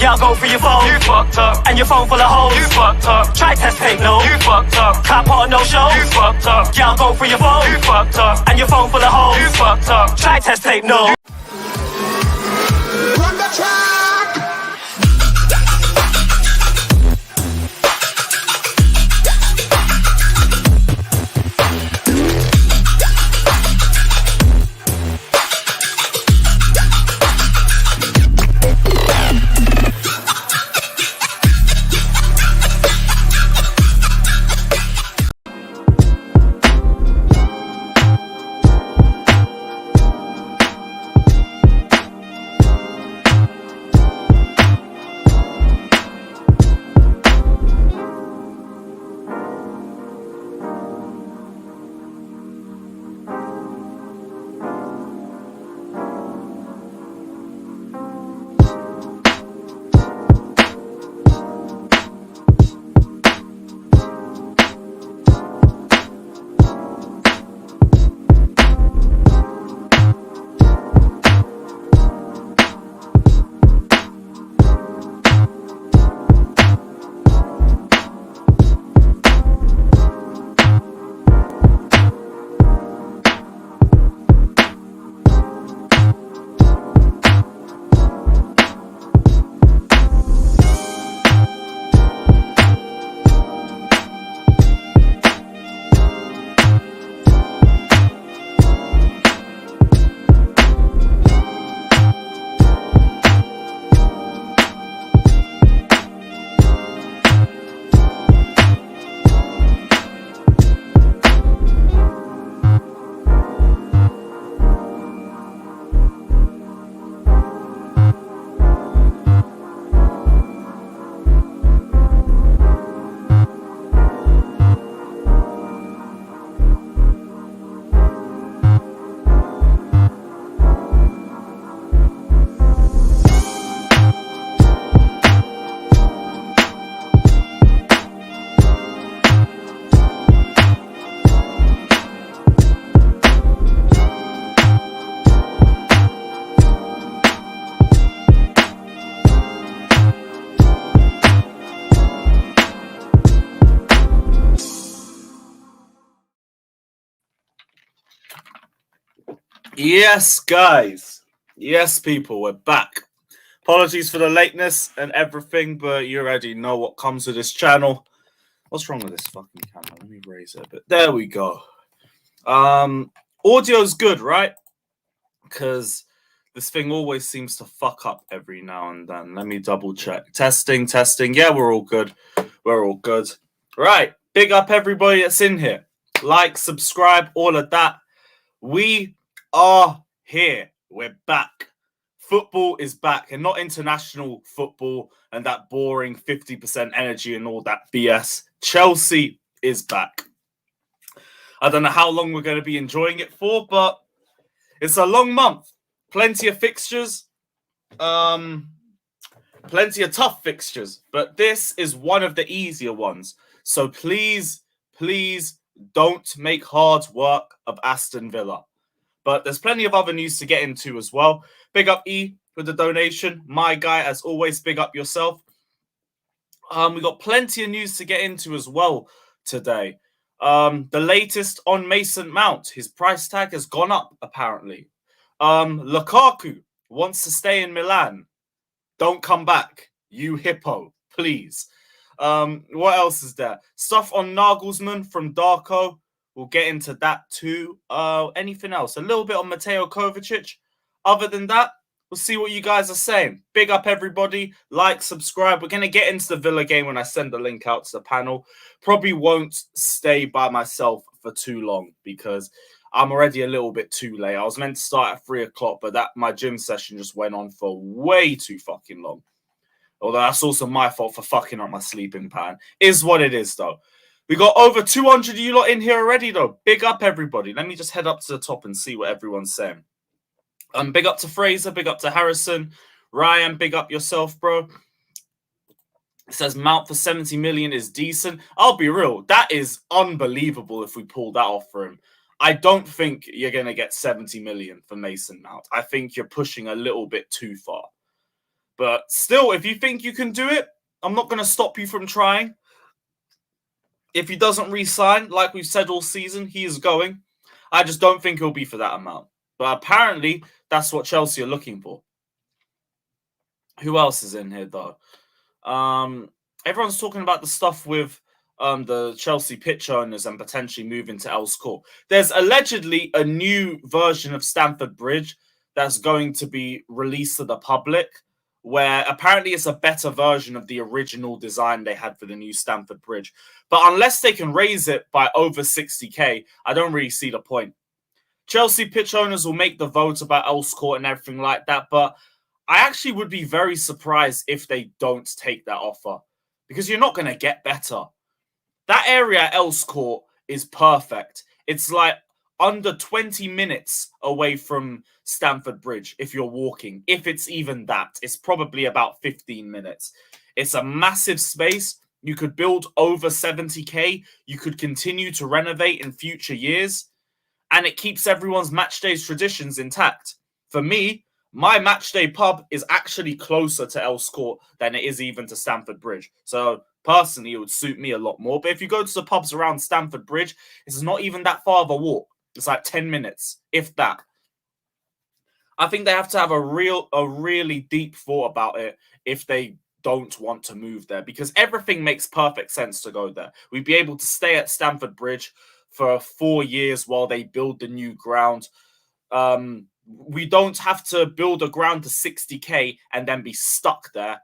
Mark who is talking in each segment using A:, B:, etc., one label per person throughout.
A: Yeah, I'll go for your phone. You fucked up. And your phone full of hoes. You fucked up. Try test tape, no. You fucked up. Can't put on no show. You fucked up. Yeah, I'll go for your phone. You fucked up. And your phone full of hoes. You fucked up. Try test tape, no.
B: Run the track.
C: Yes, guys. Yes, people, we're back. Apologies for the lateness and everything, but you already know what comes with this channel. What's wrong with this fucking camera? Let me raise it a bit. There we go. Audio's good, right? Because this thing always seems to fuck up every now and then. Let me double check. Testing. Yeah, we're all good. We're all good. Right. Big up everybody that's in here. Like, subscribe, all of that. We are here. We're back. Football is back, and not international football and that boring 50% energy and all that BS. Chelsea is back. I don't know how long we're going to be enjoying it for, but it's a long month. Plenty of fixtures. Plenty of tough fixtures, but this is one of the easier ones. So please don't make hard work of Aston Villa. But there's plenty of other news to get into as well. Big up E with the donation. My guy, as always, big up yourself. We got plenty of news to get into as well today. The latest on Mason Mount. His price tag has gone up, apparently. Lukaku wants to stay in Milan. Don't come back, you hippo, please. What else is there? Stuff on Naglesmann from Darko. We'll get into that too. Anything else? A little bit on Mateo Kovacic. Other than that, we'll see what you guys are saying. Big up everybody. Like, subscribe. We're going to get into the Villa game when I send the link out to the panel. Probably won't stay by myself for too long because I'm already a little bit too late. I was meant to start at 3 o'clock, but my gym session just went on for way too fucking long. Although that's also my fault for fucking up my sleeping pattern. Is what it is, though. We got over 200 of you lot in here already, though. Big up, everybody. Let me just head up to the top and see what everyone's saying. Big up to Fraser. Big up to Harrison. Ryan, big up yourself, bro. It says Mount for 70 million is decent. I'll be real. That is unbelievable if we pull that off for him. I don't think you're going to get 70 million for Mason Mount. I think you're pushing a little bit too far. But still, if you think you can do it, I'm not going to stop you from trying. If he doesn't re-sign, like we've said all season, he is going. I just don't think he'll be for that amount. But apparently, that's what Chelsea are looking for. Who else is in here, though? Everyone's talking about the stuff with the Chelsea pitch owners and potentially moving to Earls Court. There's allegedly a new version of Stamford Bridge that's going to be released to the public, where apparently it's a better version of the original design they had for the new Stamford Bridge. But unless they can raise it by over 60k, I don't really see the point. Chelsea pitch owners will make the vote about Earls Court and everything like that, but I actually would be very surprised if they don't take that offer, because you're not going to get better. That area at Earls Court is perfect. It's like under 20 minutes away from Stamford Bridge if you're walking. If it's even that, it's probably about 15 minutes. It's a massive space. You could build over 70k. You could continue to renovate in future years. And it keeps everyone's matchday traditions intact. For me, my matchday pub is actually closer to Earls Court than it is even to Stamford Bridge. So personally, it would suit me a lot more. But if you go to the pubs around Stamford Bridge, it's not even that far of a walk. It's like 10 minutes, if that. I think they have to have a really deep thought about it if they don't want to move there, because everything makes perfect sense to go there. We'd be able to stay at Stamford Bridge for 4 years while they build the new ground. We don't have to build a ground to 60k and then be stuck there.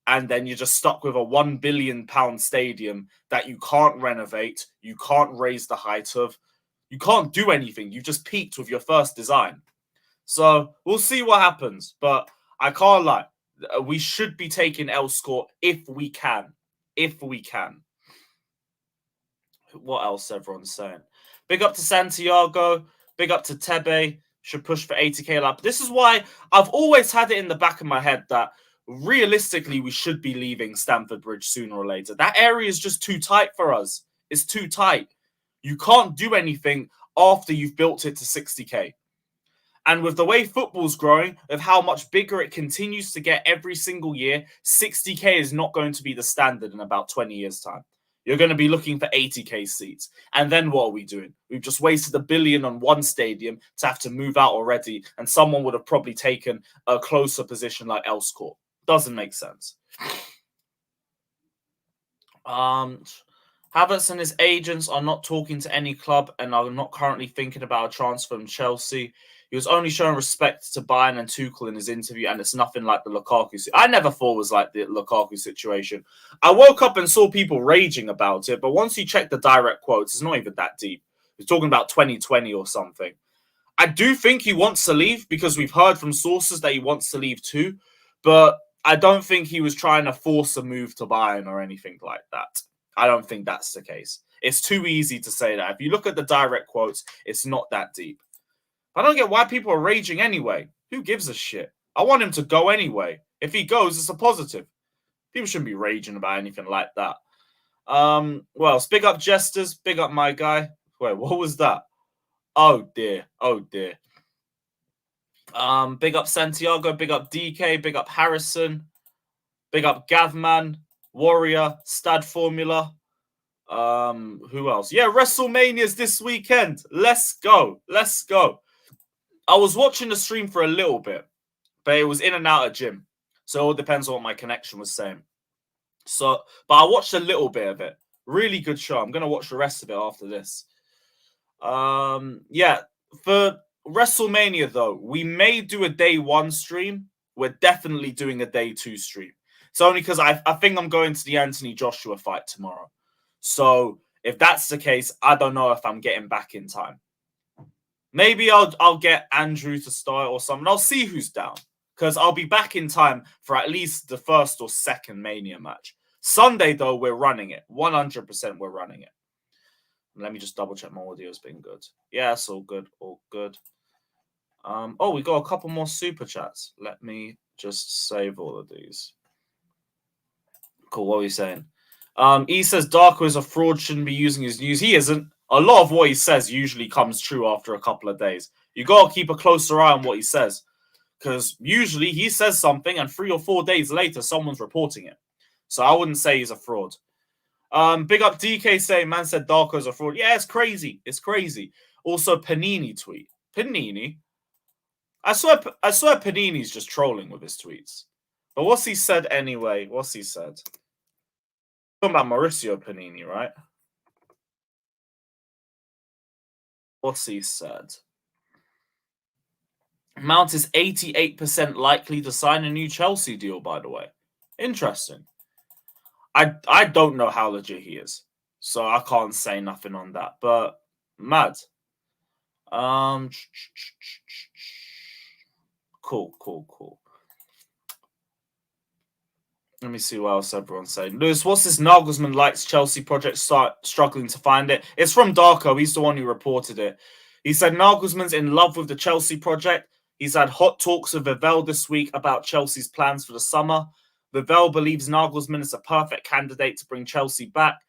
C: And then you're just stuck with a £1 billion stadium that you can't renovate, you can't raise the height of, you can't do anything. You've just peaked with your first design. So we'll see what happens. But I can't lie. We should be taking Earls Court if we can. If we can. What else everyone's saying? Big up to Santiago. Big up to Tebe. Should push for 80k lap. This is why I've always had it in the back of my head that realistically we should be leaving Stamford Bridge sooner or later. That area is just too tight for us. It's too tight. You can't do anything after you've built it to 60k. And with the way football's growing, of how much bigger it continues to get every single year, 60k is not going to be the standard in about 20 years' time. You're going to be looking for 80k seats. And then what are we doing? We've just wasted $1 billion on one stadium to have to move out already. And someone would have probably taken a closer position like Earls Court. Doesn't make sense. Havertz and his agents are not talking to any club and are not currently thinking about a transfer from Chelsea. He was only showing respect to Bayern and Tuchel in his interview, and it's nothing like the Lukaku. I never thought it was like the Lukaku situation. I woke up and saw people raging about it, but once you check the direct quotes, it's not even that deep. He's talking about 2020 or something. I do think he wants to leave because we've heard from sources that he wants to leave too, but I don't think he was trying to force a move to Bayern or anything like that. I don't think that's the case. It's too easy to say that. If you look at the direct quotes, it's not that deep. I don't get why people are raging anyway. Who gives a shit? I want him to go anyway. If he goes, it's a positive. People shouldn't be raging about anything like that. Well, big up Jesters. Big up my guy. Wait, what was that? Oh, dear. Oh, dear. Big up Santiago. Big up DK. Big up Harrison. Big up Gavman. Warrior. Stad Formula. Who else? Yeah, WrestleMania's this weekend. Let's go. Let's go. I was watching the stream for a little bit, but it was in and out of gym. So it all depends on what my connection was saying. But I watched a little bit of it. Really good show. I'm going to watch the rest of it after this. Yeah, for WrestleMania, though, we may do a day 1 stream. We're definitely doing a day 2 stream. It's only because I think I'm going to the Anthony Joshua fight tomorrow. So if that's the case, I don't know if I'm getting back in time. Maybe I'll get Andrew to start or something. I'll see who's down, because I'll be back in time for at least the first or second Mania match. Sunday, though, we're running it. 100% we're running it. Let me just double check my audio's been good. Yeah, it's all good. All good. Oh, we got a couple more super chats. Let me just save all of these. Cool. What are you saying? He says Darko is a fraud, shouldn't be using his news. He isn't. A lot of what he says usually comes true after a couple of days. You got to keep a closer eye on what he says, Because usually he says something and 3 or 4 days later, someone's reporting it. So I wouldn't say he's a fraud. Big up DK saying, man said Darko's a fraud. Yeah, it's crazy. It's crazy. Also, Panini tweet. Panini? I swear Panini's just trolling with his tweets. But what's he said anyway? What's he said? Talking about Mauricio Panini, right? What's he said? Mount is 88% likely to sign a new Chelsea deal, by the way. Interesting. I don't know how legit he is, so I can't say nothing on that. But mad. Cool. Let me see what else everyone's saying. Lewis, what's this Naglesmann likes Chelsea project? Start struggling to find it. It's from Darko. He's the one who reported it. He said Nagelsmann's in love with the Chelsea project. He's had hot talks with Vivell this week about Chelsea's plans for the summer. Vivell believes Nagelsmann is a perfect candidate to bring Chelsea back.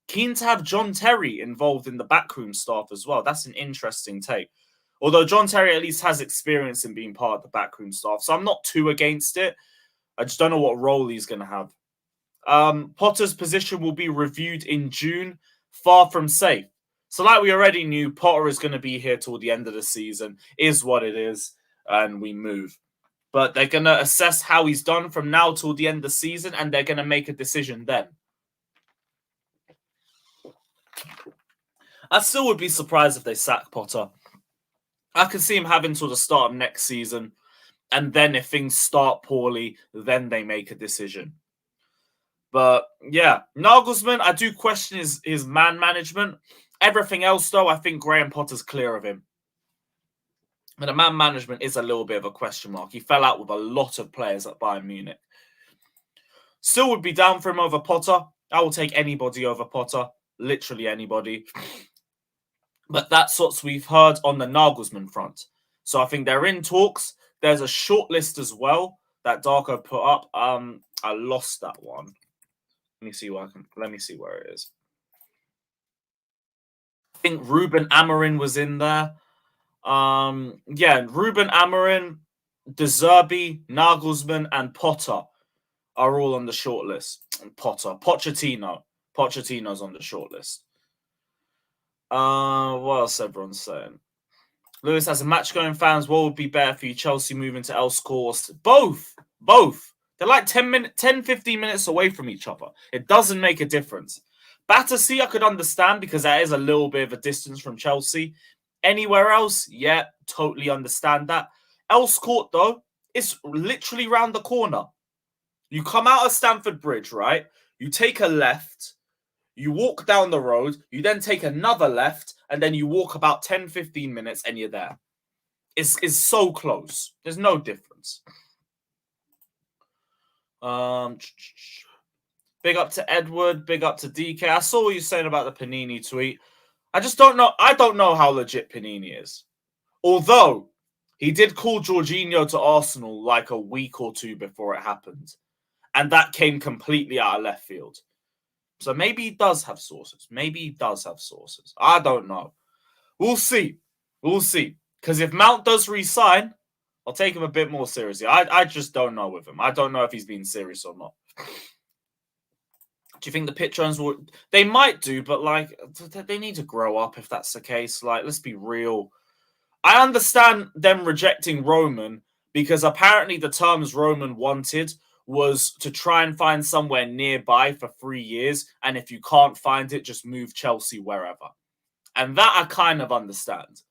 C: Keen to have John Terry involved in the backroom staff as well. That's an interesting take. Although John Terry at least has experience in being part of the backroom staff, so I'm not too against it. I just don't know what role he's going to have. Potter's position will be reviewed in June. Far from safe. So like we already knew, Potter is going to be here till the end of the season. Is what it is. And we move. But they're going to assess how he's done from now till the end of the season. And they're going to make a decision then. I still would be surprised if they sack Potter. I can see him having till the start of next season. And then if things start poorly, then they make a decision. But yeah, Nagelsmann, I do question his man management. Everything else, though, I think Graham Potter's clear of him. But the man management is a little bit of a question mark. He fell out with a lot of players at Bayern Munich. Still would be down for him over Potter. I will take anybody over Potter. Literally anybody. But that's what we've heard on the Nagelsmann front. So I think they're in talks. There's a short list as well that Darko put up. I lost that one. Let me see where it is. I think Ruben Amorim was in there. Ruben Amorim, De Zerbi, Nagelsmann, and Potter are all on the short list. Pochettino's on the short list. What else everyone's saying? Lewis, as a match-going fans, what would be better for you? Chelsea moving to El Scores? Both. They're like 10, 15 minutes away from each other. It doesn't make a difference. Battersea, I could understand because that is a little bit of a distance from Chelsea. Anywhere else, yeah, totally understand that. Earls Court, though, it's literally round the corner. You come out of Stamford Bridge, right? You take a left. You walk down the road. You then take another left. And then you walk about 10, 15 minutes and you're there. It's so close. There's no difference. Big up to Edward. Big up to DK. I saw what you're saying about the Panini tweet. I just don't know. I don't know how legit Panini is. Although, he did call Jorginho to Arsenal like a week or two before it happened. And that came completely out of left field. So maybe he does have sources. I don't know. We'll see. Because if Mount does re-sign, I'll take him a bit more seriously. I just don't know with him. I don't know if he's being serious or not. Do you think the pitch owners will... They might do, but like they need to grow up if that's the case. Like, let's be real. I understand them rejecting Roman because apparently the terms Roman wanted was to try and find somewhere nearby for 3 years. And if you can't find it, just move Chelsea wherever. And that I kind of understand.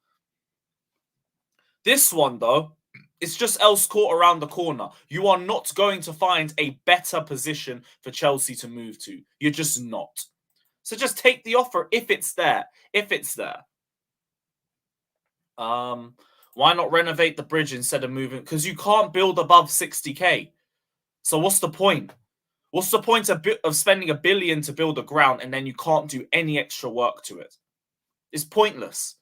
C: This one, though, it's just Earls Court around the corner. You are not going to find a better position for Chelsea to move to. You're just not. So just take the offer if it's there. Why not renovate the bridge instead of moving? Because you can't build above 60k. So what's the point? What's the point of spending $1 billion to build a ground and then you can't do any extra work to it? It's pointless.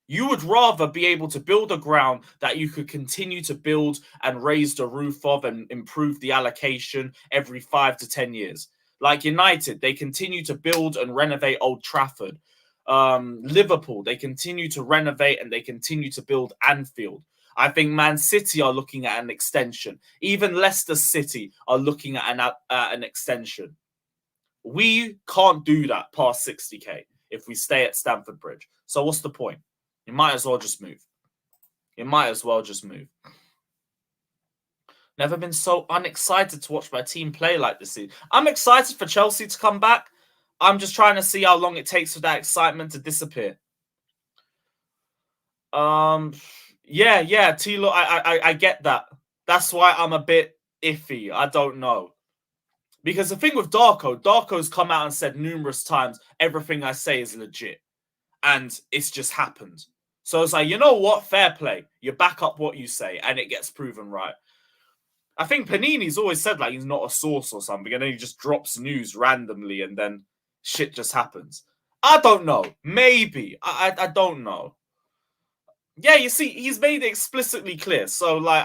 C: You would rather be able to build a ground that you could continue to build and raise the roof of and improve the allocation every 5 to 10 years. Like United, they continue to build and renovate Old Trafford. Liverpool, they continue to renovate and they continue to build Anfield. I think Man City are looking at an extension. Even Leicester City are looking at an extension. We can't do that past 60k if we stay at Stamford Bridge. So what's the point? You might as well just move. You might as well just move. Never been so unexcited to watch my team play like this season. I'm excited for Chelsea to come back. I'm just trying to see how long it takes for that excitement to disappear. Yeah, Tilo, I get that. That's why I'm a bit iffy. I don't know. Because the thing with Darko's come out and said numerous times, everything I say is legit. And it's just happened. So it's like, you know what? Fair play. You back up what you say, and it gets proven right. I think Panini's always said like he's not a source or something, and then he just drops news randomly, and then shit just happens. I don't know. Maybe. I don't know. Yeah, you see, he's made it explicitly clear. So, like,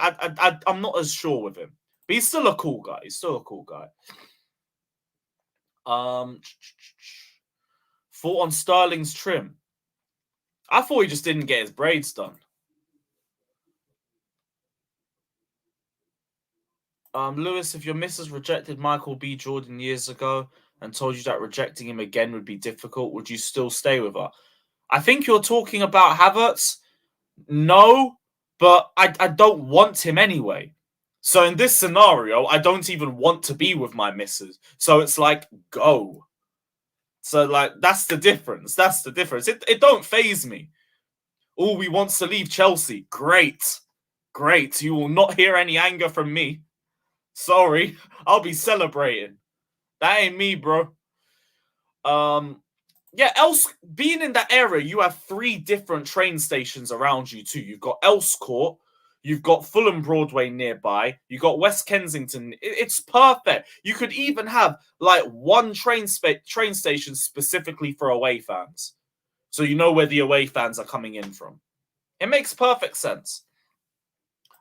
C: I'm not as sure with him. But he's still a cool guy. He's still a cool guy. Thought on Sterling's trim. I thought he just didn't get his braids done. Lewis, if your missus rejected Michael B. Jordan years ago and told you that rejecting him again would be difficult, would you still stay with her? I think you're talking about Havertz. No, but I don't want him anyway. So in this scenario, I don't even want to be with my missus. So it's like, go. So like, that's the difference. That's the difference. It don't faze me. Oh, he wants to leave Chelsea. Great. Great. You will not hear any anger from me. Sorry. I'll be celebrating. That ain't me, bro. Yeah, being in that area, you have 3 different train stations around you too. You've got Elscourt, you've got Fulham Broadway nearby, you've got West Kensington. It's perfect. You could even have like one train station specifically for away fans, so you know where the away fans are coming in from. It makes perfect sense.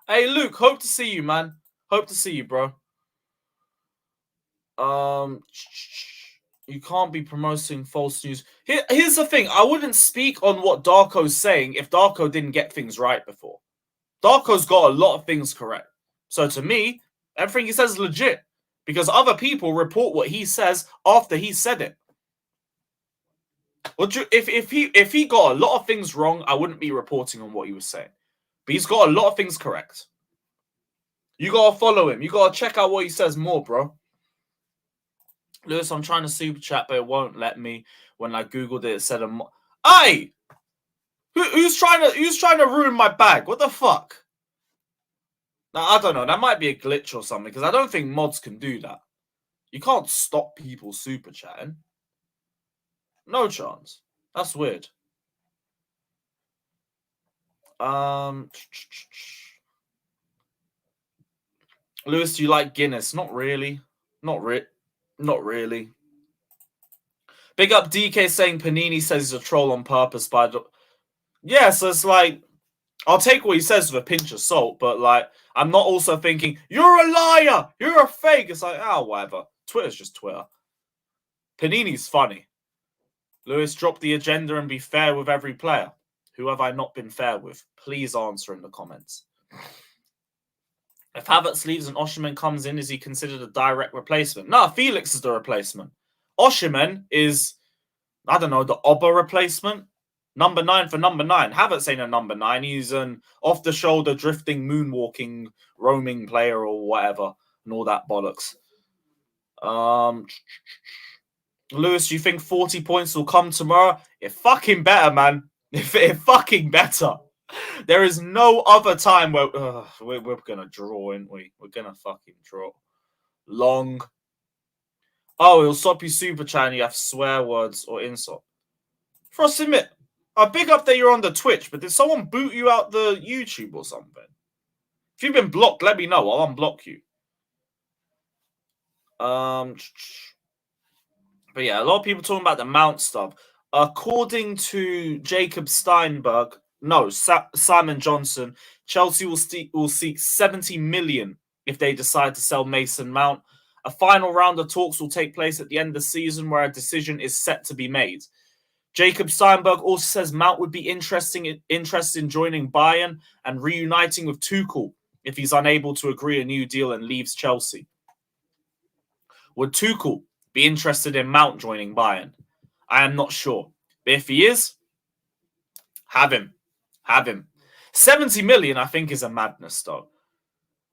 C: Hey, Luke, hope to see you, man. Hope to see you, bro. You can't be promoting false news. Here's the thing. I wouldn't speak on what Darko's saying if Darko didn't get things right before. Darko's got a lot of things correct. So to me, everything he says is legit. Because other people report what he says after he said it. If he got a lot of things wrong, I wouldn't be reporting on what he was saying. But he's got a lot of things correct. You gotta follow him. You gotta check out what he says more, bro. Lewis, I'm trying to super chat, but it won't let me. When I googled it, it said Hey! Who's trying to ruin my bag? What the fuck? Now, I don't know. That might be a glitch or something, because I don't think mods can do that. You can't stop people super chatting. No chance. That's weird. Lewis, do you like Guinness? Not really. Not really. Big up DK saying Panini says he's a troll on purpose. Yeah, so it's like, I'll take what he says with a pinch of salt, but like, I'm not also thinking, you're a liar, you're a fake. It's like, whatever. Twitter's just Twitter. Panini's funny. Lewis, drop the agenda and be fair with every player. Who have I not been fair with? Please answer in the comments. If Havertz leaves and Osimhen comes in, is he considered a direct replacement? No, Felix is the replacement. Osimhen is, I don't know, the Oba replacement. Number 9 for number 9. Havertz ain't a number 9. He's an off-the-shoulder, drifting, moonwalking, roaming player or whatever. And all that bollocks. Lewis, do you think 40 points will come tomorrow? It fucking better, man. It fucking better. There is no other time where we're going to draw, aren't we? We're going to fucking draw. Long. Oh, it'll stop you super chat and you have swear words or insult. Frost, admit, a big up that you're on the Twitch, but did someone boot you out the YouTube or something? If you've been blocked, let me know. I'll unblock you. But yeah, a lot of people talking about the Mount stuff. According to Jacob Steinberg, Simon Johnson, Chelsea will seek 70 million if they decide to sell Mason Mount. A final round of talks will take place at the end of the season where a decision is set to be made. Jacob Steinberg also says Mount would be interested in joining Bayern and reuniting with Tuchel if he's unable to agree a new deal and leaves Chelsea. Would Tuchel be interested in Mount joining Bayern? I am not sure. But if he is, have him. Have him. 70 million, I think, is a madness, though.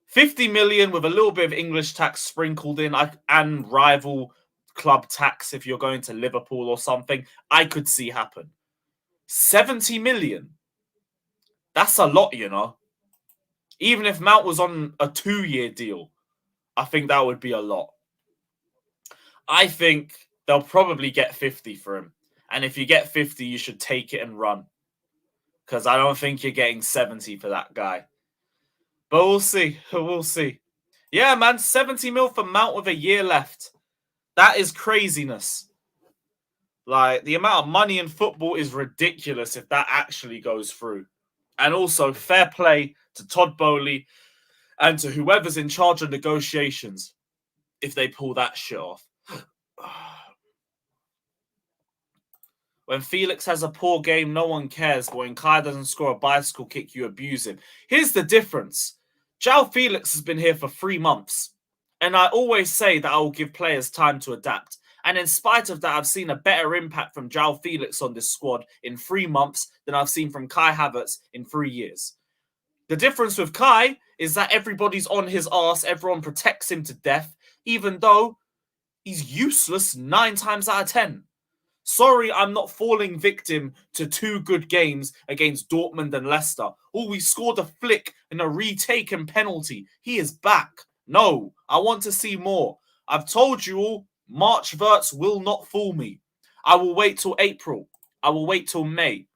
C: 50 million with a little bit of English tax sprinkled in and rival club tax if you're going to Liverpool or something, I could see happen. 70 million. That's a lot, you know. Even if Mount was on a 2-year deal, I think that would be a lot. I think they'll probably get 50 for him. And if you get 50, you should take it and run. Because I don't think you're getting 70 for that guy. But we'll see. We'll see. Yeah, man, 70 mil for Mount with a year left. That is craziness. Like, the amount of money in football is ridiculous if that actually goes through. And also, fair play to Todd Bowley and to whoever's in charge of negotiations if they pull that shit off. When Felix has a poor game, no one cares. But when Kai doesn't score a bicycle kick, you abuse him. Here's the difference. João Felix has been here for 3 months. And I always say that I will give players time to adapt. And in spite of that, I've seen a better impact from João Felix on this squad in 3 months than I've seen from Kai Havertz in 3 years. The difference with Kai is that everybody's on his arse. Everyone protects him to death, even though he's useless 9 times out of 10. Sorry, I'm not falling victim to 2 good games against Dortmund and Leicester. Oh, we scored a flick and a retaken penalty. He is back. No, I want to see more. I've told you all, March Verts will not fool me. I will wait till April. I will wait till May.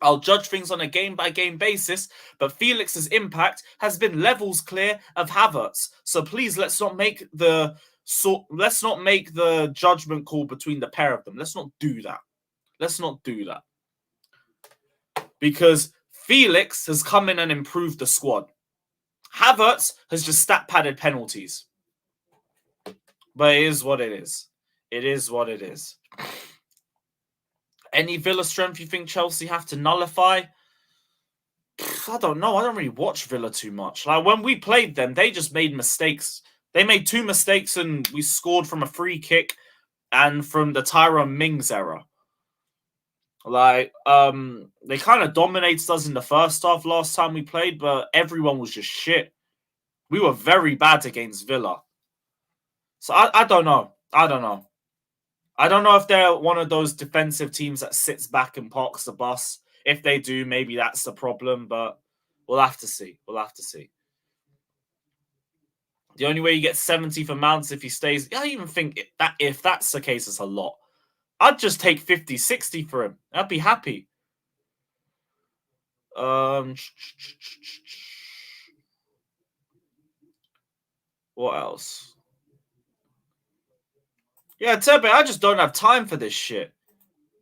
C: I'll judge things on a game-by-game basis, but Felix's impact has been levels clear of Havertz. So please, let's not make the judgment call between the pair of them. Let's not do that. Let's not do that. Because Felix has come in and improved the squad. Havertz has just stat-padded penalties. But it is what it is. It is what it is. Any Villa strength you think Chelsea have to nullify? I don't know. I don't really watch Villa too much. Like, when we played them, they just made mistakes. They made 2 mistakes and we scored from a free kick and from the Tyrone Mings era. Like, they kind of dominated us in the first half last time we played, but everyone was just shit. We were very bad against Villa. So I don't know. I don't know. I don't know if they're one of those defensive teams that sits back and parks the bus. If they do, maybe that's the problem, but we'll have to see. We'll have to see. The only way you get 70 for Mount is if he stays. I even think that if that's the case, it's a lot. I'd just take 50, 60 for him. I'd be happy. What else? Yeah, Turbo, I just don't have time for this shit.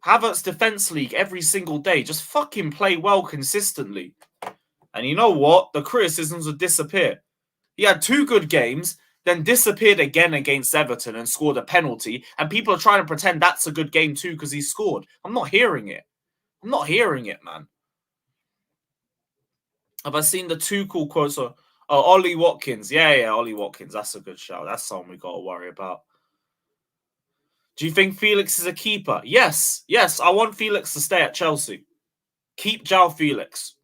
C: Havertz Defense League every single day. Just fucking play well consistently. And you know what? The criticisms would disappear. He had 2 good games, then disappeared again against Everton and scored a penalty. And people are trying to pretend that's a good game too because he scored. I'm not hearing it. I'm not hearing it, man. Have I seen the Tuchel quotes? Oh, Ollie Watkins. Yeah, Ollie Watkins. That's a good shout. That's someone we got to worry about. Do you think Felix is a keeper? Yes. I want Felix to stay at Chelsea. Keep João Felix.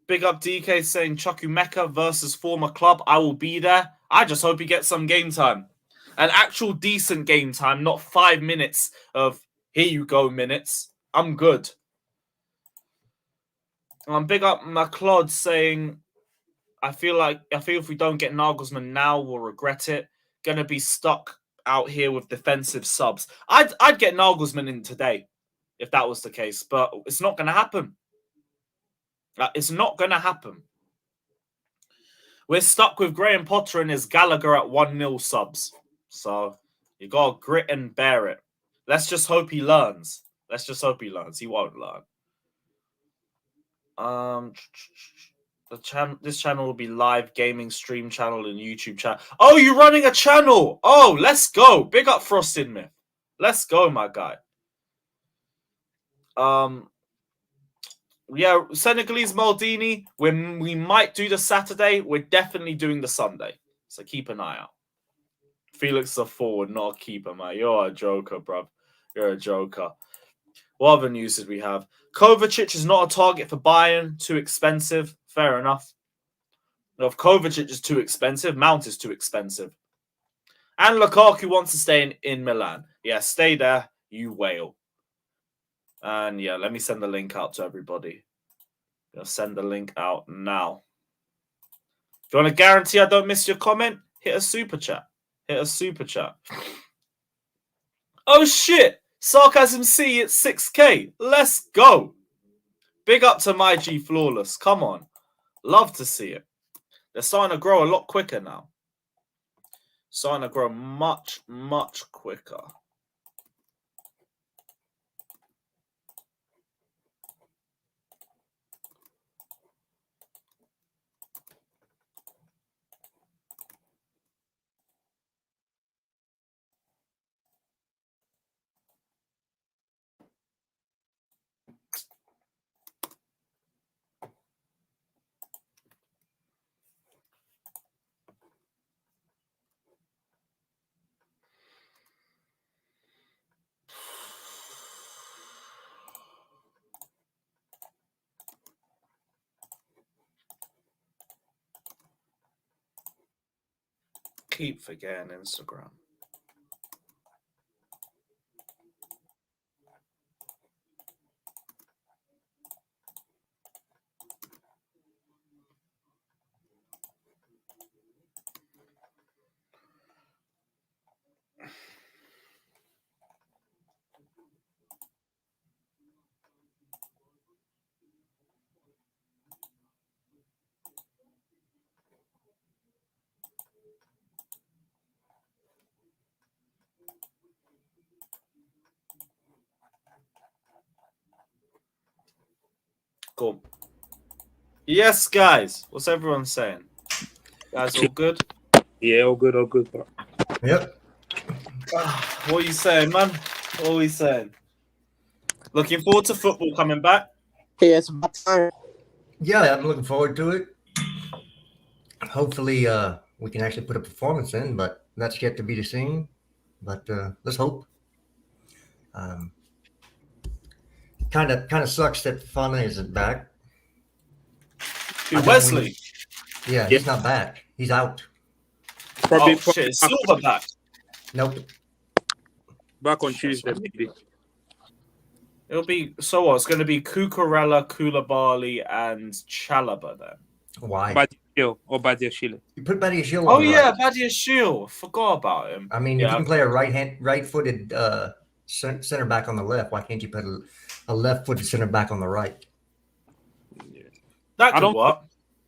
C: Big up DK saying Chukwuemeka versus former club. I will be there. I just hope he gets some game time. An actual decent game time, not 5 minutes of here you go minutes. I'm good. Big up McLeod saying I feel if we don't get Naglesmann now, we'll regret it. Gonna be stuck out here with defensive subs. I'd get Naglesmann in today if that was the case, but it's not gonna happen. It's not gonna happen. We're stuck with Graham Potter and his Gallagher at 1-0 subs. So you gotta grit and bear it. Let's just hope he learns. Let's just hope he learns. He won't learn. This channel will be live gaming stream channel and YouTube channel. Oh, you're running a channel. Oh, let's go. Big up Frosted Myth. Let's go, my guy. Yeah, Senegalese Maldini. We might do the Saturday. We're definitely doing the Sunday. So keep an eye out. Felix is a forward, not a keeper, man. You're a joker, bruv. You're a joker. What other news did we have? Kovacic is not a target for Bayern. Too expensive. Fair enough. If Kovacic is too expensive, Mount is too expensive. And Lukaku wants to stay in Milan. Yeah, stay there, you whale. And yeah, let me send the link out to everybody. I'll send the link out now. If you want to guarantee I don't miss your comment, hit a super chat. Hit a super chat. Oh shit! Sarcasm C at 6K. Let's go. Big up to my G Flawless. Come on. Love to see it. They're starting to grow a lot quicker now. Starting to grow much, much quicker. Keep forgetting Instagram. Cool. Yes, guys. What's everyone saying? Guys, all good?
B: Yeah, all good, bro.
D: Yep.
C: What are you saying, man? What are you saying? Looking forward to football coming back.
E: Yeah, it's about time.
D: Yeah, I'm looking forward to it. Hopefully, we can actually put a performance in, but that's yet to be seen. But let's hope. Kind of sucks that Fana isn't back.
C: Dude, Wesley.
D: Yeah, he's not back. He's out.
B: Probably
C: Shit, Silver back.
D: Nope.
B: back on Tuesday, maybe.
C: It'll be so what? It's going to be Cucurella, Koulibaly, and Chalobah then.
D: Why?
B: Badiashile.
D: You put Badiashile on
C: Oh
D: the
C: yeah,
D: right.
C: Badiashile. Forgot about him.
D: I mean, if you can play a right-footed center back on the left, why can't you put a left-footed center back on the right?
C: That could work.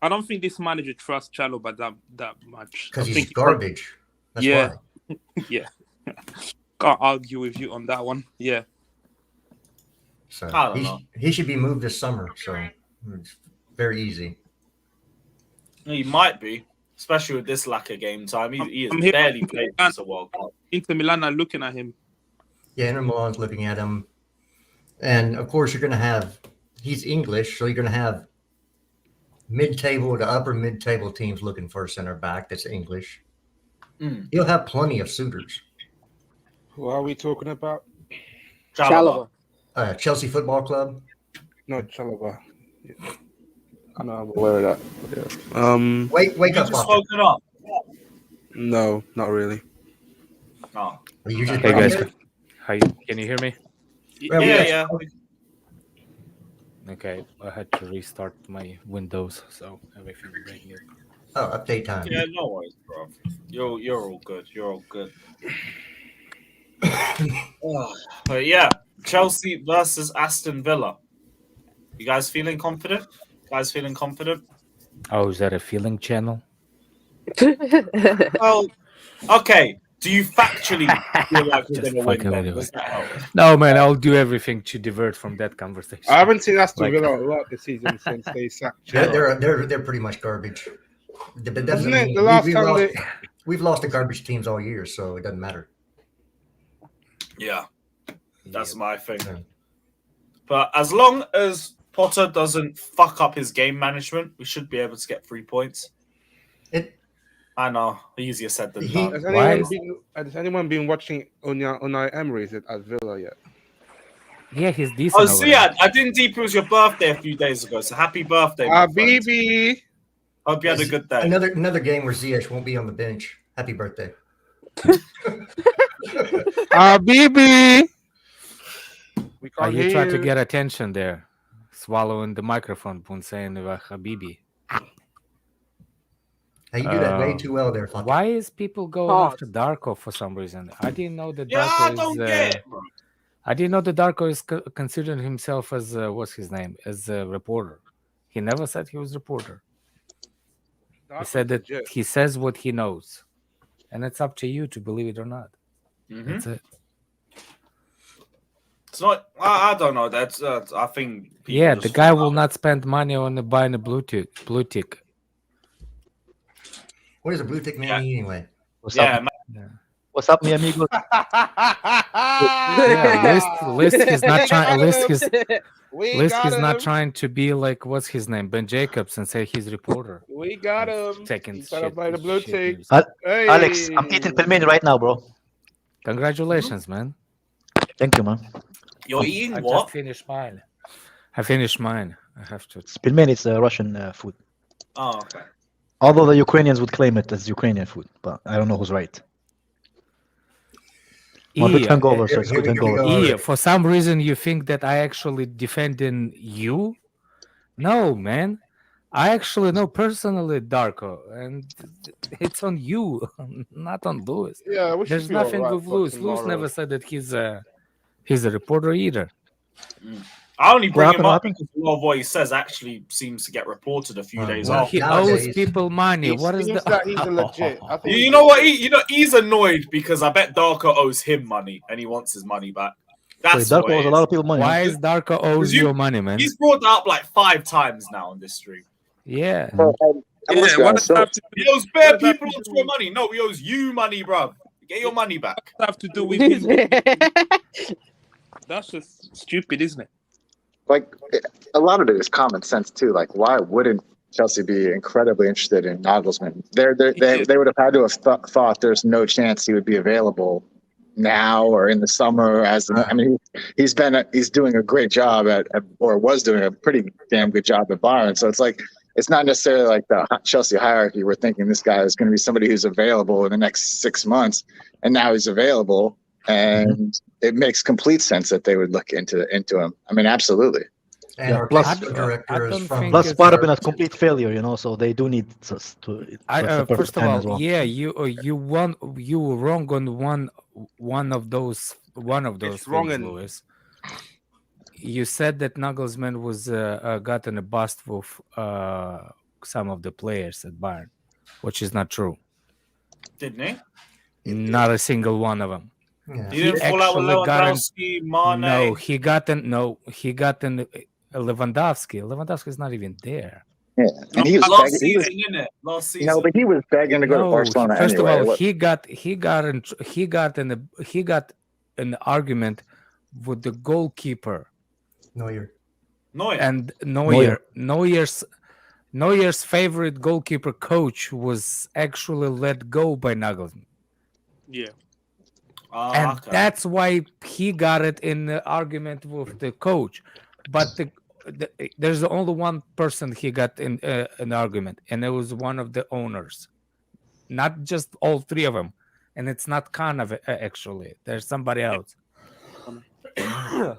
B: I don't think this manager trusts Chalobah that much.
D: Because he's garbage. That's
B: yeah.
D: why.
B: Yeah. Can't argue with you on that one. Yeah.
D: So
C: I don't know.
D: He should be moved this summer. So it's very easy.
C: He might be, especially with this lack of game time. He has barely played since the World Cup.
B: Inter Milan are looking at him.
D: Yeah, Inter Milan's looking at him. And, of course, you're going to have – he's English, so you're going to have mid-table to upper mid-table teams looking for a center back that's English. He'll have plenty of suitors.
F: Who are we talking about?
E: Chalobah.
D: Chelsea Football Club.
F: No, Chalobah. Yeah. I know I'm aware of that. Yeah.
D: Wake up,
C: just
D: Papa.
C: woken up.
F: No, not really.
C: Oh.
D: Are you just
G: Hey guys,
D: it?
G: can you hear me?
C: Yeah.
G: Okay, I had to restart my Windows, so everything is breaking.
D: Oh, update time.
C: Yeah, no worries, bro. You're all good. You're all good. But yeah, Chelsea versus Aston Villa. You guys feeling confident?
G: Oh, is that a feeling channel?
C: Well, okay. Do you factually feel like we're
G: Just
C: going to win?
G: fucking
C: Then?
G: anyway.
C: Does that help?
G: No, man, I'll do everything to divert from that conversation.
F: I haven't seen Aston
G: Like-
F: Villa a lot this season since they sacked
D: They're pretty much garbage. But that doesn't
F: Wasn't it
D: mean
F: the last time
D: we've lost to garbage teams all year, so it doesn't matter.
C: Yeah, that's my thing.
D: Yeah.
C: But as long as Potter doesn't fuck up his game management, we should be able to get 3 points. I know, easier said than done.
F: Has anyone been watching Unai Emery's at Villa yet?
G: Yeah, he's decent.
C: Oh,
G: over
C: so
G: there.
C: yeah, I didn't deep it was your birthday a few days ago, so happy birthday, my friend.
F: BB.
C: Hope you had a good day.
D: Another game where Ziyech won't be on the bench. Happy birthday.
F: BB. We
G: Are
F: can't
G: you
F: hear
G: trying to
F: you.
G: get attention there? Swallowing the microphone when saying Habibi.
D: Hey, you do that way too well there, Fatih.
G: Why is people going
E: Hard.
G: after Darko for some reason? I didn't know that
C: Yeah,
G: Darko
C: I don't
G: is.
C: get it, bro.
G: I didn't know that Darko is considering himself as what's his name, as a reporter. He never said he was a reporter. He said that
F: legit.
G: he says what he knows, and it's up to you to believe it or not. That's it.
C: It's not. I don't know. That's. I think. people
G: Yeah,
C: just
G: the guy
C: fall
G: will
C: out.
G: not spend money on buying a blue tick.
D: What does a blue tick mean
C: Yeah.
D: anyway?
H: What's
C: Yeah,
H: up?
C: man.
H: What's up, mi amigo?
G: Yeah, list he's not trying. List he's not
F: him.
G: trying to be like what's his name, Ben Jacobs, and say he's reporter.
F: We got him.
G: Taking
F: He's gotta
G: shit-
F: buy the blue
G: shit
F: tick.
G: news.
F: Hey.
H: Alex, I'm eating pelmeni right now, bro.
G: Congratulations, man.
H: Thank you, man.
C: You're eating
G: I
C: what?
G: just finished mine. I finished mine. I have to.
H: It's pelmeni is Russian food.
C: Oh, okay.
H: Although the Ukrainians would claim it as Ukrainian food, but I don't know who's right. I'm a big hangover, so it's
D: Here
H: good
D: we go.
H: hangover.
G: For some reason, you think that I actually defending you? No, man. I actually know personally Darko, and it's on you, not on Lewis.
F: Yeah, we should
G: There's
F: feel all
G: nothing
F: right
G: with
F: for
G: Lewis. Lewis
F: tomorrow.
G: never said that he's a reporter either.
C: I only bring
H: What
C: him up
H: happened?
C: because a lot of what he says actually seems to get reported a few days
D: well,
C: after.
G: He
D: Nowadays-
G: owes people money.
F: He
G: What is
F: thinks
G: the?
F: that he's a legit. I think
C: You know what? He's annoyed because I bet Darko owes him money and he wants his money back. That's
H: So Darko
C: what it
H: owes a
C: is.
H: lot of people money.
G: Why
H: huh?
G: is Darko owes
C: you-
G: you money, man?
C: He's brought that up like 5 times now on this stream.
G: Yeah.
B: Yeah, what does that have to
C: He
B: do?
C: owes bare
B: What does that
C: people
B: have to
C: onto
B: do
C: your money. No, he owes you money, bruv. Get your money back.
B: What does that have to do with him? That's just stupid, isn't it?
I: Like a lot of it is common sense too. Like, why wouldn't Chelsea be incredibly interested in Naglesmann? They would have had to have thought there's no chance he would be available now or in the summer. I mean, he's doing a great job or was doing a pretty damn good job at Bayern. So it's like it's not necessarily like the Chelsea hierarchy. We're thinking this guy is going to be somebody who's available in the next 6 months, and now he's available. And it makes complete sense that they would look into him. I mean, absolutely.
D: And
H: Yeah,
D: our
H: plus-
D: technical director
G: I
D: is
G: don't
D: from.
G: think
H: Plus,
G: it's-
H: Sparta been a complete failure, so they do need to. That's the perfect
G: First of
H: time
G: all,
H: as well.
G: yeah, you were wrong on one of those
F: It's wrong
G: things,
F: in-
G: Lewis. You said that Nagelsmann was gotten a bust with some of the players at Bayern, which is not true.
C: Didn't he?
G: Not a single one of them.
D: Yeah.
C: He didn't fall out with
G: actually got him-
C: Lewandowski, Mane.
G: No, he got an Lewandowski. Lewandowski is not even there.
I: Yeah, and he was
C: Last
I: begging,
C: season, innit? Last season.
I: no, but he was begging to go to Barcelona
G: First
I: anyway.
G: of all, he got an argument with the goalkeeper
D: Neuer.
C: Neuer.
G: and
H: Neuer.
G: Neuer's favorite goalkeeper coach was actually let go by Nagelsmann.
B: Yeah.
G: And that's why he got it in the argument with the coach. But there's only one person he got in an argument, and it was one of the owners, not just all 3 of them. And it's not Khan actually. There's somebody else.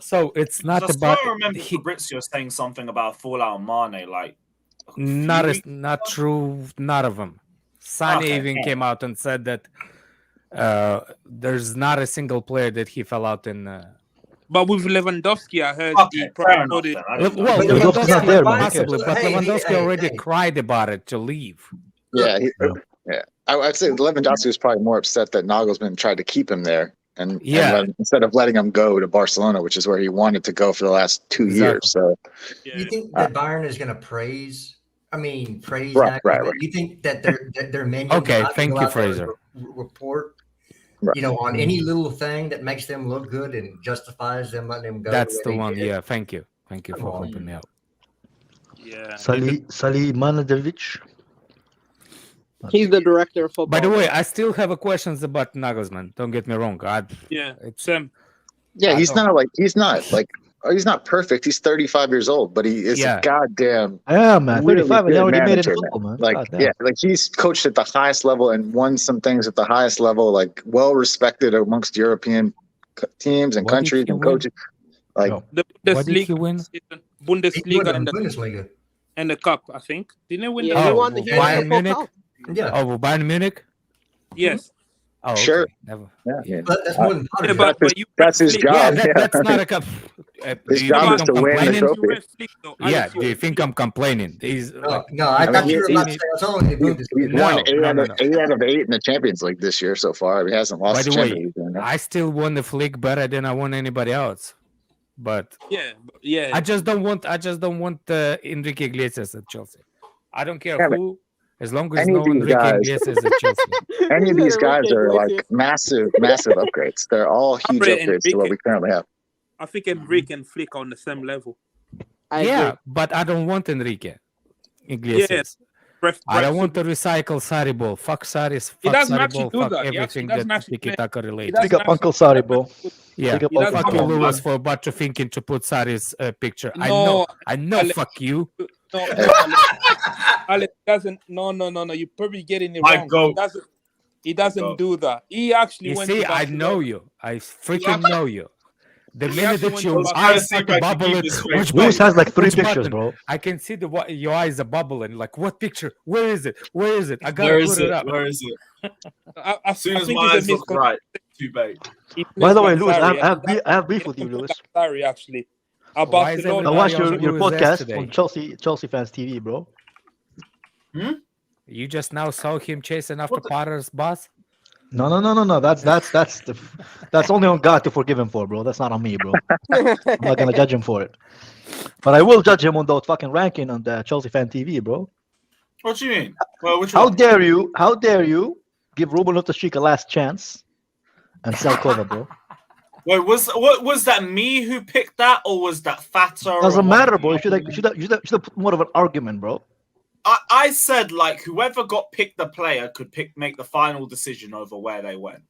G: So it's not
C: I
G: about.
C: still remember Fabrizio saying something about fallout on Mane, like
G: Not true. None of them. Sane
C: Okay.
G: even came out and said that there's not a single player that he fell out in.
B: But with Lewandowski, I heard
C: Okay,
B: he
C: fair
B: probably
C: enough
B: put it.
C: then. I didn't know.
G: Well,
D: But
H: Lewandowski's not there, man.
G: possibly, but
D: Hey,
G: Lewandowski
D: hey,
G: already
D: hey.
G: cried about it to leave.
I: Yeah, I'd say Lewandowski was probably more upset that Nagelsmann tried to keep him there, instead of letting him go to Barcelona, which is where he wanted to go for the last 2 years. So,
D: you think that Bayern is going to praise? Praise
I: right.
D: You think that their minions?
G: Okay, thank you, Fraser.
D: Report,
I: Right.
D: on any little thing that makes them look good and justifies them letting them go.
G: That's the one. Yeah, thank you for helping me out.
B: Yeah.
H: Salih Managerial.
E: He's the director of football.
G: By the way, I still have questions about Naglesmann. Don't get me wrong.
I: He's not perfect. He's 35 years old, but he is a goddamn.
H: Yeah, man. 35, and he already made it in
I: manager,
H: football, man.
I: He's coached at the highest level and won some things at the highest level, like well respected amongst European teams and countries and coaches. Like
B: the Bundesliga,
D: Bundesliga
B: and the cup, I think. Didn't he win?
E: Yeah, he won the
G: Bayern Munich.
D: Yeah.
G: Oh, Bayern Munich.
B: Yes.
G: Oh,
I: sure.
G: Okay. Never.
I: Yeah.
D: But that's more than
I: That's his job.
G: That's not a cup.
I: His job is to win the trophy.
G: Yeah. Do you think I'm complaining?
D: No, I thought you were about to say it's only
I: He's won 8 out of 8 in the Champions League this year so far. He hasn't lost
G: By
I: the
G: the
I: Champions
G: way,
I: League.
G: I still won the flick better than I won anybody else. But I just don't want Enrique Iglesias at Chelsea. I don't care who, as long as no Enrique Iglesias at Chelsea.
I: Any of these guys are like massive upgrades. They're all huge upgrades to what we currently have.
B: I think Enrique and Flick are on the same level.
G: But I don't want Enrique Iglesias. I don't want to recycle Sarri ball. Fuck Sarri's. Fuck Sarri ball. Fuck everything that's tiki-taka related.
H: Pick up Uncle Sarri, bro.
G: Yeah, fuck you, Lewis, for about thinking to put Sarri's picture. I know. Fuck you.
B: No, Alex doesn't. No. You're probably getting it wrong. He doesn't do that. He actually went.
G: See, I know you. I freaking know you. The minute that your eyes start to bubble,
H: Lewis has like 3 pictures, bro.
G: I can see your eyes are bubbling. Like, what picture? Where is it? I gotta put it up.
C: Where is it? As soon as my eyes look right, too big.
H: By the way, Lewis, I have beef with you, Lewis.
B: Sorry, actually.
H: I watched your podcast on Chelsea Fans TV, bro.
G: You just now saw him chasing after Potter's bus?
H: No. That's only on God to forgive him for, bro. That's not on me, bro. I'm not gonna judge him for it. But I will judge him on the fucking ranking on the Chelsea Fan TV, bro.
C: What do you mean? Well,
H: How dare you give Ruben Loftus-Cheek a last chance and sell Kova, bro?
C: Wait, was that me who picked that, or was that Fata?
H: Doesn't matter, bro. You should have put more of an argument, bro.
C: I said like whoever got picked the player could make the final decision over where they went.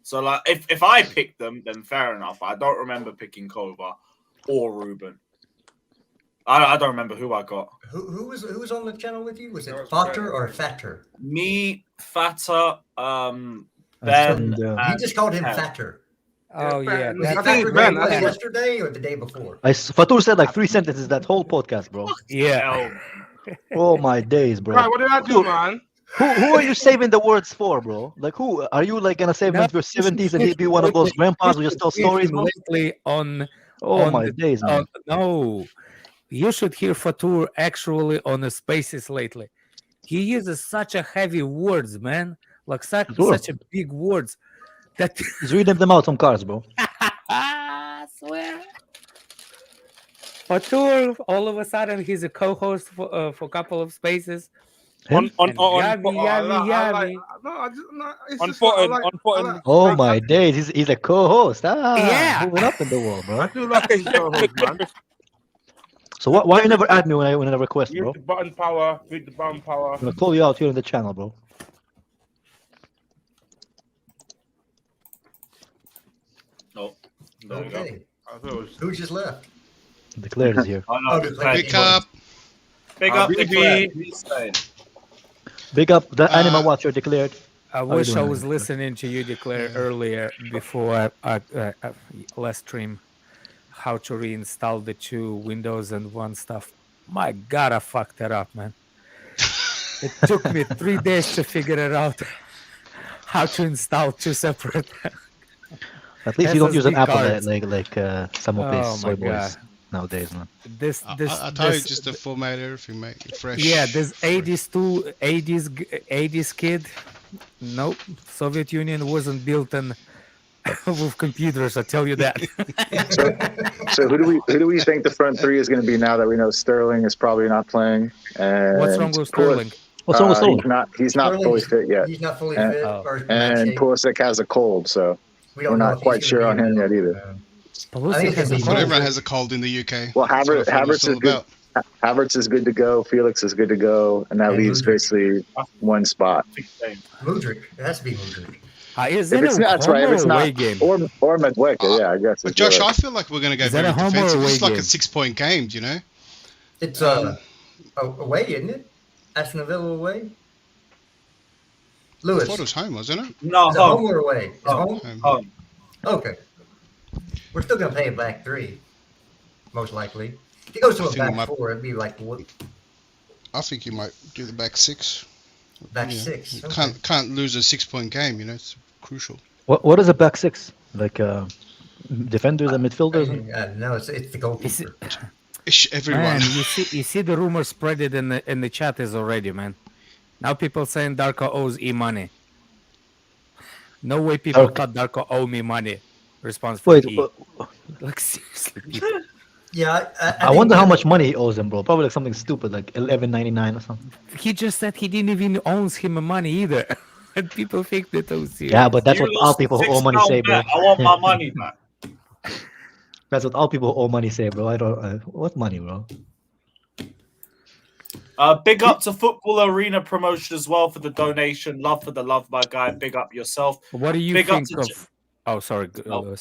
C: So like if I picked them, then fair enough. I don't remember picking Kova or Ruben. I don't remember who I got.
D: Who was on the channel with you? Was it Fatter or Fatter?
C: Me, Fata, Ben.
D: You just called him Fatter.
G: Oh yeah,
D: I think Ben. Yesterday or the day before?
H: Fatur said like 3 sentences that whole podcast, bro.
G: Yeah.
H: Oh my days, bro.
F: Right, what did I do, man?
H: Who are you saving the words for, bro? Like, who are you like gonna save him for 70s and he'd be one of those grandpas who just tell stories, bro?
G: My
H: days, man.
G: No, you should hear Fatur actually on the spaces lately. He uses such a heavy words, man. Like such a big words that
H: he's reading them out on cards, bro.
G: I swear. Fatur, all of a sudden, he's a co-host for a couple of spaces.
B: On
H: Oh my days, he's a co-host. Moving up in the world, bro.
F: I do like a co-host, man.
H: So why you never add me when I request, bro?
F: Read the button power.
H: I'm gonna call you out here on the channel, bro.
C: No.
D: Okay. Who just left?
H: Declared is here.
J: Pick up.
C: Big up, baby.
H: Big up the Anima Watcher declared.
G: I wish I was listening to you declare earlier before I last stream how to reinstall the 2 Windows and 1 stuff. My God, I fucked that up, man. It took me 3 days to figure it out how to install 2 separate.
H: At least you don't use an Apple like some of these soy boys
G: God.
H: Nowadays, man.
J: I thought you just to format everything, make it fresh.
G: Yeah, this 80s kid Nope. Soviet Union wasn't built with computers. I tell you that.
I: So who do we think the front three is going to be now that we know Sterling is probably not playing? And
G: What's wrong with Sterling?
H: What's wrong with Sterling?
I: He's not fully fit yet.
D: He's not fully fit.
I: And Pulisic has a cold, so we're not quite sure on him yet either.
G: Pulisic has a cold.
J: Everyone has a cold in the UK.
I: Well, Havertz is good. Havertz is good to go. Felix is good to go, and that leaves basically one spot.
D: Mudryk. It has to be Mudryk.
G: Is it
I: That's right. If it's not,
G: game?
I: or Madueke, yeah, I guess.
J: But Josh, I feel like we're going to go very defensive. It's like a 6-point game, you know?
D: It's away, isn't it? Aston Villa away? Lewis.
J: I thought it was home, wasn't it?
C: No,
D: home or away? Home?
C: Home.
D: Okay. We're still going to play a back three, most likely. If he goes to a back four, it'd be like what?
J: I think you might do the back six.
D: Back six. Okay.
J: Can't lose a 6-point game, you know, it's crucial.
H: What is a back six? Like defenders and midfielders?
D: No, it's the goalkeeper.
J: Everyone.
G: Man, you see the rumor spread it in the chat is already, man. Now people saying Darko owes E money. No way people thought Darko owe me money. Response for E. Like seriously, people.
D: Yeah,
H: I wonder how much money he owes him, bro. Probably like something stupid, like $11.99 or something.
G: He just said he didn't even owes him money either, and people think that owes you.
H: Yeah, but that's what all people who owe money say, bro.
C: I want my money back.
H: That's what all people who owe money say, bro. I don't. What money, bro?
C: Big up to Football Arena Promotion as well for the donation. Love for the love, my guy. Big up yourself.
G: What do you think of? Oh, sorry.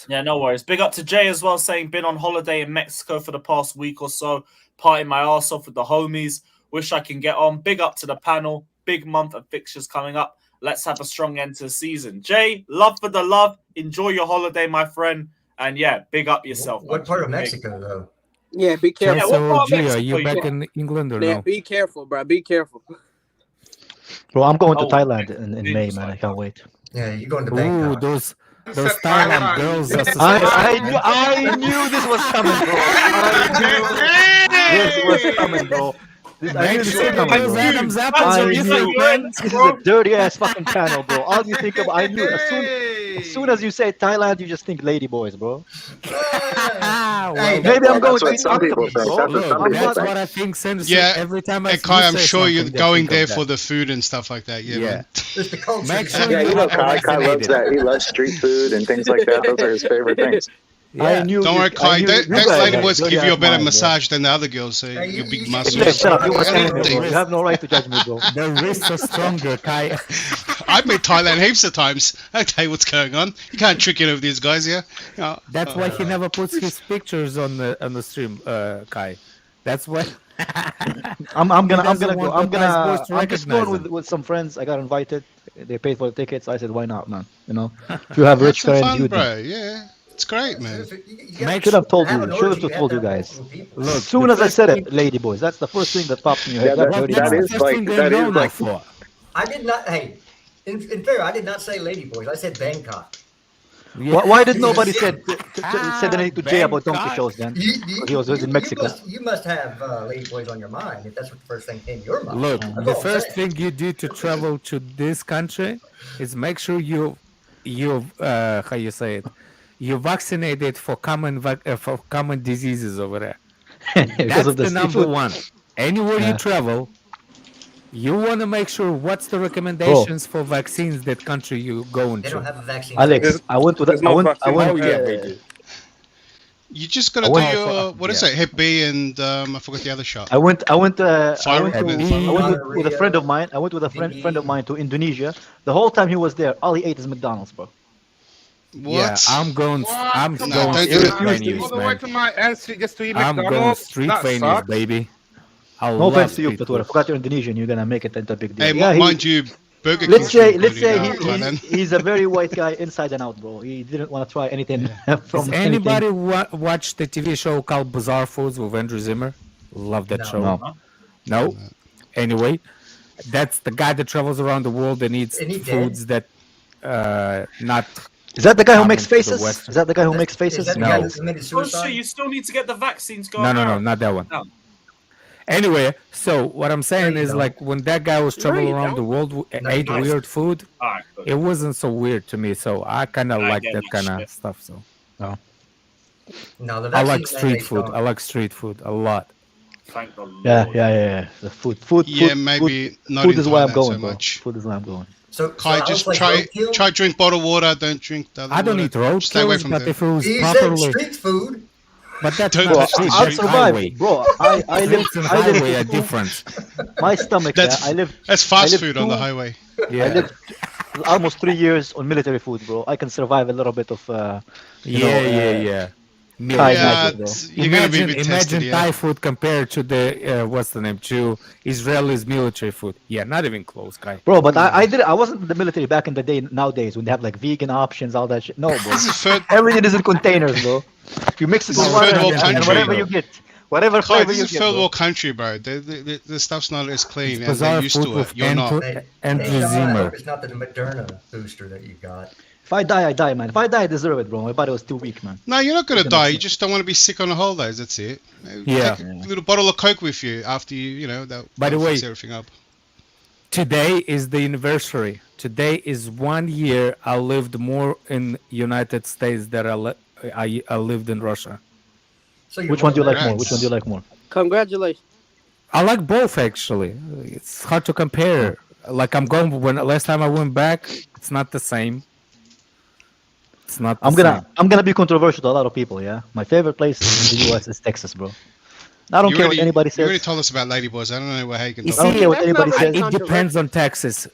C: Yeah, no worries. Big up to Jay as well, saying been on holiday in Mexico for the past week or so, partying my ass off with the homies. Wish I can get on. Big up to the panel. Big month of fixtures coming up. Let's have a strong end to the season. Jay, love for the love. Enjoy your holiday, my friend. And yeah, big up yourself.
D: What part of Mexico, though?
E: Yeah, be careful.
G: Are you back in England or no?
E: Be careful, bro. Be careful.
H: Bro, I'm going to Thailand in May, man. I can't wait.
D: Yeah, you're going to Bangkok.
G: Those Thailand girls.
H: I knew this was coming, bro. This was coming, bro. This is a dirty ass fucking channel, bro. All you think of, I knew as soon as you say Thailand, you just think lady boys, bro. Maybe I'm going to
I: some people think.
G: That's what I think.
J: Yeah,
G: every time
J: Kai, I'm sure you're going there for the food and stuff like that. Yeah, man.
D: There's the culture.
I: Yeah, you know, Kai loves that. He loves street food and things like that. Those are his favorite things.
H: Yeah.
J: Don't worry, Kai. That lady boys give you a better massage than the other girls. So you big muscles.
H: You have no right to judge me, bro.
G: The wrists are stronger, Kai.
J: I've been Thailand heaps of times. I tell you what's going on. You can't trick any of these guys, yeah.
G: That's why he never puts his pictures on the stream, Kai. That's why.
H: I'm just going with some friends. I got invited. They paid for the tickets. I said, why not, man? You know, if you have rich friends,
J: fun, bro. Yeah. It's great, man.
H: Should have told you. Should have told you guys. Look, as soon as I said it, lady boys, that's the first thing that pops in your head.
I: That is like.
D: I did not. Hey, in fair, I did not say lady boys. I said Bangkok.
H: Yeah. Why did nobody said anything to Jay about donkey shows then? He was in Mexico.
D: You must have lady boys on your mind if that's what the first thing came to your mind.
G: Look, the first thing you do to travel to this country is make sure you how you say it. You vaccinated for common diseases over there. That's the number one. Anywhere you travel, you want to make sure what's the recommendations for vaccines that country you going to.
D: They don't have a vaccine.
H: Alex, I went with
J: you just gotta do your what is it? Hep B and I forgot the other shot.
H: I went with a friend of mine. I went with a friend of mine to Indonesia. The whole time he was there, all he ate is McDonald's, bro.
J: What?
G: Yeah, I'm going street venues, man. I'm going street venues, baby.
H: No offense to you, but I forgot you're Indonesian. You're gonna make it into a big deal.
J: Hey, mind you, Burger King.
H: Let's say he's a very white guy inside and out, bro. He didn't want to try anything from.
G: Does anybody watch the TV show called Bizarre Foods with Andrew Zimmer? Love that show. No. Anyway, that's the guy that travels around the world and eats foods that not.
H: Is that the guy who makes faces? Is that the guy who makes faces?
G: No.
C: You still need to get the vaccines going.
G: No, not that one.
C: No.
G: Anyway, so what I'm saying is like when that guy was traveling around the world, ate weird food. It wasn't so weird to me. So I kind of like that kind of stuff. So no.
D: No, the
G: I like
D: vaccine
G: street
D: mandates
G: food.
D: don't.
G: I like street food a lot.
C: Thank the Lord.
H: Yeah. The food.
J: Yeah,
H: food,
J: maybe
H: food,
J: not
H: food
J: in
H: is where I'm
J: Thailand
H: going,
J: so
H: bro.
J: much.
H: Food is where I'm going.
D: So
J: Kai,
D: I
J: just
D: was like, roadkill?
J: try drink bottled water. Don't drink the other
G: I don't
J: water.
G: eat
J: Stay away
G: roadkills,
J: from
G: but
J: the.
G: if it was
D: He said
G: properly,
D: street food.
G: but that's
J: Don't
G: not
J: Bro,
G: a street.
H: I'll
G: That's
H: survive,
G: highway.
H: bro. I live.
G: Streets and
H: I live.
G: highway are different.
H: My stomach.
J: That's
H: I live.
J: that's
H: I
J: fast
H: live
J: food on the
H: two-
J: highway.
H: I
G: Yeah,
H: lived almost 3 years on military food, bro. I can survive a little bit of.
G: yeah.
H: Thai
J: Yeah,
H: magic, bro.
J: you're gonna be a bit tested.
G: Imagine Thai food compared to the what's the name to Israelis military food. Yeah, not even close, guy.
H: Bro, but I wasn't in the military back in the day. Nowadays, when they have like vegan options, all that shit. No, bro.
J: This is third.
H: Everything is in containers, bro. You mix it
J: This
H: with
J: is
H: water
J: third world
H: and
J: country,
H: whatever
J: bro.
H: you get, whatever
J: Kai,
H: flavor
J: this
H: you
J: is
H: get,
J: third
H: bro.
J: world country, bro. The stuff's not as clean, and
G: bizarre
J: they're used
G: food
J: to it.
G: with
J: You're not.
G: Andrew
D: Hey, Sean, I
G: Zimmer.
D: hope it's not the Moderna booster that you got.
H: If I die, I die, man. If I die, I deserve it, bro. My body was too weak, man.
J: No, you're not gonna
H: Fucking
J: die. You
H: upset.
J: just don't want to be sick on the holidays. That's it.
G: Yeah.
J: Take a little bottle of Coke with you after that.
G: By the
J: that'll
G: way,
J: fix everything up.
G: Today is the anniversary. Today is 1 year I lived more in United States than I lived in Russia.
D: So you're
H: Which one do you like more?
J: Congrats.
H: Which one do you like more?
E: Congratulations.
G: I like both actually. It's hard to compare. Like last time I went back, it's not the same. It's not. The same.
H: I'm gonna be controversial to a lot of people. Yeah, my favorite place in the U.S. is Texas, bro. I don't care what anybody
J: You already
H: says.
J: told us about Ladyboys. I don't know how you can
G: You
J: talk.
H: I don't care what
E: That's
H: anybody
E: not
H: says.
E: really
G: It depends on Texas.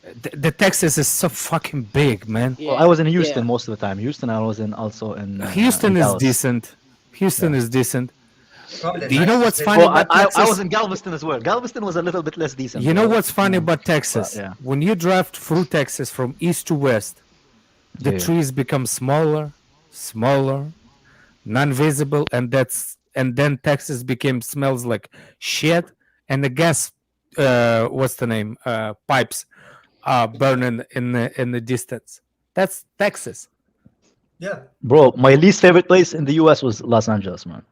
G: The Texas is so fucking big, man.
E: Yeah.
H: Well, I was in Houston
E: Yeah.
H: most of the time. Houston, I was also in.
G: Houston
H: in
G: is
H: Dallas.
G: decent. Houston is decent.
D: Probably the
G: Do you know
D: nicest
G: what's
D: city.
G: funny
H: Well,
G: about
H: I
G: Texas?
H: was in Galveston as well. Galveston was a little bit less decent.
G: You know
H: bro.
G: what's funny about Texas?
H: Yeah.
G: When you drive through Texas from east to west, the
H: Yeah.
G: trees become smaller, non-visible, and then Texas smells like shit, and the gas, what's the name? Pipes, burning in the distance. That's Texas.
D: Yeah,
H: Bro, my least favorite place in the U.S. was Los Angeles, man.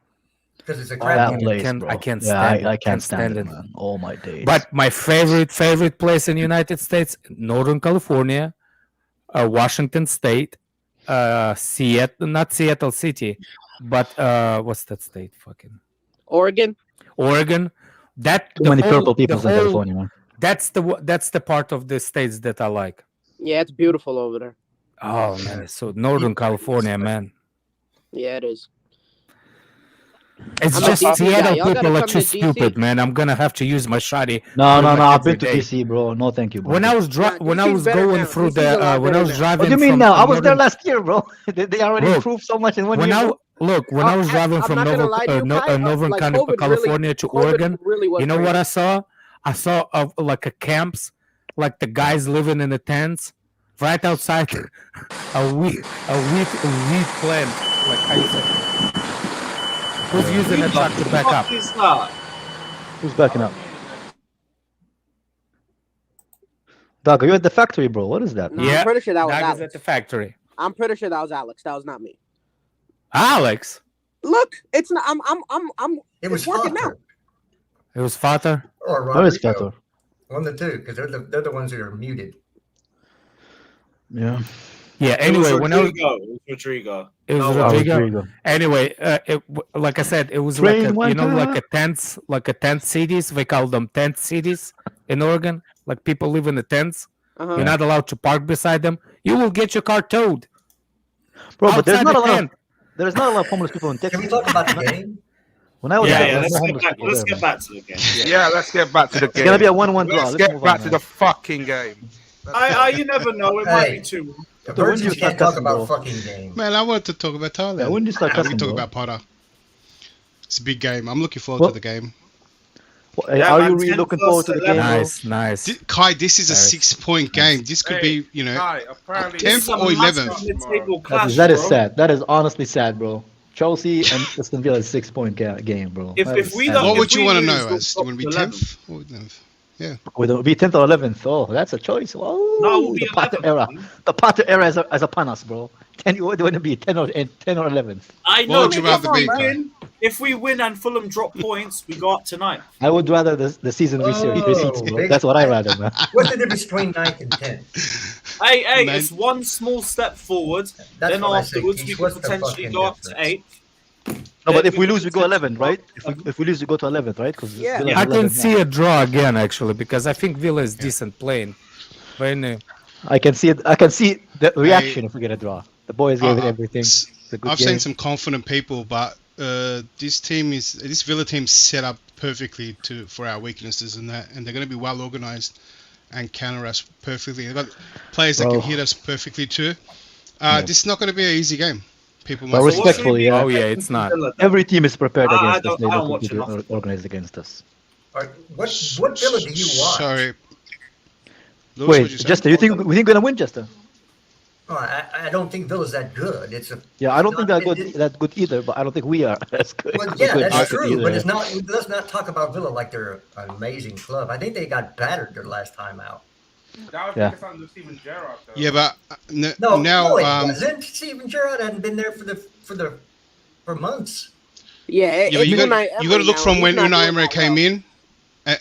D: because it's a
G: Oh,
D: crap.
H: That
G: man,
H: place,
G: I
H: bro.
G: can't
H: Yeah,
G: stand it.
H: I can't stand it, man. All my days.
G: But my favorite place in the United States, Northern California, Washington State, Seattle, not Seattle City, but what's that state? Fucking
E: Oregon.
G: Oregon. That
H: too many purple people in California, man.
G: That's the part of the states that I like.
E: Yeah, it's beautiful over there.
G: Oh man, so Northern California, man.
E: Yeah, it is.
G: It's
E: I'm a
G: just
E: DC guy.
G: Seattle
E: Y'all gotta
G: people are
E: come
G: too
E: to DC.
G: stupid, man. I'm gonna have to use my shoddy.
H: No.
G: pretty much
H: I've been
G: every
H: to
G: day.
H: DC, bro. No, thank you, bro.
G: When I was
E: Nah,
G: when I
E: DC's
G: was
E: better
G: going
E: now.
G: through
E: DC's a lot
G: when I
E: better
G: was
E: now.
G: driving.
H: What do you mean
G: from
H: now? I was there
G: Northern-
H: last year, bro. They already
G: Look,
H: improved so much in 1
G: when
H: year.
G: when I was driving
E: I'm
G: from
E: not gonna lie to you, Kai,
G: Northern
E: like, COVID
G: California to
E: COVID
G: Oregon,
E: really was
G: you know what
E: crazy.
G: I saw? I saw like a camps, like the guys living in the tents right outside a wheat plant. Like how you say? Who's using a truck to back up?
C: What is that?
H: Who's backing up? Doug, are you at the factory, bro? What is that?
E: No,
G: Yeah,
E: I'm pretty sure that was
G: Doug is
E: Alex.
G: at the factory.
E: I'm pretty sure that was Alex. That was not me.
G: Alex,
E: Look, it's not.
D: It was
E: It's working now.
D: Father
G: it was Father.
D: or
H: Where is
D: Rodrigo.
H: Fetter?
D: One of the two, because they're the ones who are muted.
H: Yeah.
G: Yeah.
C: It was
G: Anyway, when I was
C: Rodrigo.
G: it was
C: No,
G: Rodrigo. Anyway, like I said, it was
H: Train
G: like
H: went
G: like
H: up.
G: a tent cities. We call them tent cities in Oregon. Like people live in the tents.
E: Uh-huh.
G: You're not allowed to park beside them. You will get your car towed.
H: Bro, but there's
G: outside
H: not
G: the
H: a lot
G: tent.
H: there's not a lot of homeless people in
D: Can
H: Texas.
D: we talk about the game?
H: When I was
C: Yeah,
H: there,
C: yeah.
H: there was
C: Let's
H: no
C: get
H: homeless
C: back.
H: people
C: Let's
H: there,
C: get
H: man.
C: back to the game.
F: Yeah, let's get back to the game.
H: It's gonna be a 1-1 draw.
F: Let's
H: Let's
F: get
H: move
F: back
H: on,
F: to
H: man.
F: the fucking game.
C: You never know. It might be
D: Hey.
C: too.
D: The
H: So when do
D: Virgins
H: you
D: can't
H: start
D: talk
H: cussing,
D: about
H: bro?
D: fucking game.
J: Man, I wanted to talk about Thailand.
H: Yeah, when do you start
J: we
H: cussing,
J: can talk
H: bro?
J: about Potter. It's a big game. I'm looking forward
H: Well-
J: to the game.
C: Yeah,
H: Are
C: man,
H: you really
C: 10
H: looking
C: plus
H: forward to the game,
C: 11.
H: bro?
G: Nice.
J: Kai, this is a
G: Nice.
J: 6-point game. This could
F: Hey,
J: be, you know,
F: Kai, apparently
J: 10th
C: It's a
J: or 11th.
C: massive mid-table
H: That
C: clash,
H: is
C: bro.
H: sad. That is honestly sad, bro. Chelsea and Aston Villa is 6-point game, bro.
C: If
H: That is
C: we
H: sad.
C: don't-
J: What
C: if
J: would you
C: we
J: want to
C: lose,
J: know?
C: we'll
J: As
C: top
J: would it be
C: 11.
J: 10th or 11th? Yeah.
H: Would it be 10th or 11th? Oh, that's a choice. Oh,
C: No, it will be
H: the Potter
C: 11th,
H: era.
C: man.
H: The Potter era is upon us, bro. You want to be 10 or 11th?
C: I
J: What
C: know.
J: would you rather be, Kai?
C: If we win and Fulham drop points, we go up to 9th.
H: I would rather the season receipts, bro. That's what I rather, man.
D: What's the difference between 9th and 10th?
C: Hey,
J: Man.
C: it's one small step forward.
D: That's
C: Then
D: what I say,
C: afterwards, we
D: Keith.
C: could
D: What's the
C: potentially
D: fucking
C: go up to
D: difference?
C: 8th.
H: No, but
C: Then
H: if we
C: could
H: lose, we go
C: potentially
H: 11th, right? If we lose, we go to 11th, right? Because
E: Yeah.
G: I can see a draw again actually because I think Villa is decent playing. When
H: I can see it. I can see the reaction if we get a draw. The boys gave it everything. It's a good
J: I've
H: game.
J: seen some confident people, but this Villa team set up perfectly for our weaknesses and they're going to be well organized and counter us perfectly. They've got players that can hit us perfectly too. This is not going to be an easy game. People
H: But
J: must
H: respectfully, yeah.
G: oh yeah, it's not.
H: Every team is prepared against us. They
C: I don't
H: don't
C: watch
H: need to
C: enough.
H: be organized against us.
D: All right, what Villa do you want?
J: Sorry. Lewis,
H: Wait,
J: what'd you say?
H: Jester, we think we're gonna win, Jester?
D: Oh, I don't think Villa's that good. It's a
H: Yeah, I don't think
D: not-
H: that good either. But I don't think we are as good.
D: Well, yeah,
H: good
D: that's
H: market
D: true.
H: either.
D: But it's not. Let's not talk about Villa like they're an amazing club. I think they got battered their last time out.
B: That was
H: Yeah.
B: because on Steven Gerrard, though.
J: Yeah, but
D: No,
J: now
D: it wasn't. Steven Gerrard hadn't been there for months.
E: Yeah,
J: yeah, but you got
E: Emery
J: to look
E: now,
J: from
E: he's
J: when
E: not
J: Unai
E: doing
J: Emery
E: that
J: came
E: well.
J: in,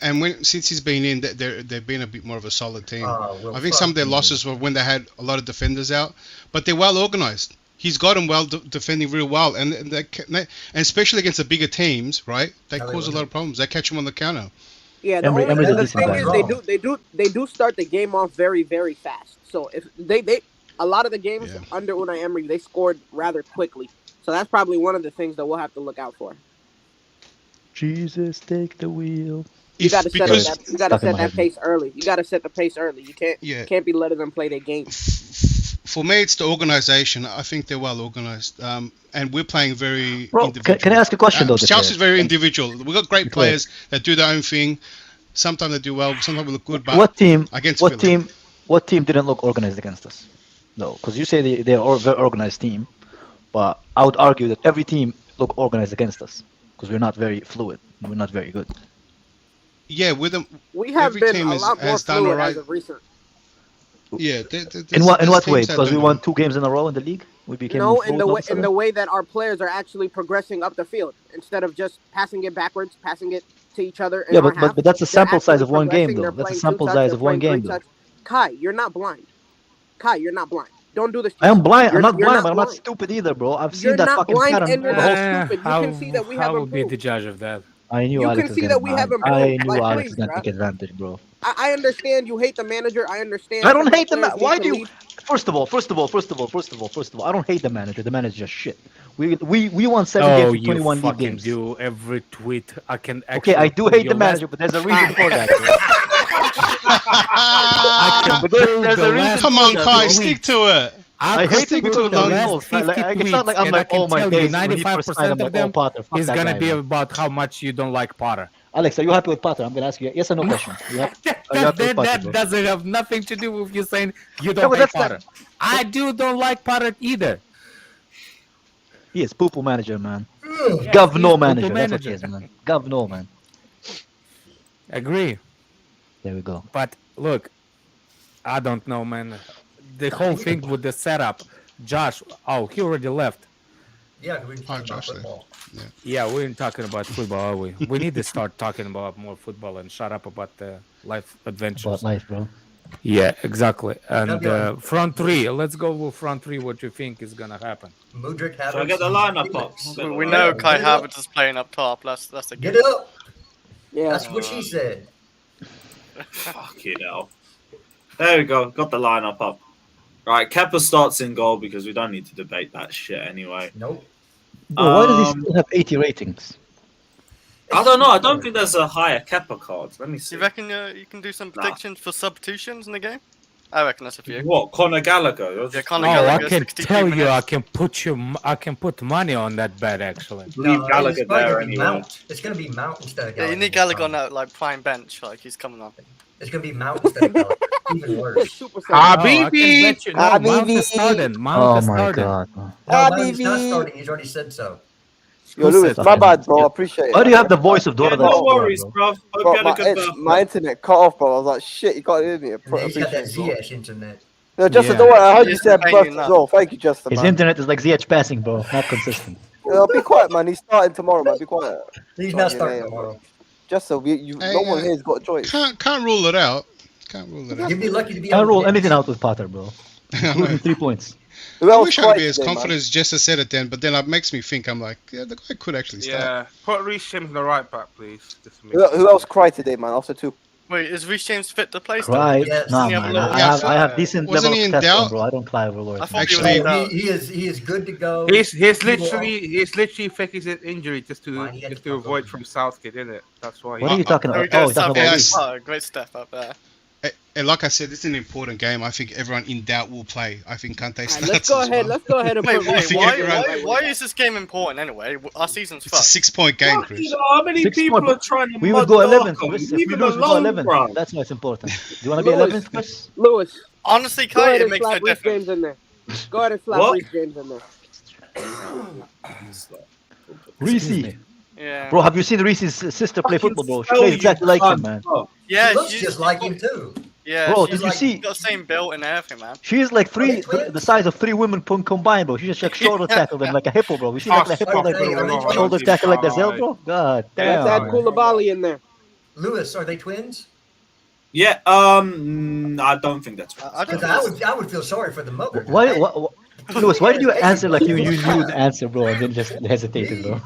J: and since he's been in, they've been a bit more of a solid team.
D: Well,
J: I think some of their losses were when they had a lot of defenders out, but they're well organized. He's got them well defending real well, and especially against the bigger teams, right? They cause a lot of problems. They catch them on the counter.
E: Yeah,
H: Emery's a
E: the
H: decent
E: thing
H: guy.
E: is they do start the game off very, very fast. So if they a lot of the games under Unai Emery, they scored rather quickly. So that's probably one of the things that we'll have to look out for.
H: Jesus, take the wheel.
E: You got to set
J: because-
E: that. You got to set that pace early. You got to set the pace early. You can't be letting them play their game.
J: For me, it's the organization. I think they're well organized, and we're playing very.
H: Bro,
J: individual.
H: can I ask a question though?
J: Chelsea's very individual. We've got great
H: Declare.
J: players that do their own thing. Sometimes they do well. Sometimes we look good. But
H: What team?
J: against
H: What
J: Villa.
H: team? What team didn't look organized against us? No, because you say they're a very organized team, but I would argue that every team look organized against us because we're not very fluid. We're not very good.
J: Yeah, with them.
E: We have
J: every
E: been
J: team
E: a lot more
J: has done
E: fluid
J: alright.
E: as of recent.
J: Yeah.
H: In what way? Because we won 2 games in a row in the league. We became
E: No, in
H: fluid
E: the
H: all
E: way
H: of a sudden?
E: in the way that our players are actually progressing up the field instead of just passing it backwards, passing it to each other. In
H: Yeah,
E: our
H: but
E: half,
H: that's a
E: they're
H: sample size
E: actually
H: of one game,
E: progressing,
H: though.
E: they're
H: That's a
E: playing
H: sample
E: 2 touch,
H: size
E: they're
H: of one
E: playing
H: game,
E: 3
H: though.
E: touch. Kai, you're not blind. Kai, you're not blind. Don't do this. to
H: I am
E: yourself.
H: blind. I'm
E: You're-
H: not
E: you're
H: blind, but I'm not
E: blind.
H: stupid either, bro. I've seen
E: You're
H: that
E: not
H: fucking
E: blind
H: pattern.
E: and you're
H: the whole
E: not stupid. You can see that we have
G: How would be
E: improved.
G: the judge of that?
H: I knew
E: You
H: Alex
E: can
H: was
E: see
H: gonna
E: that we have
H: blind.
E: improved.
H: I knew
E: Like,
H: Alex
E: please,
H: was gonna
E: bruh.
H: take advantage, bro.
E: I understand you hate the manager. I understand.
H: I
E: some
H: don't
E: of the
H: hate the
E: players
H: manager.
E: need
H: Why
E: to
H: do you?
E: leave.
H: First of all, I don't hate the manager. The manager's just shit. We won 7 games
G: Oh,
H: with
G: you
H: 21 league
G: fucking
H: games.
G: do every tweet. I can.
H: Okay, I do hate the manager, but there's a reason for that. bro. But there's a reason.
J: Come
H: for
J: on,
H: that,
J: Kai,
H: bro.
J: stick to it.
H: I hate
J: stick
H: to
J: to
H: do
J: the long
H: goals. It's not like I'm like, oh my days.
G: 95% of them
H: Potter. Fuck
G: is
H: that
G: gonna
H: guy,
G: be
H: man.
G: about how much you don't like Potter.
H: Alex, are you happy with Potter? I'm gonna ask you yes or no question. Are you happy with Potter,
G: That
H: bro?
G: doesn't have nothing to do with you saying you
H: No,
G: don't
H: but
G: like
H: that's not-
G: Potter. I don't like Potter either.
H: He is poo-poo manager, man.
G: Yes,
H: Govno
G: he's
H: manager.
G: poo-poo
H: That's what he
G: manager.
H: is, man. Govno, man.
G: Agree.
H: There we go.
G: But look, I don't know, man. The whole thing with the setup, Josh. Oh, he already left.
D: Yeah, we can talk about
J: Josh there.
D: football.
G: Yeah, we ain't talking about football, are we? We need to start talking about more football and shut up about the life adventures.
H: About life, bro.
G: Yeah, exactly. And
D: That'd be like-
G: front three. Let's go with front three. What you think is gonna happen?
D: Mudryk,
C: Should I get the lineup up?
K: We know Kai Havertz is playing up top. That's the
D: Get it up.
E: Yeah.
D: That's what she said.
C: Fucking hell. There we go. Got the lineup up. Right, Kepa starts in goal because we don't need to debate that shit anyway.
D: Nope.
H: Bro, why does he still have 80 ratings?
C: I don't know. I don't think there's a higher Kepa card. Let me see.
K: You reckon you can do some predictions for substitutions in the game? I reckon that's a few.
C: What? Conor Gallagher?
K: Yeah, Conor
G: Oh,
K: Gallagher,
G: I can
K: 63
G: tell you,
K: minutes.
C: Oh,
G: I can put money on that bet actually.
C: Leave Gallagher
D: it's probably
C: there
D: gonna be
C: anyway.
D: Mount. It's gonna be Mount instead of
K: Yeah,
D: Gallagher.
K: you need Gallagher on that like prime bench, like he's coming on.
D: It's gonna be Mount instead of Gallagher. Even worse.
E: Super
G: Oh, I can
B: Habibi!
G: bet you, no, Mount is starting. Mount
H: Oh
G: is
H: my
G: starting.
H: god.
D: No, Mount is not starting. He's already said so.
L: Yo, Lewis, my bad, bro. I appreciate it.
H: Why do you have the voice of Dora?
C: No worries, bro. Hope you had a good birthday.
L: My internet cut off, bro. I was like, shit, you can't hear me.
D: He's got that ZH internet.
L: No, Justin, don't worry. I heard you said birthday as well. Thank you, Justin.
H: His internet is like ZH passing, bro. Not consistent.
L: Be quiet, man. He's starting tomorrow, man. Be quiet.
D: He's not starting tomorrow.
L: Justin, no one here's got a choice.
J: Can't rule it out. Can't rule it out.
D: You'd be lucky to be.
H: Can't rule anything out with Potter, bro. Including 3 points.
J: I wish I could be as confident as Jester said it then, but then it makes me think I'm like, yeah, the guy could actually start.
F: Yeah, put Reece James in the right back, please.
L: Who else cried today, man? After 2.
K: Wait, is Reece James fit to play still?
H: Right? No, man. I have decent level of test, bro. I don't cry over Lord.
D: Actually, he is good to go.
F: He's literally faking his injury just to avoid from Southgate, isn't it? That's why.
H: What are you talking about? Oh,
K: great step up there.
J: And like I said, this is an important game. I think everyone in doubt will play. I think Kante starts.
E: Let's go ahead. Let's go ahead and
K: why is this game important anyway? Our season's fucked.
J: It's a 6-point game, Chris.
C: You know, how many people are trying to
H: we would go 11th, Chris. If we lose, we go 11th. That's why it's important. Do you want to be 11th, Chris?
E: Lewis.
K: Honestly, Kai, it makes no difference.
E: James in there. Go ahead and slap Reece James in there.
H: Reece.
K: Yeah.
H: Bro, have you seen Reese's sister play football, bro? She plays exactly like him, man.
K: Yeah,
D: she looks just like him too.
K: Yeah,
H: bro, did you see?
K: Got the same build and everything, man.
H: She is like the size of 3 women combined, bro. She's just like shoulder tackle than like a hippo, bro. You see like a hippo, like shoulder tackle like Gazelle, bro. God damn.
E: Let's add Koulibaly in there.
D: Lewis, are they twins?
C: Yeah. I don't think that's right.
D: I would feel sorry for the mother.
H: Why Lewis, why did you answer like you knew the answer, bro, and then just hesitated, bro?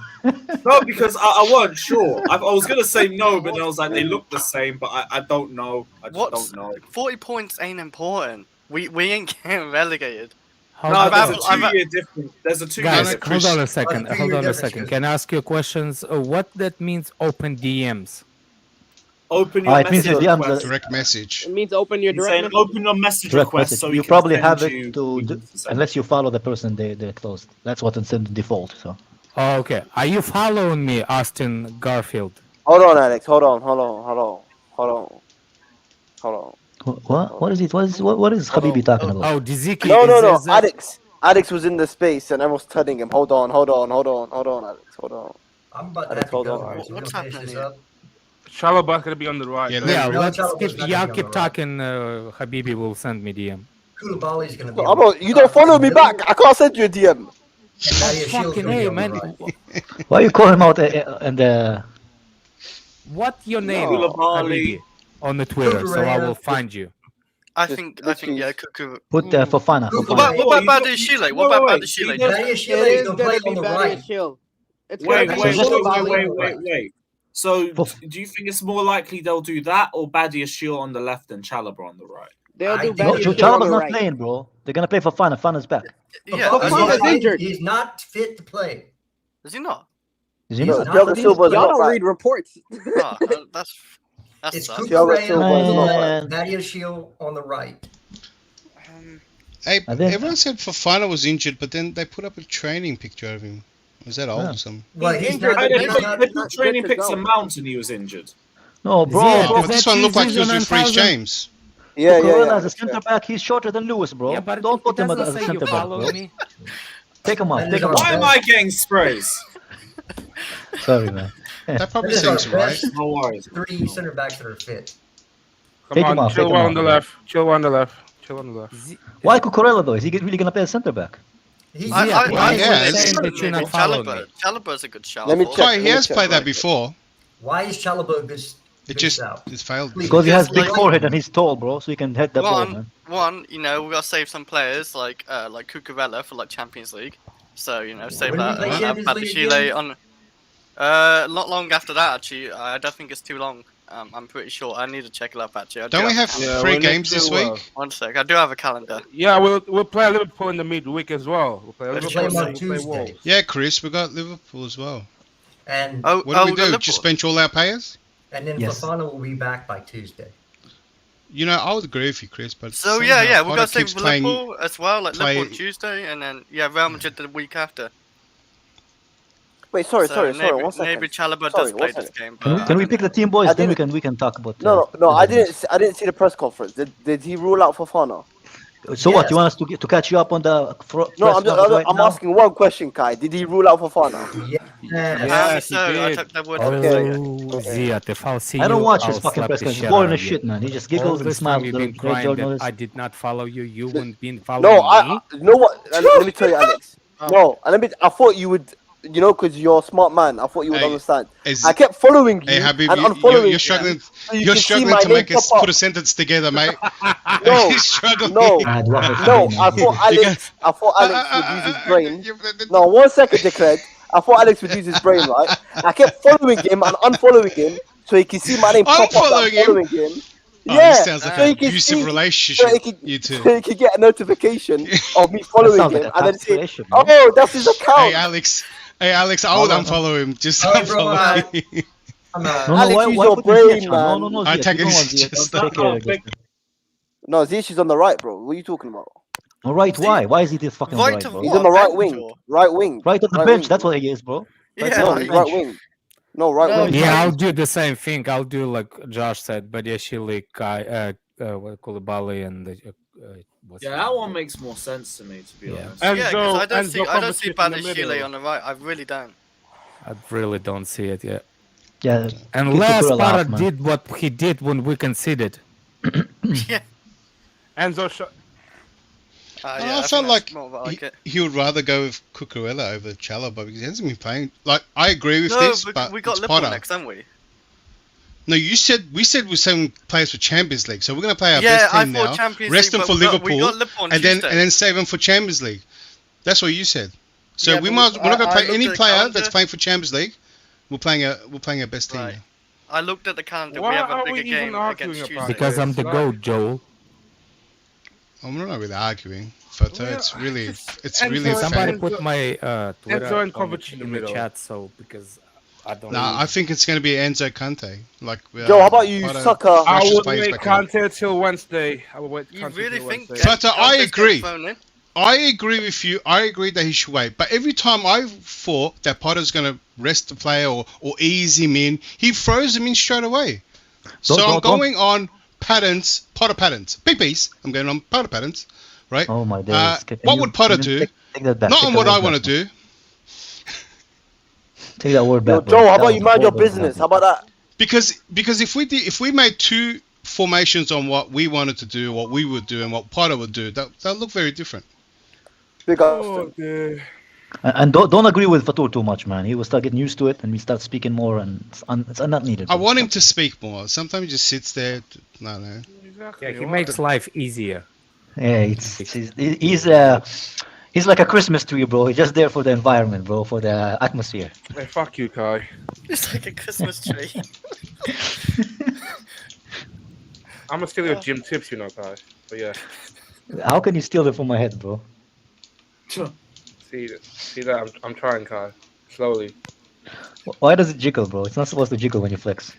C: No, because I wasn't sure. I was gonna say no, but then I was like, they look the same, but I don't know. I just don't know.
K: 40 points ain't important. We ain't getting relegated.
C: There's a 2-year difference. There's a 2-year
G: Guys,
C: difference.
G: hold on a second. Can I ask you questions? What that means? Open DMs.
C: Open your
J: message direct message.
E: It means open your direct message.
C: Open your message request. So
H: you probably have it unless you follow the person they're closed. That's what it's in the default. So.
G: Oh, okay. Are you following me, Austin Garfield?
L: Hold on, Alex. Hold on.
H: What is it? What is Habibi talking about?
G: Oh, Diziki.
L: No. Alex was in the space and I was telling him, hold on, Alex. Hold on.
D: I'm about to have to go. What's happening here?
F: Chalobah's gonna be on the right.
G: Yeah, keep talking. Habibi will send me DM.
D: Koulibaly's gonna be.
L: You don't follow me back. I can't send you a DM.
G: Fucking hey, man.
H: Why you call him out and
G: What your name, Habibi, on the Twitter, so I will find you.
K: I think yeah, Cuckoo.
H: Put Fofana.
K: What about Badiashile? What about Badiashile?
D: Badiashile is gonna play on the right.
C: Wait. So, do you think it's more likely they'll do that or Badiashile on the left and Chalobah on the right?
E: They'll do Badiashile
H: Chalobah's not playing, bro. They're gonna play Fofana. Fofana's back.
K: Yeah,
E: Fofana's injured.
D: He's not fit to play.
K: Is he not?
H: Is he not?
E: Y'all don't read reports.
K: That's
D: it's Cucurella, Badiashile on the right.
J: Hey, everyone said Fofana was injured, but then they put up a training picture of him. Was that old or something?
D: Well,
C: they put training pics of Mount and he was injured.
H: No, bro.
J: But this one looked like he was with Reece James.
L: Yeah.
H: As a center back, he's shorter than Lewis, bro.
G: Yeah, but
H: don't put him as a center back, bro. Take him off.
C: Why am I getting sprays?
H: Sorry, man.
J: That probably seems right.
C: No worries.
D: 3 center backs that are fit.
F: Come on, chill on the left. Chill on the left.
H: Why Cucurella though? Is he really gonna play a center back?
K: Chalobah's a good shout.
L: Let me check.
J: He has played that before.
D: Why is Chalobah a good
J: it's failed.
H: Because he has big forehead and he's tall, bro, so he can head that ball, man.
K: One, we gotta save some players like Cucurella for like Champions League. So save that. Badiashile on. Not long after that, actually. I don't think it's too long. I'm pretty sure. I need to check it up, actually.
J: Don't we have 3 games this week?
K: 1 sec. I do have a calendar.
F: Yeah, we'll play Liverpool in the midweek as well. We'll play
D: Liverpool on Tuesday.
J: Yeah, Chris, we got Liverpool as well.
D: And
J: what do we do? Just bench all our players?
D: And then Fofana will be back by Tuesday.
J: I would agree with you, Chris. But
K: so we've got to save Liverpool as well, like Liverpool on Tuesday, and then Real Madrid the week after.
L: Wait, sorry. 1 second.
K: Maybe Chalobah does play this game.
H: Can we pick the team, boys? Then we can talk about.
L: No. I didn't see the press conference. Did he rule out Fofana?
H: So what? You want us to catch you up on the
L: No, I'm asking one question, Kai. Did he rule out Fofana?
K: Apparently so. I took their word for it.
G: Oh, Ziad, if I'll see you,
H: I don't watch his
G: I'll
H: fucking
G: slap
H: press
G: the
H: conference.
G: shit
H: Boring
G: out
H: as
G: of you.
H: shit, man. He just
G: All
H: giggles and
G: this time
H: smiles.
G: you've been crying that I did not follow you. You wouldn't been following me.
L: You know what? Let me tell you, Alex. No, I thought you would. You know, because you're a smart man. I thought you would understand. I kept following you
J: Habib,
L: and unfollowing
J: you're struggling.
L: So
J: You're struggling to make us put a sentence together, mate.
L: No,
J: He's struggling.
L: no. I thought Alex would use his brain. No, 1 second, Declared. I thought Alex would use his brain, right? I kept following him and unfollowing him so he can see my name pop up.
J: Unfollowing him?
L: Following him.
J: Oh,
L: Yeah,
J: this sounds like
L: so
J: an
L: he can
J: abusive
L: see,
J: relationship. You two.
L: so he can get a notification of me following
H: sounds
L: him
H: like a
L: and then
H: toxic
L: say,
H: relationship, man.
L: "Oh, that's his account."
J: Hey, Alex, I would unfollow him. Just unfollow me.
H: No,
L: Alex,
H: why
L: use
H: would
L: your
H: you
L: brain,
H: catch,
L: man.
H: No,
J: I
H: Ziyech,
J: take
H: you
J: it
H: don't want
J: just
H: Ziyech. Don't take care of it.
L: No, Ziyech is on the right, bro. What are you talking about?
H: All right, why? Why is he this fucking
K: Right
H: right,
K: to
H: bro?
L: He's
K: what?
L: on the right
K: Bench
L: wing.
K: or-
L: Right wing.
H: Right on the
L: Right
H: bench.
L: wing,
H: That's
L: bro.
H: what he is, bro.
K: Yeah,
H: Right
L: No,
H: on the
L: he's
H: bench.
L: right wing. No, right
K: No,
L: wing.
G: Yeah, I'll do the same thing. I'll do like Josh said, Badiashile, Kai, Koulibaly, and what's
C: Yeah,
G: his
C: that
G: name?
C: one makes more sense to me, to be honest.
K: Yeah, because I don't
F: Enzo
K: see
F: Kovacic in the
K: Banashile
F: middle.
K: on the right. I really don't.
G: I really don't see it yet.
H: Yeah.
G: Unless
H: Kukurela
G: Para
H: off, man.
G: did what he did when we conceded.
K: Yeah.
F: Enzo.
K: Yeah,
J: I felt
K: think
J: like
K: that's more what I like it.
J: he would rather go with Cucurella over Chalobah because he hasn't been playing. Like, I agree with
K: No,
J: this,
K: but
J: but
K: we got
J: it's
K: Liverpool
J: Potter.
K: next, haven't we?
J: No, we said we're saving players for Champions League, so we're going to play our
K: Yeah,
J: best
K: I
J: team
K: thought
J: now,
K: Champions
J: rest
K: League,
J: them
K: but
J: for
K: we
J: Liverpool,
K: got Liverpool on
J: and
K: Tuesday.
J: then save them for Champions League. That's what you said. So
K: Yeah,
J: we're
K: but
J: not going to
K: I
J: play any
K: looked at the
J: player
K: calendar.
J: that's playing for Champions League. We're playing our best team.
K: Right.
J: now.
K: I looked at the calendar.
F: Why
K: we have a
F: are we
K: bigger
F: even
K: game
F: arguing
K: against
F: about
K: Tuesday.
G: Because I'm the
F: Like-
G: GOAT, Joel.
J: I'm not really arguing, but it's really
F: Enzo-
G: Somebody
F: Enzo-
G: put my Twitter
F: Enzo and
G: on
F: Kovacic in the
G: the
F: middle.
G: chat, so because I don't.
J: Nah, I think it's going to be Enzo Conte. Like,
L: Joe, how about you,
J: Potter
L: sucker?
F: I
J: rushes
F: would
J: players
F: wait
J: back in.
F: Kante till Wednesday. I will wait.
K: You
F: Kante
K: really
F: till
K: think?
F: Wednesday.
J: But I
K: Conte's
J: agree.
K: gonna phone in?
J: I agree with you. I agree that he should wait. But every time I thought that Potter's going to rest the player or ease him in, he throws him in straight away. So I'm going on Potter patterns. Big piece. I'm going on Potter patterns, right?
H: Oh my days.
J: What would Potter do?
H: Take that back.
J: Not
H: Take
J: on
H: that
J: what I
H: word
J: want to
H: back,
J: do.
H: Take that word
L: Yo,
H: back, bro.
L: Joe, how
H: That
L: about
H: was
L: you mind your
H: horrible
L: business?
H: example.
L: How about that?
J: Because if we made two formations on what we wanted to do, what we would do, and what Potter would do, that look very different.
L: Big
F: Oh,
L: Aston.
F: dear.
H: And don't agree with Fatur too much, man. He will start getting used to it, and we start speaking more, and it's not needed.
J: I
H: bro.
J: want him to speak more. Sometimes he just sits there. No.
F: Exactly.
G: Yeah, he
F: What?
G: makes life easier.
H: Yeah, he's like a Christmas tree, bro. He's just there for the environment, bro, for the atmosphere.
F: Hey, fuck you, Kai.
K: It's like a Christmas tree.
F: I'm gonna steal your gym tips, you know, Kai. But yeah,
H: How can you steal it from my head, bro?
F: see that I'm trying, Kai. Slowly.
H: Why does it jiggle, bro? It's not supposed to jiggle when you flex.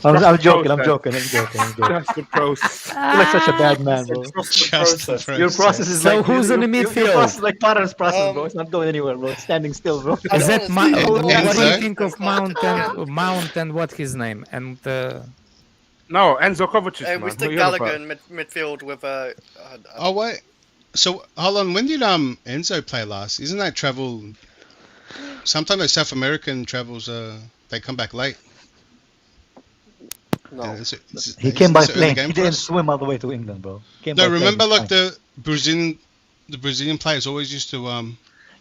H: I'm joking.
F: Just the process.
H: You're like such a bad man, bro. Your process is
G: So
H: like
G: who's in the
H: Your
G: midfield?
H: process is like Potter's process, bro. It's not going anywhere, bro. It's standing still, bro.
G: Is that what do you
J: Enzo?
G: think of Mount and what his name and
F: No, Enzo Kovacic,
K: Hey,
F: man.
K: we stick
F: Who you on
K: Gallagher
F: about?
K: in midfield with
J: Oh wait. So hold on. When did Enzo play last? Isn't that travel? Sometimes those South American travels, they come back late.
L: No.
H: He came by
J: it's an early
H: plane.
J: game
H: He
J: for
H: didn't
J: us.
H: swim all the way to England, bro. Came
J: No,
H: by plane,
J: remember
H: it's
J: like
H: fine.
J: the Brazilian players always used to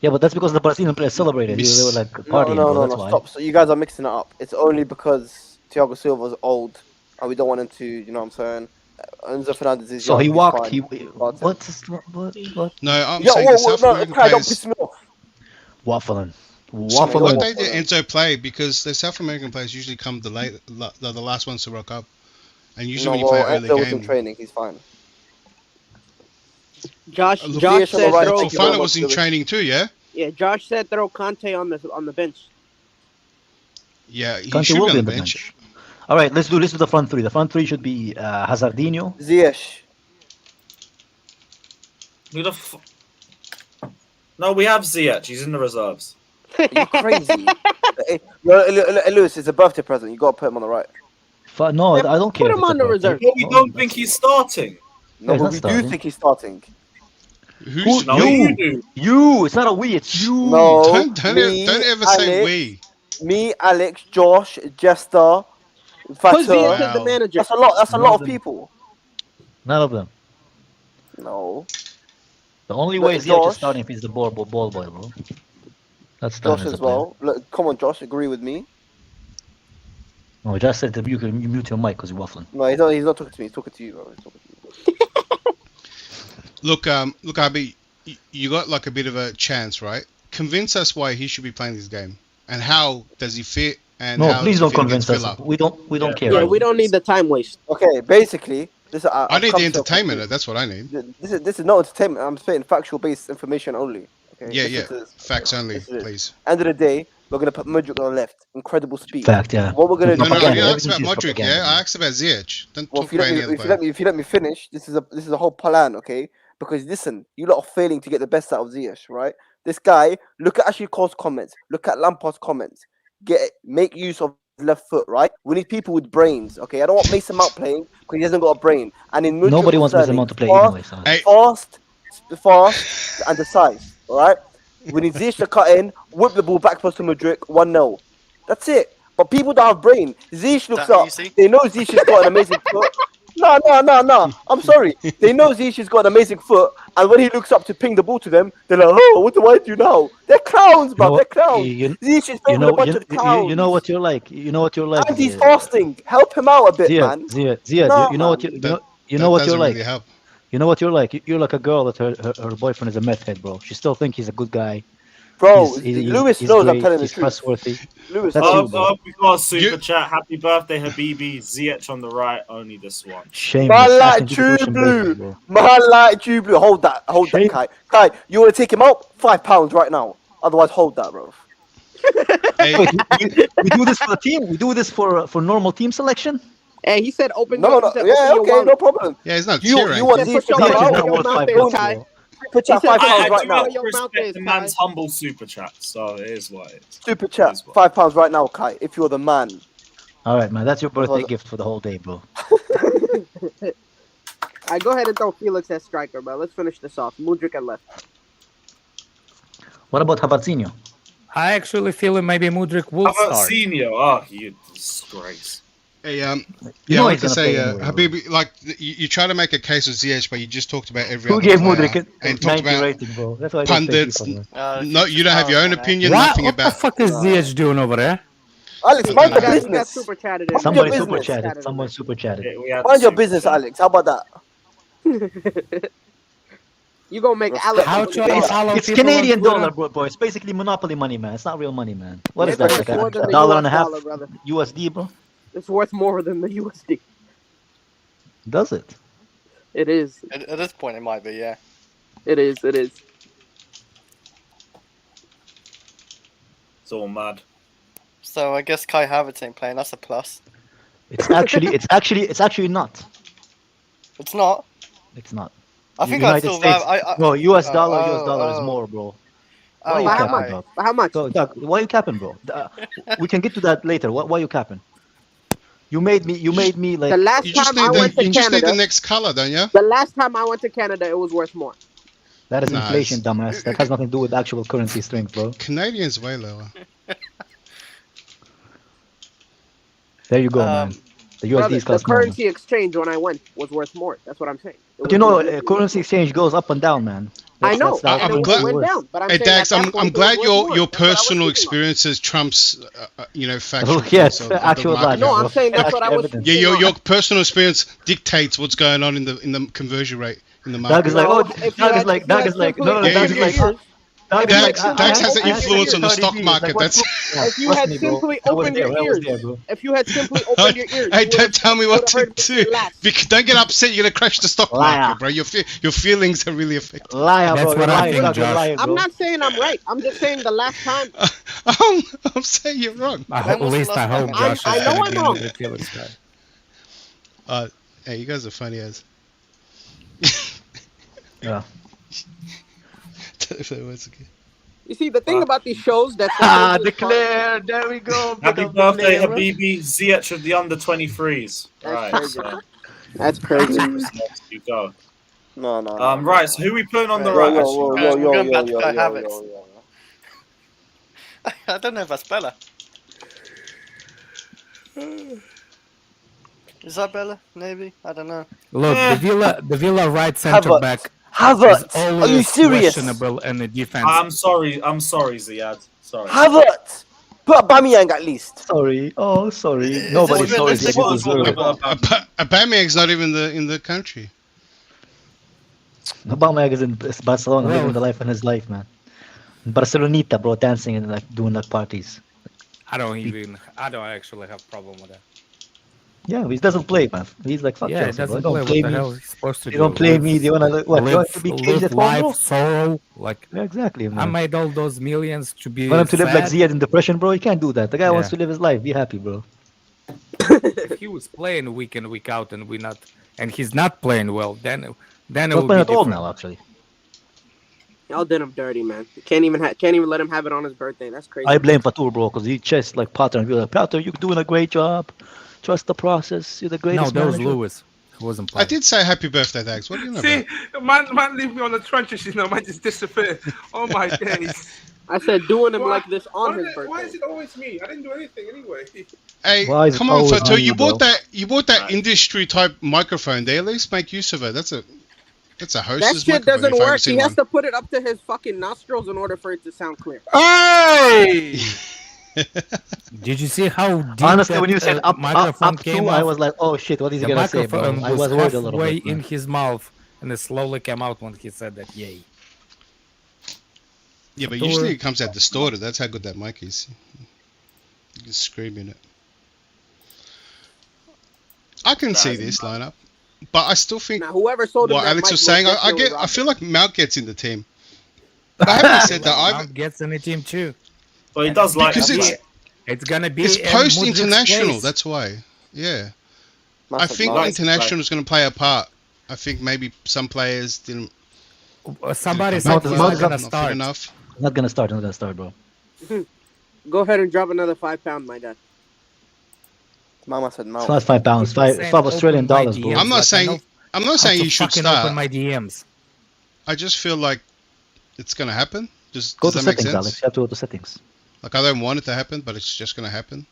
H: Yeah, but that's because the Brazilian players celebrated. They were like partying,
L: No,
H: bro. That's why.
L: stop. So you guys are mixing it up. It's only because Thiago Silva's old, and we don't want him to. You know what I'm saying? Enzo Fernandez is
H: So
L: young,
H: he
L: he's
H: walked.
L: fine.
H: He
L: What?
H: what?
J: No, I'm
L: Yeah,
J: saying the South American
L: Kai, don't
J: players.
L: piss me off.
H: Waffling.
J: What
H: Waffling.
J: day did Enzo play? Because the South American players usually come the last ones to rock up, and usually
L: No,
J: when you
L: well,
J: play early
L: Enzo was in
J: game.
L: training. He's fine.
E: Josh
J: Look,
E: said
L: on the right,
E: throw.
L: thank you very
J: Fofana
L: much,
J: was in
L: Lewin.
J: training too, yeah.
E: Yeah, Josh said throw Conte on the bench.
J: Yeah, he
H: Conte
J: should
H: will
J: be
H: be
J: on
H: in
J: the
H: the
J: bench.
H: bench. All right, let's do the front three. The front three should be Hazardinho.
L: Ziyech.
C: Who the No, we have Ziyech. He's in the reserves.
L: Are you crazy? Hey, Lewis, it's a birthday present. You gotta put him on the right.
H: No, I don't care.
E: Put him on the reserve.
C: But we don't think he's starting.
L: No, but we do think he's starting.
H: Who?
C: No,
H: you
C: do.
H: You. It's not a we. It's you.
L: No,
J: Don't ever say we.
L: Me, Alex, Josh, Jester,
E: Because
L: Fatter.
E: Ziyech is the manager.
L: That's a lot. That's a lot of people.
H: None of them.
L: No.
H: The only
L: Look,
H: way Ziyech
L: Josh-
H: is starting if he's the ball boy, bro. That's done
L: Josh
H: as
L: as
H: a player.
L: well. Look, come on, Josh, agree with me.
H: No, just said that you can mute your mic because you're waffling.
L: No, he's not talking to me. He's talking to you, bro. He's talking to you.
J: Look, Abi, you got like a bit of a chance, right? Convince us why he should be playing this game, and how does he fit? And
H: No,
J: how
H: please
J: does he
H: don't
J: fit against
H: convince us.
J: Villa?
H: We don't care.
E: Yeah, we don't need the time waste.
L: Okay, basically, this
J: I need the entertainment. That's what I need.
L: This is not entertainment. I'm saying factual based information only. Okay.
J: Yeah,
L: Listen
J: yeah.
L: to this.
J: Facts only,
L: Listen to this.
J: please.
L: End of the day, we're gonna put Mudryk on the left. Incredible speed.
H: Fact, yeah.
L: What we're gonna
J: No,
L: do?
J: no, I
H: Propaganda,
J: didn't ask about
H: everything's
J: Modric.
H: propaganda.
J: Yeah, I asked about Ziyech. Don't
L: Well,
J: talk about any other player.
L: if you let me finish, this is a whole plan, okay? Because listen, you lot are failing to get the best out of Ziyech, right? This guy, look at Ashley Cole's comments, look at Lampard's comments. Make use of left foot, right? We need people with brains, okay? I don't want Mason Mount playing because he hasn't got a brain. And in Mudryk
H: Nobody wants Mason
L: Sterling,
H: Mount to play anyway. So.
L: fast, and decisive, all right? We need Ziyech to cut in, whip the ball back post to Mudryk, 1-0. That's it. But people don't have brain. Ziyech looks
K: That
L: up.
K: easy?
L: They know Ziyech has got an amazing foot. No. I'm sorry. They know Ziyech has got an amazing foot, and when he looks up to ping the ball to them, they're like, "Oh, what do I do now?" They're clowns, bro. They're clowns. Ziyech is playing with a bunch of clowns.
H: You know what you're like. You know what you're like.
L: And he's fasting. Help him out a bit, man.
H: Ziyech,
L: No,
H: you know what you know what you're like.
J: Really help.
H: You know what you're like. You're like a girl that her boyfriend is a meth head, bro. She still thinks he's a good guy.
L: Bro,
H: Lewis
L: knows
H: great,
L: I'm telling the
H: he's
L: truth.
H: trustworthy.
L: Lewis,
H: That's you, bro.
C: We got a super chat. Happy birthday, Habibi. Ziyech on the right. Only this one.
H: Shameless.
L: Man like
H: Aston
L: True
H: Ocean
L: Blue.
H: Breakers, bro.
L: Man like True Blue. Hold that, Kai. Kai, you want to take him out? £5 right now. Otherwise, hold that, bro.
H: Wait, we do this for the team. We do this for normal team selection.
E: Hey, he said open.
L: No,
E: he said
L: yeah,
E: open your
L: okay,
E: wallet.
L: no problem.
J: Yeah, it's not
L: You
J: cheering.
L: want
E: He
L: Ziyech
E: said
L: to
E: put
L: come
E: your
H: Ziyech is
L: out?
H: not
E: money where your
H: worth
E: mouth
H: £5,
E: is,
H: bro.
E: Kai.
L: Put your
E: He said,
L: £5
C: I
L: right
C: do
L: now.
E: your mouth
C: respect
E: is,
C: the
E: Kai.
C: man's humble super chat, so it is what it is.
L: Super chat, £5 right now, Kai. If you're the man.
H: All right, man. That's your birthday gift for the whole day, bro.
E: I go ahead and throw Felix as striker, bro. Let's finish this off. Mudryk at left.
H: What about Havertzinho?
G: I actually feel maybe Mudryk will
C: How about
G: start.
C: Senior? Oh, you disgrace.
J: Hey,
H: You
J: yeah,
H: know
J: I
H: he's
J: want to
H: gonna
J: say,
H: play anyway, bro.
J: Habibi, like you try to make a case of Ziyech, but you just talked about every
H: Who
J: other
H: gave
J: player
H: Mudryk
J: and
H: a
J: talked
H: 90
J: about
H: rating, bro? That's why I don't
J: pundits.
H: pay people,
J: No, you don't have your own opinion.
G: What?
J: Nothing
G: What the
J: about.
G: fuck is Ziyech doing over there?
L: Alex,
J: He
L: mind your
J: got
L: business.
E: super chatted.
L: Mind
H: Somebody
L: your
H: super
L: business.
H: chatted. Someone super chatted.
L: Mind your business, Alex. How about that?
E: You gonna make Alex?
G: How to unfollow
H: It's
G: people on
H: Canadian
G: Twitter?
H: dollar, bro. It's basically monopoly money, man. It's not real money, man. What is
E: Yeah,
H: that?
E: but
H: Like
E: it's more than
H: a
E: the
H: dollar
E: US
H: and a half
E: dollar, brother.
H: USD, bro?
E: It's worth more than the USD.
H: Does it?
E: It is.
K: At this point, it might be, yeah.
E: It is. It is.
C: It's all mad.
K: So I guess Kai Havertz ain't playing. That's a plus.
H: It's actually not.
K: It's not.
H: It's not.
K: I think
H: United
K: I still
H: States.
K: have.
H: No, US dollar is more, bro. Why are you
E: How
H: capping,
E: much?
H: dog?
E: How much?
H: Doug, why are you capping, bro? We can get to that later. Why are you capping? You made me like.
E: The last
J: You just
E: time I
J: need
E: went to
J: you just need
E: Canada,
J: the next color, don't you?
E: the last time I went to Canada, it was worth more.
H: That is
J: Nice.
H: inflation, dumbass. That has nothing to do with actual currency strength, bro.
J: Canadians way lower.
H: There you go, man. The USD
E: Brother,
H: is
E: the
H: cost more.
E: currency exchange when I went was worth more. That's what I'm saying.
H: But you know, currency exchange goes up and down, man.
E: I know.
H: That's
E: and
J: I'm
E: it
J: glad-
E: went down. But I'm
J: Hey
E: saying
J: Dax,
E: at that
J: I'm
E: point,
J: glad
E: it was worth
J: your
E: more. That's what I was
J: personal
E: thinking of.
J: experiences trumps factual.
H: Yes,
J: things of
H: actual
J: the market.
H: logic,
E: No, I'm
H: bro.
E: saying that's what I was
H: Evidence.
J: Yeah,
E: thinking
J: your
E: of.
J: personal experience dictates what's going on in the conversion rate in the
H: Doug
J: market.
H: is like,
E: No,
H: oh,
E: if you
H: Doug
E: had-
H: is like,
E: if you had
H: no,
E: simply
H: Doug
J: Yeah,
H: is
E: opened
H: like,
E: your ears,
H: Doug
E: if
H: is
E: you
H: like,
E: had
J: Dax
E: simply
J: has an
E: opened your
J: influence on the
E: ears-
J: stock market. That's
E: If you had simply opened your ears, if you had simply opened your ears,
J: Hey,
E: you
J: don't
E: would've-
J: tell me
E: you
J: what
E: would've
J: to
E: heard me
J: do.
E: laugh.
J: Because don't get upset. You're gonna crash the stock
H: Liar.
J: market, bro. Your feelings are really affected.
H: liar, bro.
G: That's
H: You're
G: what I
H: lying,
G: think,
H: Doug, you're
G: Josh.
H: lying, bro.
E: I'm not saying I'm right. I'm just saying the last time.
J: I'm saying you're wrong.
G: At
K: was the
G: least I
K: last
G: hope
K: time?
G: Josh
E: I
G: is
E: know
G: gonna
E: I'm
G: be
E: wrong.
G: the Felix guy.
J: Hey, you guys are funny as.
H: Yeah.
J: If that was okay.
E: You see, the thing about these shows that's
H: declare. There we go.
C: Happy birthday, Habibi Ziyech of the under-23s. Right,
E: crazy.
C: so
E: That's crazy.
C: you go.
L: No.
C: Right, so who we putting on the
L: Yo,
C: right?
K: We're going back to Kai
L: yo,
K: Havertz. I don't know if that's Bella. Is that Bella? Maybe, I don't know.
G: Look, the Villa right centre back.
L: Havertz, are you serious?
G: Questionable in the defense.
C: I'm sorry, Ziad. Sorry.
L: Havertz, put Aubameyang at least.
H: Sorry. Oh, sorry. Nobody's sorry.
J: Aubameyang's not even in the country.
H: Aubameyang is in Barcelona, living the life in his life, man. Barcelonita, bro, dancing and like doing like parties.
G: I don't actually have problem with that.
H: Yeah, he doesn't play, man. He's like, fuck
G: yeah,
H: Chelsea,
G: he doesn't
H: bro.
G: play.
H: Don't play
G: What the
H: me.
G: hell is he supposed to do?
H: You don't play me. Do you wanna what? You want to be caged at home, bro?
G: Sorrow, like
H: yeah, exactly, man.
G: I made all those millions to be.
H: Want him to live like
G: sad.
H: Ziyad in depression, bro? You can't do that. The guy wants to live his life. Be happy, bro.
G: If he was playing week in week out and he's not playing well, then it
H: Not
G: would be
H: playing at all
G: different.
H: now, actually.
E: Y'all did him dirty, man. Can't even let him have it on his birthday. That's crazy.
H: I blame Fatur, bro, because he chased like Potter and be like, Potter, you're doing a great job. Trust the process. You're the greatest.
G: No, that was
H: manager.
G: Lewis. Who wasn't playing.
J: I did say happy birthday, Dax. What do you know?
B: See, man, leave me on the trenches. You know, man, just disappear. Oh my days.
E: I said doing him like this on his birthday.
B: Why is it always me? I didn't do anything anyway.
J: Hey,
H: Why is it
J: come on,
H: always
J: Fatur.
H: me,
J: You
H: bro?
J: bought that industry type microphone. They at least make use of it. That's a hostess
E: That shit
J: microphone.
E: doesn't
J: if I ever
E: work.
J: seen
E: He has
J: one.
E: to put it up to his fucking nostrils in order for it to sound clear.
B: Hey!
G: Did you see how deep
H: Honestly,
G: that,
H: when you said up
G: microphone came
H: to,
G: off?
H: I was like, oh shit, what is he
G: The
H: gonna say, bro?
G: microphone
H: I was worried a little
G: halfway
H: bit. Man.
G: in his mouth, and it slowly came out when he said that. Yay!
J: Yeah, but usually it comes out distorted. That's how good that mic is. You can scream in it. I can see this lineup, but I still think
E: Now, whoever sold him
J: what
E: that
J: Alex
E: mic
J: was saying.
E: was
J: I
E: definitely
J: feel like Mount gets in the team. But I haven't said that.
G: Mount gets in the team too.
C: Well, he does like
J: because
C: that.
G: It's gonna be
J: it's
G: in
J: post
G: Mudrik's
J: international.
G: place.
J: That's why. Yeah, I
L: Massive
J: think
L: nice.
J: international is going to play a part. I think maybe some players didn't.
G: Somebody
J: didn't
G: said
J: come
G: he's
J: back
G: not
J: not
G: gonna
J: fit
G: start.
J: enough.
H: Not gonna start, bro.
E: Go ahead and drop another £5, my guy.
L: Mama said no.
H: It's not £5.
G: It's
H: It's five Australian dollars, bro.
J: I'm not saying. I'm not saying you should start.
G: Open my DMs.
J: I just feel like it's going to happen.
H: Go
J: Does
H: to
J: that make
H: settings,
J: sense?
H: Alex. You have to go to settings.
J: Like I don't want it to happen, but it's just going to happen.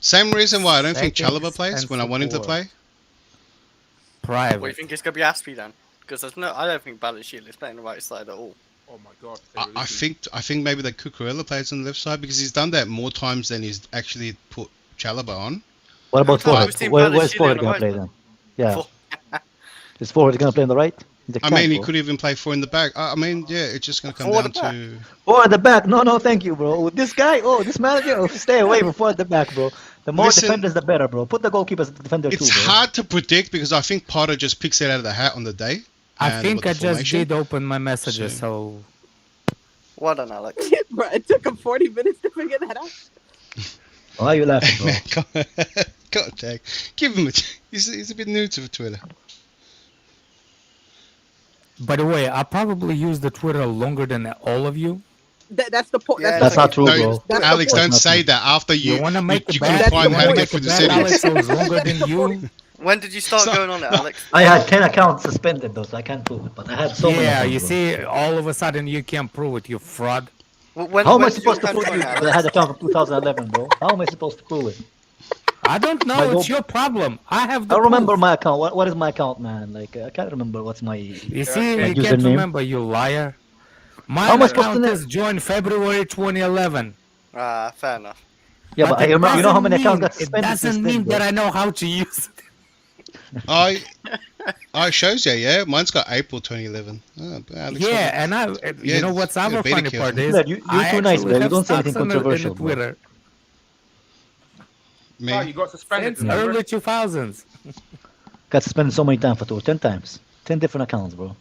J: Same reason why I don't think
G: Settings
J: Chalobah plays
G: and
J: when I want him to
G: support.
J: play.
G: Private.
K: What do you think it's gonna be Aspie then? Because I don't think Ballashile is playing the right side at all.
B: Oh my god.
J: I think maybe that Cucurella plays on the left side because he's done that more times than he's actually put Chalobah on.
H: What about
K: thought I was
H: forward?
K: team
H: Where's
K: Ballashile
H: forward
K: on the
H: gonna
K: right
H: play
K: then.
H: then? Yeah. Is forward gonna play on the right? He's a
J: I mean, he
H: cat,
J: could even play four in the back. I mean, yeah, it's just going to come
K: Four
J: down
K: at the back.
J: to.
H: Four at the back. No, thank you, bro. With this guy, this manager, stay away from four at the back, bro. The more
J: Listen,
H: defenders, the better, bro. Put the goalkeeper as a defender too,
J: It's
H: bro.
J: hard to predict because I think Potter just picks it out of the hat on the day.
G: I
J: and
G: think
J: with
G: I
J: the
G: just
J: formation.
G: did open my messages, so
K: Well done, Alex.
E: Bro, it took him 40 minutes to figure that out.
H: Why are you laughing, bro?
J: Man, God dang. Give him a. He's a bit new to Twitter.
G: By the way, I probably used the Twitter longer than all of you.
E: That's the point.
K: Yeah,
H: That's not true,
J: No,
H: bro.
E: That's the
J: Alex,
E: point.
J: don't say that. After
G: You
J: you
G: want to make
J: you
G: the
J: can
G: bad?
J: find
G: You
J: how to
G: wanna
J: get
G: make
J: through
G: the
J: the
G: bad,
J: settings.
G: Alex, I was longer than you.
K: When did you start going on it, Alex?
H: I had 10 accounts suspended, though, so I can't prove it. But I had so many.
G: Yeah,
H: of them,
G: you
H: bro.
G: see, all of a sudden you can't prove it, you fraud.
K: When,
H: How am I
K: when did your
H: supposed to
K: account
H: prove
K: join,
H: it?
K: Alex?
H: That I had an account from 2011, bro. How am I supposed to prove it?
G: I don't know.
H: My
G: It's
H: goal-
G: your problem. I have
H: I
G: the
H: don't remember
G: proof.
H: my account. What is my account, man? Like, I can't remember what's my.
G: You see,
H: my
G: you can't
H: username.
G: remember, you liar. My
H: How am I supposed
G: account
H: to know?
G: is joined February 2011.
K: Fair enough.
H: Yeah, but I
G: it
H: remember. You know how many
G: doesn't
H: accounts got
G: mean-
H: suspended?
G: It doesn't
H: since
G: mean
H: then, bro?
G: that I know how to use it.
J: I shows you, yeah. Mine's got April 2011. Oh, Alex,
G: Yeah, and
J: Yeah,
G: you know what's
J: yeah,
G: other
J: beta
G: funny
J: kill.
G: part is,
H: Brad, you
G: I
H: too nice,
G: actually
H: bro. You
G: have
H: don't say anything
G: stocks in the
H: controversial, bro.
G: Twitter
J: Me.
B: Oh, you got suspended.
G: since early 2000s.
H: Got suspended so many times for 10 times. 10 different accounts, bro.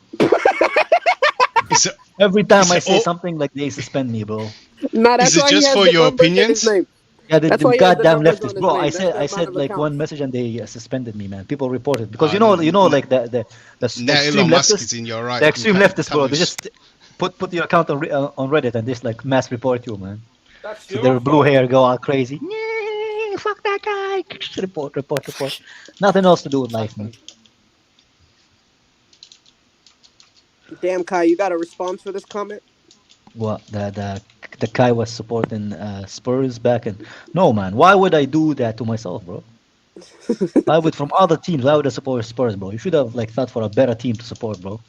J: Is it,
H: Every time
J: Is
H: I
J: it
H: say
J: all-
H: something, like they suspend me, bro.
E: Nah, that's
J: Is it
E: why
J: just
E: he has
J: for
E: the
J: your
E: numbers in his
J: opinions?
E: name.
H: Yeah, the
E: That's why he has the
H: goddamn
E: numbers
H: leftists,
E: on his
H: bro.
E: name.
H: I
E: That's
H: said
E: the
H: I said
E: amount of
H: like
E: accounts.
H: one message and they suspended me, man. People reported because
J: I know.
H: you know like the
J: Now
H: extreme
J: Elon Musk is
H: leftists.
J: in your right.
H: The extreme
J: You can't
H: leftists,
J: tell
H: bro.
J: me
H: They just Put your account on Reddit and just like mass report you, man.
B: That's
H: So
B: your
H: their blue
B: fault.
H: hair go all crazy. Yeah, fuck that guy. Report. Nothing else to do with life, man.
E: Damn, Kai, you got a response for this comment?
H: What the guy was supporting Spurs back and no, man. Why would I do that to myself, bro? Why would from other teams? Why would I support Spurs, bro? You should have like thought for a better team to support, bro.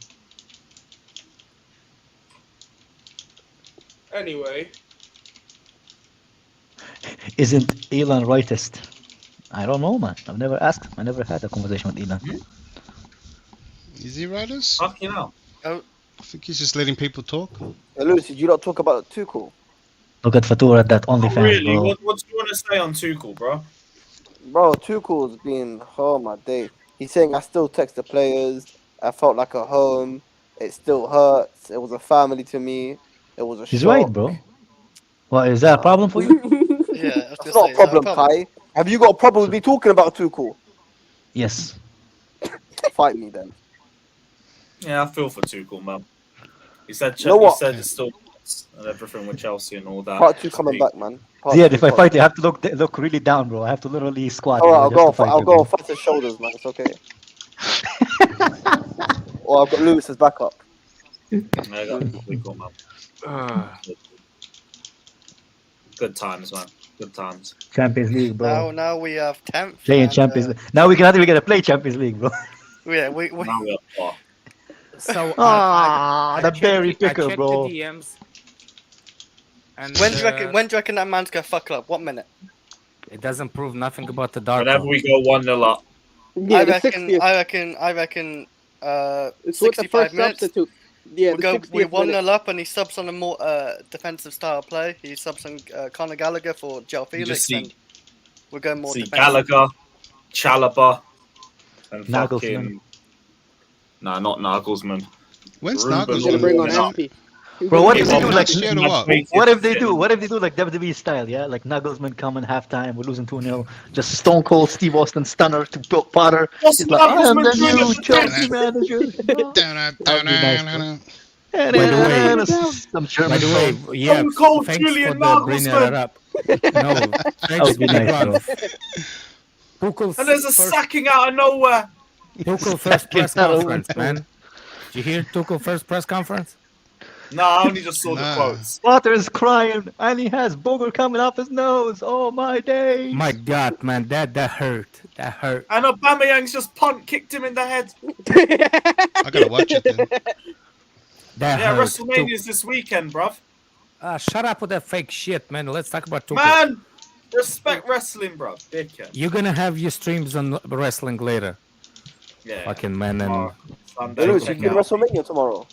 B: Anyway,
H: Isn't Elon rightist? I don't know, man. I've never asked him. I never had a conversation with Elon.
J: Is he rightist?
C: Fuck you know.
J: I think he's just letting people talk.
L: Hey, Lewis, did you not talk about Tuchel?
H: Look at Fatura at that
C: Oh,
H: OnlyFans,
C: really?
H: bro.
C: What do you want to say on Tuchel, bro?
L: Bro, Tuchel's been, oh my day. He's saying, I still text the players. I felt like a home. It still hurts. It was a family to me. It was a
H: He's
L: shock.
H: right, bro. What is that a problem for you?
K: Yeah,
L: That's not a problem, Kai. Have you got a problem with me talking about Tuchel?
H: Yes.
L: Fight me then.
C: Yeah, I feel for Tuchel, man. He said
L: You know
C: he
L: what?
C: said it's still and everything with Chelsea and all that.
L: Part 2 coming back, man. Part
H: Yeah,
L: 2
H: if I
L: part
H: fight you, I have to look really down, bro. I have to literally squat.
L: Alright,
H: bro, just to fight
L: I'll
H: you,
L: go
H: bro.
L: on Fatz's shoulders, man. It's okay. Or I've got Lewis's backup.
C: Yeah, I got Tuchel, man. Good times, man. Good times.
H: Champions League, bro.
K: Now we have 10th.
H: Playing Champions League. Now we cannot even get to play Champions League, bro.
K: Yeah, we
C: Now we are
G: So
H: the berry picker,
G: I checked
H: bro.
G: the DMs. And
K: when do you reckon that man's gonna fuck up? What minute?
G: It doesn't prove nothing about the dark.
C: Whenever we go 1-0 up.
E: Yeah,
K: I reckon.
E: It's with the
K: 65
E: first
K: minutes.
E: substitute. Yeah,
K: we're 1-0 up, and he subs on a more defensive style of play. He subs on Conor Gallagher for Joe Felix, and we're going more defensive.
C: Gallagher, Chalobah, and
H: Nagelsmann.
C: fucking. Nah, not Nagelsmann.
J: When's
C: Ruben
J: Nagelsmann?
E: Bring on
C: Ruben.
E: MP.
H: Bro, what if they do
J: Well,
H: like?
J: next year or what?
H: What if they do? What if they do like WWE style? Yeah, like Naglesmann come in halftime, we're losing 2-0. Just Stone Cold Steve Austin stunner to Bill Potter.
C: What's
H: He's like, I am the
C: Nagelsmann doing
H: new
C: at the
H: Chelsea manager.
G: By the way,
H: Some German
G: By the
H: song.
G: way, yeah,
C: Stone Cold
G: thanks
C: Julian
G: for the bringing
C: Nagelsmann.
G: it up. No, thanks
H: would be
G: for
H: nice,
G: the Tuchel's
C: And there's a
G: first,
C: sacking out of nowhere.
G: Tuchel first press
H: Sacking out of
G: conference,
H: nowhere.
G: man. Did you hear Tuchel first press conference?
C: No, I only just saw the
J: Nah.
C: quotes.
H: Potter is crying, and he has booger coming off his nose. Oh my day!
G: My God, man, that hurt. That hurt.
C: And Aubameyang's just kicked him in the head.
J: I gotta watch it then.
G: That
C: Yeah,
G: hurt.
C: WrestleMania's this weekend, bruv.
G: Shut up with that fake shit, man. Let's talk about Tuchel.
C: Man, respect wrestling, bruv. Dickhead.
G: You're gonna have your streams on wrestling later.
C: Yeah.
G: Fucking man, and
C: Tomorrow, Sunday,
L: Lewis, you
C: check
L: doing
C: out.
L: WrestleMania tomorrow?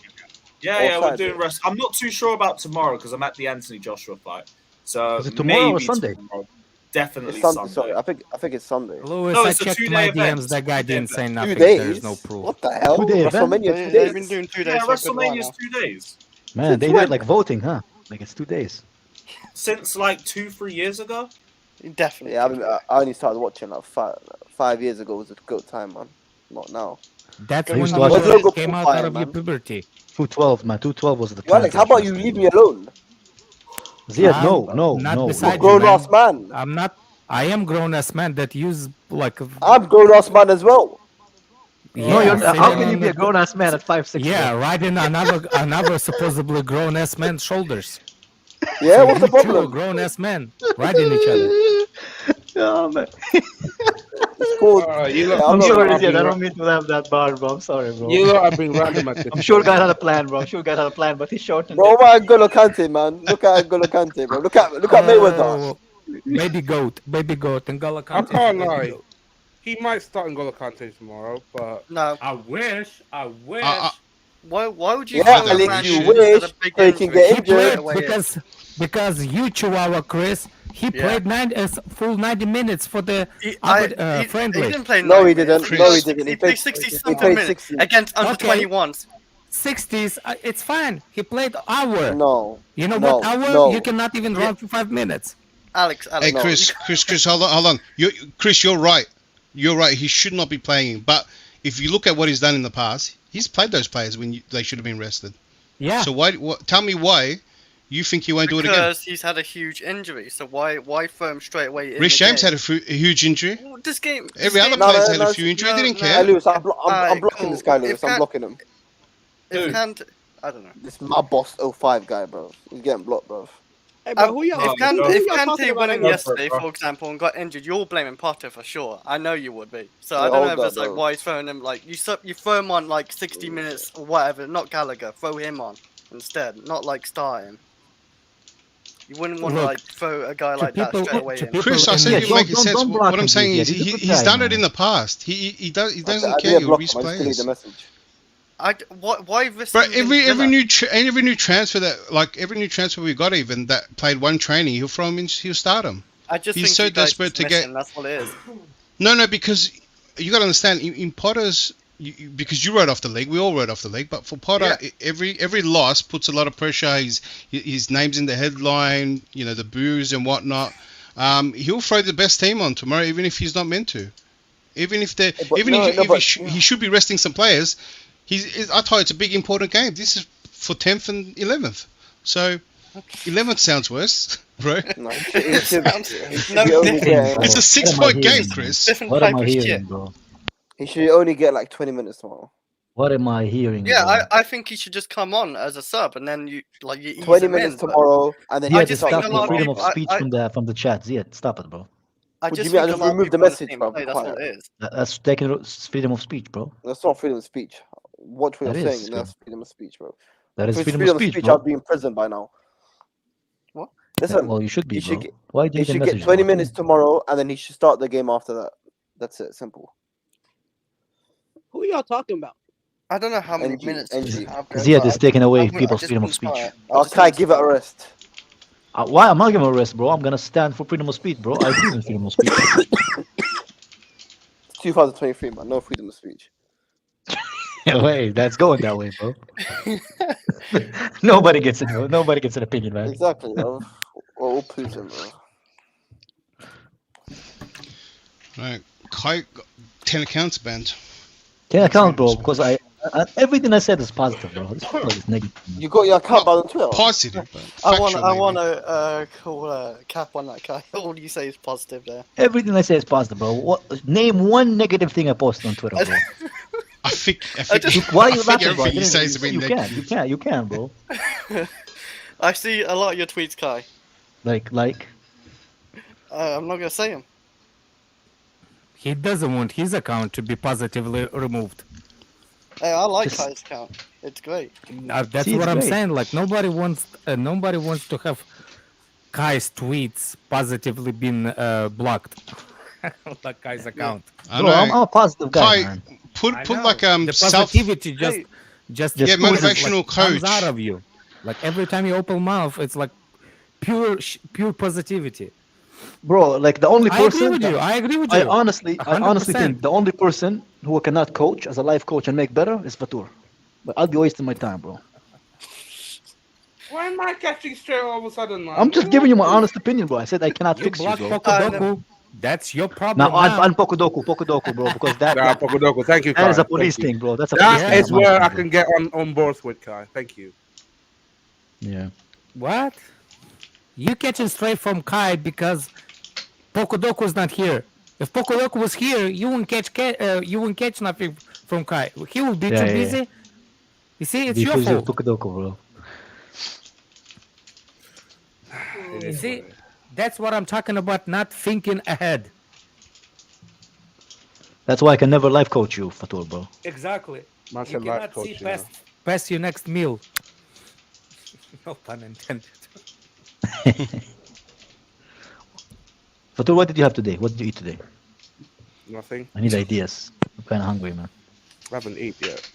C: Yeah,
L: Or
C: we're
L: Saturday?
C: doing wrestling. I'm not too sure about tomorrow because I'm at the Anthony Joshua fight. So
H: Is it tomorrow or
C: maybe
H: Sunday?
C: tomorrow. Definitely
L: It's
C: Sunday.
L: Sorry, I think it's Sunday.
G: Lewis,
C: No,
G: I
C: it's a
G: checked
C: two-day
G: my
C: event.
G: DMs. That guy
C: Two-day
G: didn't say
C: event.
G: nothing.
L: 2 days?
G: There's no proof.
L: What the hell?
H: 2-day event?
L: WrestleMania 2
K: They've
L: days?
K: been doing 2 days.
C: Yeah,
K: for a good while
C: WrestleMania's
K: now.
C: 2 days.
H: Man, they did like voting, huh? Like it's 2 days.
C: Since like 2-3 years ago.
K: Definitely.
L: Yeah, I only started watching like 5 years ago. Was a good time, man. Not now.
G: That's
H: I
G: when
H: used
G: you
H: to watch
L: it.
G: came out
L: Fire,
G: of your
L: man.
G: puberty.
H: 212, man. 212 was the
L: Yo, Alex, how about you leave me alone?
H: Ziad, no,
G: Not
H: no.
G: beside
L: Grown
G: you,
L: ass man.
G: I'm not. I am grown ass man that use like.
L: I'm grown ass man as well.
H: No, you're,
G: sitting
H: how can you
G: on
H: be a
G: the-
H: grown ass man at 5'6"?
G: Yeah, riding another supposedly grown ass man's shoulders.
L: Yeah,
G: So
L: what's the
G: you two are
L: problem?
G: grown ass men riding each other.
H: Oh, man.
L: It's called.
B: you lot,
H: I'm
L: not
H: sorry,
B: I've
H: Ziad. I
B: been
H: don't mean to have that bar, bro. I'm sorry, bro.
B: you lot have been random at this.
H: I'm sure God had a plan, bro. I'm sure God had a plan, but he's shortened
L: Bro,
H: it.
L: my N'Golo Kante, man. Look at N'Golo Kante, bro. Look at Mayweather.
G: Oh, baby goat, and N'Golo
B: I
G: Kante.
B: can't
G: baby
B: lie.
G: goat.
B: He might start N'Golo Kante tomorrow, but
K: No.
G: I wish.
K: Why would you?
L: Yeah,
K: throw
L: Alex,
K: Rashford
L: you
K: instead
L: wish
K: of Big
L: so he can
K: Injury?
L: get
G: He
L: injured.
G: played because you Chihuahua Chris. He
K: Yeah.
G: played full 90 minutes for the
K: He
G: friendly.
K: didn't play.
L: No, he
K: 90
L: didn't.
K: minutes.
L: No, he didn't.
K: He
L: He
K: played
L: played
K: 60
L: he
K: something
L: played
K: minutes
L: 60.
K: against under
G: Okay.
K: 21s.
G: 60s, it's fine. He played hour.
L: No.
G: You know
L: No,
G: what hour?
L: no.
G: You cannot even run for 5 minutes.
K: Alex,
J: Hey,
K: no.
J: Chris, hold on. Chris, you're right. You're right. He should not be playing. But if you look at what he's done in the past, he's played those players when they should have been rested.
G: Yeah.
J: So why? Tell me why you think he won't do it again?
K: Because he's had a huge injury. So why throw him straight away?
J: Rich James had a huge injury.
K: Well, this game.
J: Every other player's had a few injuries. They didn't care.
L: Hey, Lewis, I'm blocking this guy, Lewis. I'm blocking him.
K: If Kant, I don't know.
L: This my boss 05 guy, bro. He's getting blocked, bro.
E: Hey, bro, who y'all?
K: If Kante went in
E: about?
K: yesterday, for example, and got injured, you're blaming Potter for sure. I know you would be. So I don't know if it's like why he's throwing him like you throw him on like 60 minutes or whatever. Not Gallagher. Throw him on instead. Not like start him. You wouldn't want to like throw a guy like that straight away in.
J: Chris, I said you're making sense. What I'm saying is he's done it in the past. He doesn't care. He'll reach players.
K: Why risk?
J: But every new transfer we got even that played one training, he'll throw him in. He'll start him.
K: I just
J: he's
K: think
J: so
K: you guys
J: desperate to
K: dismiss
J: get.
K: him, that's what it is.
J: No, because you got to understand in Potter's. Because you wrote off the league, we all wrote off the league. But for Potter, every loss puts a lot of pressure. His name's in the headline. You know, the boos and whatnot. He'll throw the best team on tomorrow, even if he's not meant to. Even if he should be resting some players. I thought it's a big important game. This is for 10th and 11th. So 11th sounds worse, bro.
L: No,
J: it's a 6-point game, Chris.
H: What am I hearing, bro?
L: He should only get like 20 minutes tomorrow.
H: What am I hearing?
K: Yeah, I think he should just come on as a sub, and then you
L: 20 minutes tomorrow, and then
H: I just stop the freedom of speech from the chat. Yeah, stop it, bro.
K: I just
L: remove the message, bro.
K: That's what it is.
H: That's taking freedom of speech, bro.
L: That's not freedom of speech. Watch what you're saying. That's freedom of speech, bro.
H: That is freedom of speech,
L: I'd be in prison by now.
K: What?
L: Listen,
H: well, you should be, bro. Why do you
L: should get 20 minutes tomorrow, and then he should start the game after that. That's it. Simple.
E: Who y'all talking about?
K: I don't know how many minutes.
H: Ziad is taking away people's freedom of speech.
L: Okay, give it a rest.
H: Why am I giving a rest, bro? I'm gonna stand for freedom of speech, bro. I believe in freedom of speech.
L: 2023, man. No freedom of speech.
H: Wait, that's going that way, bro. Nobody gets it, bro. Nobody gets an opinion, man.
L: Exactly, bro. All Putin, bro.
J: Right, Kai got 10 accounts banned.
H: 10 accounts, bro, because everything I said is positive, bro. This is negative.
L: You got your account banned on Twitter.
J: Positive,
K: I want to call cap on that guy. All you say is positive there.
H: Everything I say is positive, bro. Name one negative thing I posted on Twitter, bro.
J: I think
H: why are you laughing, bro? You can, bro.
K: I see a lot of your tweets, Kai.
H: Like.
K: I'm not gonna say them.
G: He doesn't want his account to be positively removed.
K: Hey, I like Kai's account. It's great.
G: That's what I'm saying. Like nobody wants to have Kai's tweets positively been blocked. Like Kai's account.
H: Bro, I'm a positive guy, man.
J: Put like
G: the positivity just
J: motivational coach
G: comes out of you. Like every time you open mouth, it's like pure positivity.
H: Bro, like the only person
G: I agree with you.
H: I honestly think the only person who cannot coach as a life coach and make better is Fatur. But I'll be wasting my time, bro.
B: Why am I catching straight all of a sudden, man?
H: I'm just giving you my honest opinion, bro. I said I cannot fix you, bro.
G: Pocodoku. That's your problem.
H: Now I'm Pocodoku, bro, because
B: Pocodoku. Thank you, Kai.
H: That is a police thing, bro. That's a police thing.
B: That is where I can get on board with Kai. Thank you.
H: Yeah.
G: What? You catching straight from Kai because Pocodoku is not here. If Pocodoku was here, you wouldn't catch nothing from Kai. He will be too busy. You see, it's your fault.
H: Pocodoku, bro.
G: You see, that's what I'm talking about. Not thinking ahead.
H: That's why I can never life coach you, Fatur, bro.
G: Exactly.
B: You
G: cannot see past your next meal. No pun intended.
H: Fatur, what did you have today? What did you eat today?
B: Nothing.
H: I need ideas. I'm kind of hungry, man.
B: I haven't eaten yet.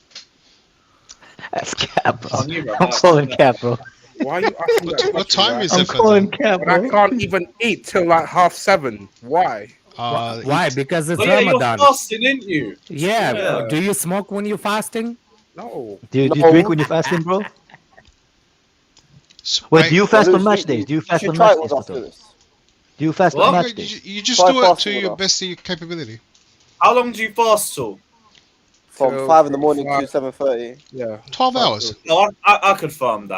H: That's Cap, bro. I'm calling Cap, bro.
B: Why are you asking that?
J: What time is it?
H: I'm calling Cap, bro.
B: I can't even eat till like 7:30. Why?
G: Why? Because it's
C: Ramadan.
G: Ramadan.
C: You're fasting, didn't you?
G: Yeah. Do you smoke when you're fasting?
B: No.
H: Do you drink when you're fasting, bro? Wait, do you fast on match days? Do you fast on match days, Fatur? Do you fast on match days?
J: You just do it to your best of your capability.
C: How long do you fast till?
L: From 5 in the morning to 7:30.
F: Yeah.
J: 12 hours.
C: No, I could farm that.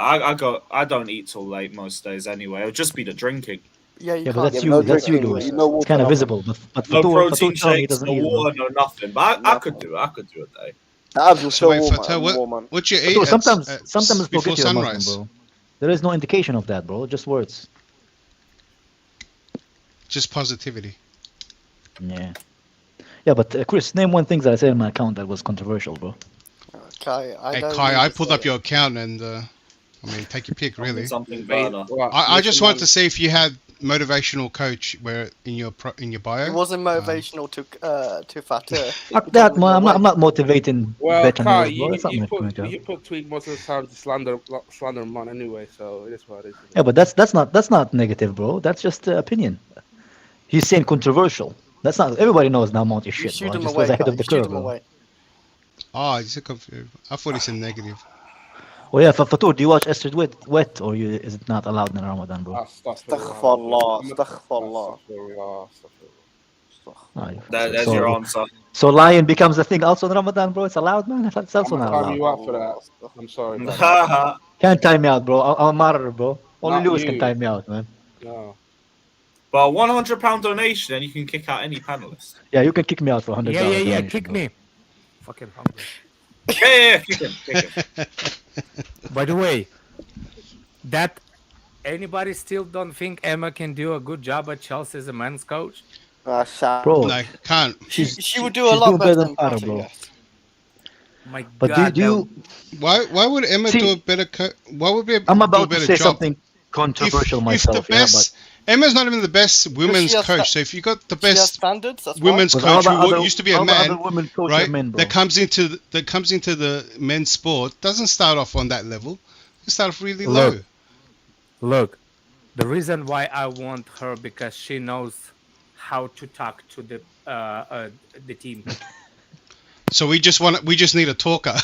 C: I don't eat till late most days anyway. It'll just be the drinking.
K: Yeah, you
H: Yeah, but
K: can't.
H: that's
L: Yeah, but
H: you.
L: no
H: That's you,
L: drinking,
H: Lewis.
L: no water,
H: It's kind of
L: nothing.
H: visible. But
C: No
H: Fatur
C: protein
H: tells me he
C: shakes,
H: doesn't
C: no
H: eat.
C: water, no nothing. But I could do it. I could do a day.
L: The abs will
J: So
L: still
J: wait,
L: warm,
J: Fatur,
L: warm, man.
J: what you eat
H: Fatur,
J: at,
H: sometimes
J: before
H: forget you're a Muslim,
J: sunrise?
H: bro. There is no indication of that, bro. Just words.
J: Just positivity.
H: Yeah. Yeah, but Chris, name one thing that I said in my account that was controversial, bro.
K: Kai,
J: Hey,
K: don't
J: Kai,
K: need
J: I
K: to
J: pulled
K: say
J: up your account and, I mean, take your pick, really.
C: Something better.
J: I just wanted to see if you had motivational coach where in your bio.
K: It wasn't motivational to Fatur.
H: Fuck that, man. I'm not motivating
F: Well, Kai,
H: veterans, bro. That's not my job.
F: you put tweet most of the time to slander man anyway, so it is what it is.
H: Yeah, but that's not negative, bro. That's just opinion. He's saying controversial. That's not. Everybody knows now Mount is
K: You
H: shit,
K: shoot
H: bro.
K: him
H: Just
K: away,
H: was ahead
K: Kai.
H: of the
K: You shoot
H: curve,
K: him
H: bro.
K: away.
J: Oh, he's a I thought he said negative.
H: Oh yeah, Fatur, do you watch Esther Wet, or is it not allowed in Ramadan, bro?
L: Astaghfirullah, astaghfirullah.
C: There's your answer.
H: So lying becomes a thing also in Ramadan, bro. It's allowed, man. It's also not
F: I'm you
H: allowed.
F: out for that. I'm sorry.
H: Can't time me out, bro. I'm a martyr, bro. Only
F: Not
H: Lewis
F: you.
H: can time me out, man.
F: No.
C: But £100 donation, and you can kick out any panelist.
H: Yeah, you can kick me out for $100.
G: Yeah,
H: donation,
G: kick
H: bro.
G: me. Fucking hungry.
C: Yeah, kick him.
G: By the way, that anybody still don't think Emma can do a good job at Chelsea as a men's coach?
H: Bro,
J: No, can't.
K: She would do a lot better than Potter,
H: bro.
K: yes.
G: My
H: But
G: God,
H: do you?
J: Why would Emma do a better? Why would be?
H: I'm
J: do a
H: about to
J: better
H: say
J: job?
H: something controversial myself.
J: If the best, Emma's not even the best women's
K: has
J: coach.
K: sta-
J: So if you got the
K: She has
J: best
K: standards, that's
J: women's
K: why.
J: coach
H: all the
J: who
H: other-
J: used to be a
H: all the
J: man,
H: other women coach are
J: right?
H: men, bro.
J: that comes into the men's sport doesn't start off on that level. It starts off really low.
G: Look, the reason why I want her because she knows how to talk to the team.
J: So we just need a talker.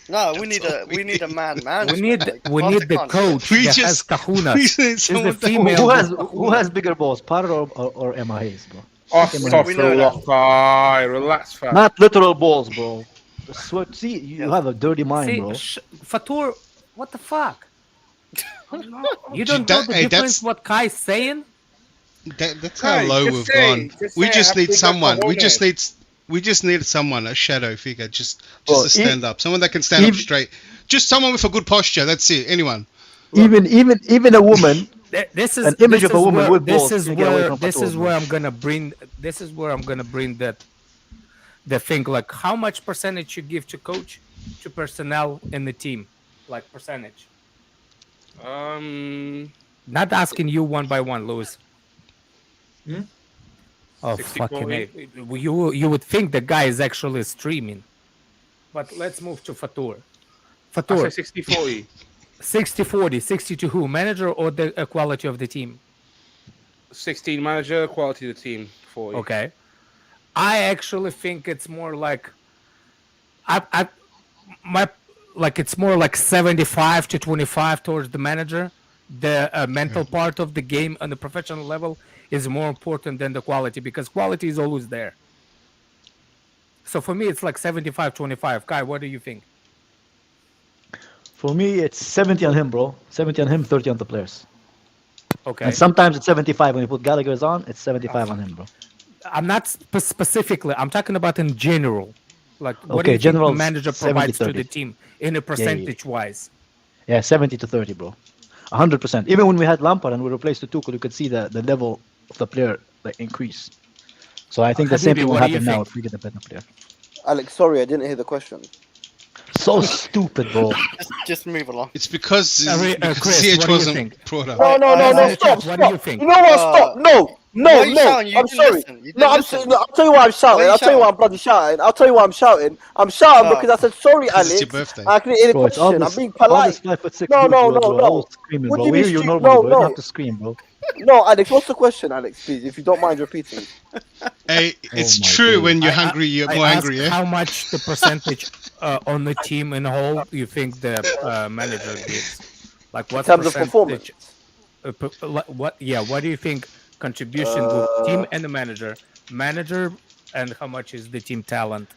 K: No, we need a man.
G: We need the coach
J: We
G: that
J: just-
G: has kahunas.
J: we need
G: She's the
J: someone that-
G: female.
H: Who has bigger balls, Potter or Emma Hayes, bro?
F: Astaghfirullah, Kai. Relax, fam.
H: Not literal balls, bro. See, you have a dirty mind,
G: See,
H: bro.
G: Fatur, what the fuck? You don't know the difference what Kai's saying?
J: That's
F: Kai,
J: how low
F: just
J: we've
F: say-
J: gone.
F: just
J: We
F: say
J: just
F: I
J: need
F: think
J: someone.
F: that's
J: We just need someone, a shadow figure, just
H: Well,
J: to stand up. Someone that can stand up
H: even-
J: straight. Just someone with a good posture. That's it. Anyone.
H: Even a woman.
G: This is
H: An image
G: this
H: of a
G: is
H: woman
G: where,
H: with
G: this
H: balls
G: is
H: can get away
G: where
H: from
G: this
H: Fatur,
G: is
H: bro.
G: where I'm gonna bring that the thing, like how much percentage you give to coach to personnel in the team, like percentage. Not asking you one by one, Lewis. Oh
F: 64
G: fucking A. You would think the guy is actually streaming, but let's move to Fatur.
F: I
G: Fatur,
F: say 60-40.
G: 60-40, 60 to who? Manager or the quality of the team?
F: 16 manager, quality of the team. 40.
G: Okay. I actually think it's more like it's more like 75 to 25 towards the manager. The mental part of the game on the professional level is more important than the quality because quality is always there. So for me, it's like 75-25. Kai, what do you think?
H: For me, it's 70 on him, bro. 70 on him, 30 on the players.
G: Okay.
H: And sometimes it's 75 when you put Gallagher's on. It's 75 on him, bro.
G: I'm not specifically. I'm talking about in general. Like, what do
H: Okay,
G: you think
H: general
G: the manager provides to
H: 70-30.
G: the team in a percentage-wise?
H: Yeah, 70 to 30, bro. 100%. Even when we had Lampard and we replaced the Tuchel, you could see the level of the player increase. So I think the same
G: Habibi,
H: thing will
G: what do you
H: happen now
G: think?
H: if we get a better player.
L: Alex, sorry, I didn't hear the question.
H: So stupid, bro.
K: Just move along.
J: It's because,
G: Chris,
J: CH
G: what do you
J: wasn't
G: think?
J: brought up.
L: No, stop.
G: What do you think?
L: You know what? Stop. No.
K: Why are you shouting? You
L: I'm
K: didn't
L: sorry.
K: listen. You
L: No,
K: didn't
L: I'm
K: listen.
L: saying. No, I'll tell you why I'm shouting.
K: Why are you
L: I'll tell you why I'm bloody shouting. I'll tell you why I'm shouting. I'm shouting
K: Oh.
L: because I said sorry,
J: Because
L: Alex.
J: it's your birthday.
L: I couldn't hear the
H: Bro, it's all
L: question. I'm
H: this,
L: being
H: all
L: polite.
H: this 5'6"
L: No,
H: dudes,
L: no,
H: bro,
L: no,
H: bro. All
L: no.
H: screaming,
L: What
H: bro.
L: do you
H: We hear
L: mean
H: you
L: stu-
H: normally,
L: no,
H: bro. You don't
L: no.
H: have to scream, bro.
L: No, Alex, what's the question, Alex? Please, if you don't mind repeating.
J: Hey, it's
H: my
J: true.
H: God.
J: When you're hungry, you're more
G: asked
J: angry. Yeah.
G: how much the percentage on the team in whole you think the manager gives? Like what
L: In terms of
G: percentage?
L: performance.
G: What do you think contribution with team and the manager and how much is the team talent?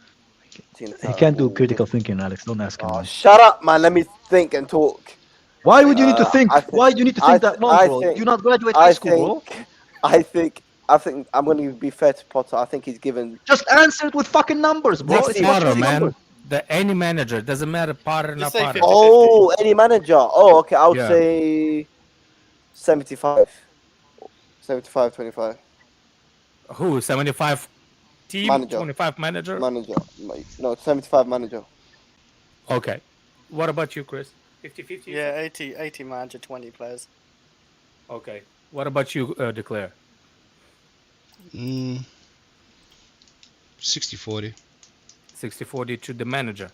H: He can't do critical thinking, Alex. Don't ask him. Man.
L: Shut up, man. Let me think and talk.
H: Why would you need to think? Why do you need to think that long, bro? You not graduate high school, bro?
L: I think I'm going to be fair to Potter. I think he's given.
H: Just answer it with fucking numbers, bro.
G: It's Potter, man. Any manager doesn't matter. Potter, not Potter.
L: Oh, any manager. Oh, okay. I would say 75. 75-25.
G: Who? 75 team?
L: Manager.
G: 25 manager?
L: Manager. No, 75 manager.
G: Okay. What about you, Chris? 50-50?
K: Yeah, 80 manager, 20 players.
G: Okay. What about you, Declare?
J: 60-40.
G: 60-40 to the manager.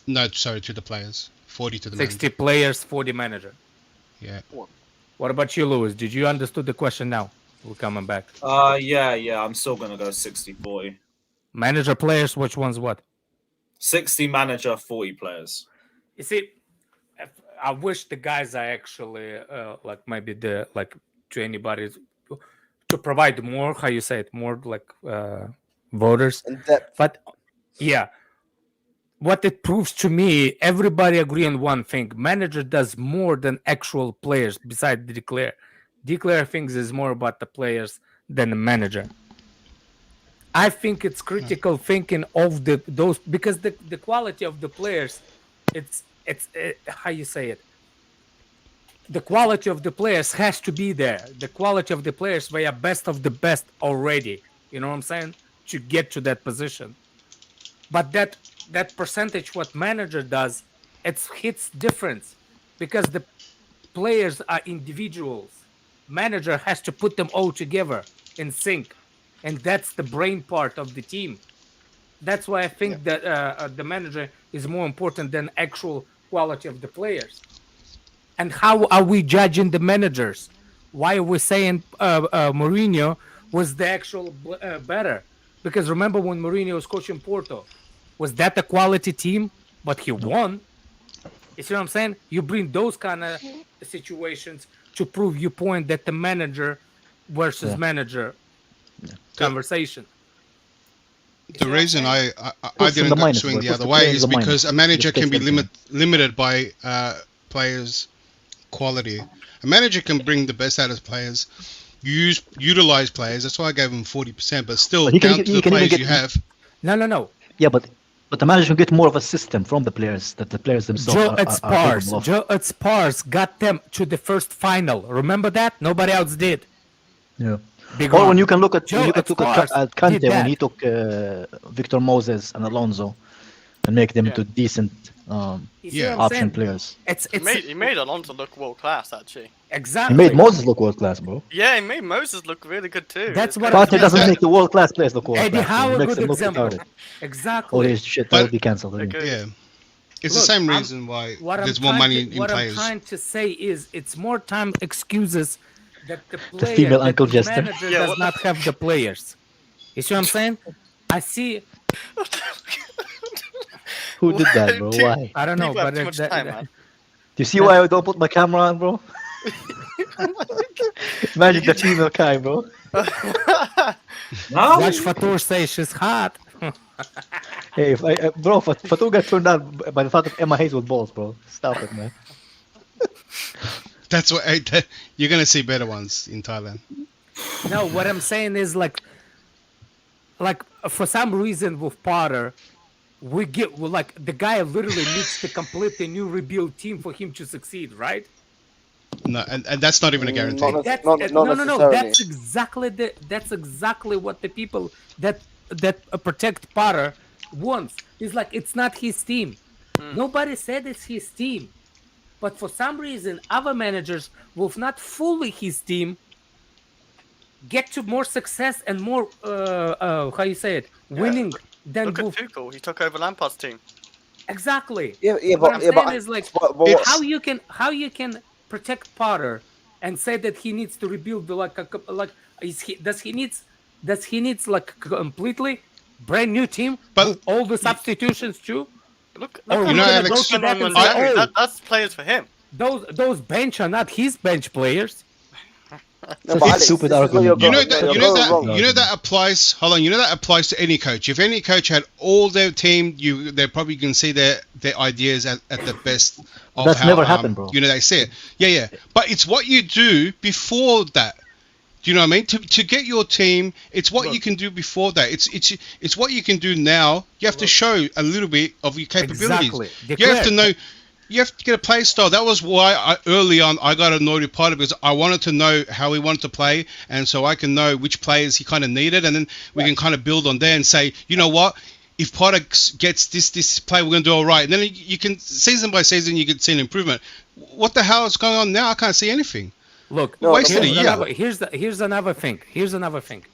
J: No, sorry, to the players. 40 to the
G: 60
J: manager.
G: players, 40 manager.
J: Yeah.
G: What about you, Lewis? Did you understood the question now? We're coming back.
C: Yeah. I'm still gonna go 60-40.
G: Manager players, which one's what?
C: 60 manager, 40 players.
G: You see, I wish the guys are actually like maybe to anybody to provide more. How you say it? More like voters.
L: In depth.
G: But yeah, what it proves to me, everybody agree on one thing: manager does more than actual players. Besides Declare, Declare thinks is more about the players than the manager. I think it's critical thinking of those because the quality of the players, it's how you say it. The quality of the players has to be there. The quality of the players, they are best of the best already. You know what I'm saying? To get to that position. But that percentage, what manager does, hits difference because the players are individuals. Manager has to put them all together in sync. And that's the brain part of the team. That's why I think that the manager is more important than actual quality of the players. And how are we judging the managers? Why are we saying Mourinho was the actual better? Because remember when Mourinho was coaching Porto, was that a quality team? But he won. You see what I'm saying? You bring those kind of situations to prove your point that the manager versus manager conversation.
J: The reason I didn't swing the other way is because a manager can be limited by players' quality. A manager can bring the best out of players, utilize players. That's why I gave him 40%, but still down to the players you have.
G: No.
H: Yeah, but the manager can get more of a system from the players that the players themselves
G: Joe at Spurs got them to the first final. Remember that? Nobody else did.
H: Yeah. Or when you can look at Kante when he took Victor Moses and Alonso and make them into decent option players.
K: He made Alonso look world class, actually.
G: Exactly.
H: He made Moses look world class, bro.
K: Yeah, he made Moses look really good too.
G: That's what
H: Kante doesn't make the world class players look world
G: Eddie
H: class.
G: Howe,
H: He
G: a
H: makes
G: good
H: them look
G: example.
H: retarded.
G: Exactly.
H: Oh, his shit that will be cancelled.
J: Yeah. It's the same reason why there's more money in
G: what
J: players.
G: I'm trying to say is it's more time excuses that the player,
H: The female Uncle Jester.
G: manager does not have the players. You see what I'm saying? I see.
H: Who did that, bro? Why?
G: I don't know,
K: People have
G: but
K: too much time, man.
H: Do you see why I don't put my camera on, bro? Imagine the female Kai, bro.
G: Watch Fatur say she's hot.
H: Hey, bro, Fatou got turned on by the thought of Emma Hayes with balls, bro. Stop it, man.
J: That's what you're gonna see better ones in Thailand.
G: No, what I'm saying is like for some reason with Potter, the guy literally needs to complete a new rebuild team for him to succeed, right?
J: No, and that's not even a guarantee.
L: Not
G: No.
L: necessarily.
G: That's exactly what the people that protect Potter wants. It's like it's not his team. Nobody said it's his team, but for some reason, other managers with not fully his team get to more success and more how you say it, winning than
K: Look at Tuchel. He took over Lampard's team.
G: Exactly.
L: What I'm saying
G: is like
L: but
G: how you can protect Potter and say that he needs to rebuild does he needs like completely brand new team with all the substitutions too?
K: Look
J: Alex,
K: that's players for him.
G: Those bench are not his bench players.
H: stupid argument.
J: You know that applies. Hold on. You know that applies to any coach. If any coach had all their team, they probably can see their ideas at the best. Of
H: That's
J: how,
H: never happened, bro.
J: You know they see it. Yeah. But it's what you do before that. Do you know what I mean? To get your team, it's what you can do before that. It's what you can do now. You have to show a little bit of your capabilities.
G: Exactly.
J: You have to know. You have to get a play style. That was why early on I got annoyed with Potter, because I wanted to know how he wanted to play, and so I can know which players he kind of needed, and then we can kind of build on there and say, you know what, if Potter gets this play, we're going to do all right. And then you can, season by season, you can see an improvement. What the hell is going on now? I can't see anything.
G: Look,
J: wasted a year.
G: Here's another thing.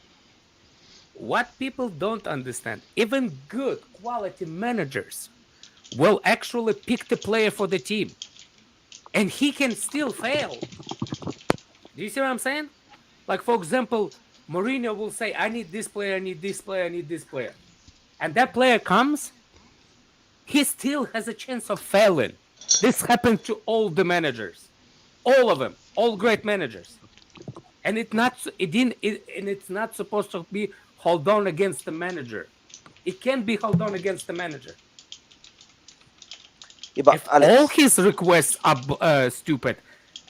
G: What people don't understand, even good quality managers will actually pick the player for the team, and he can still fail. Do you see what I'm saying? Like, for example, Mourinho will say, I need this player, I need this player, I need this player. And that player comes, he still has a chance of failing. This happened to all the managers. All of them. All great managers. And it's not supposed to be held on against the manager. It can't be held on against the manager.
L: Yeah, but
G: if all his requests are stupid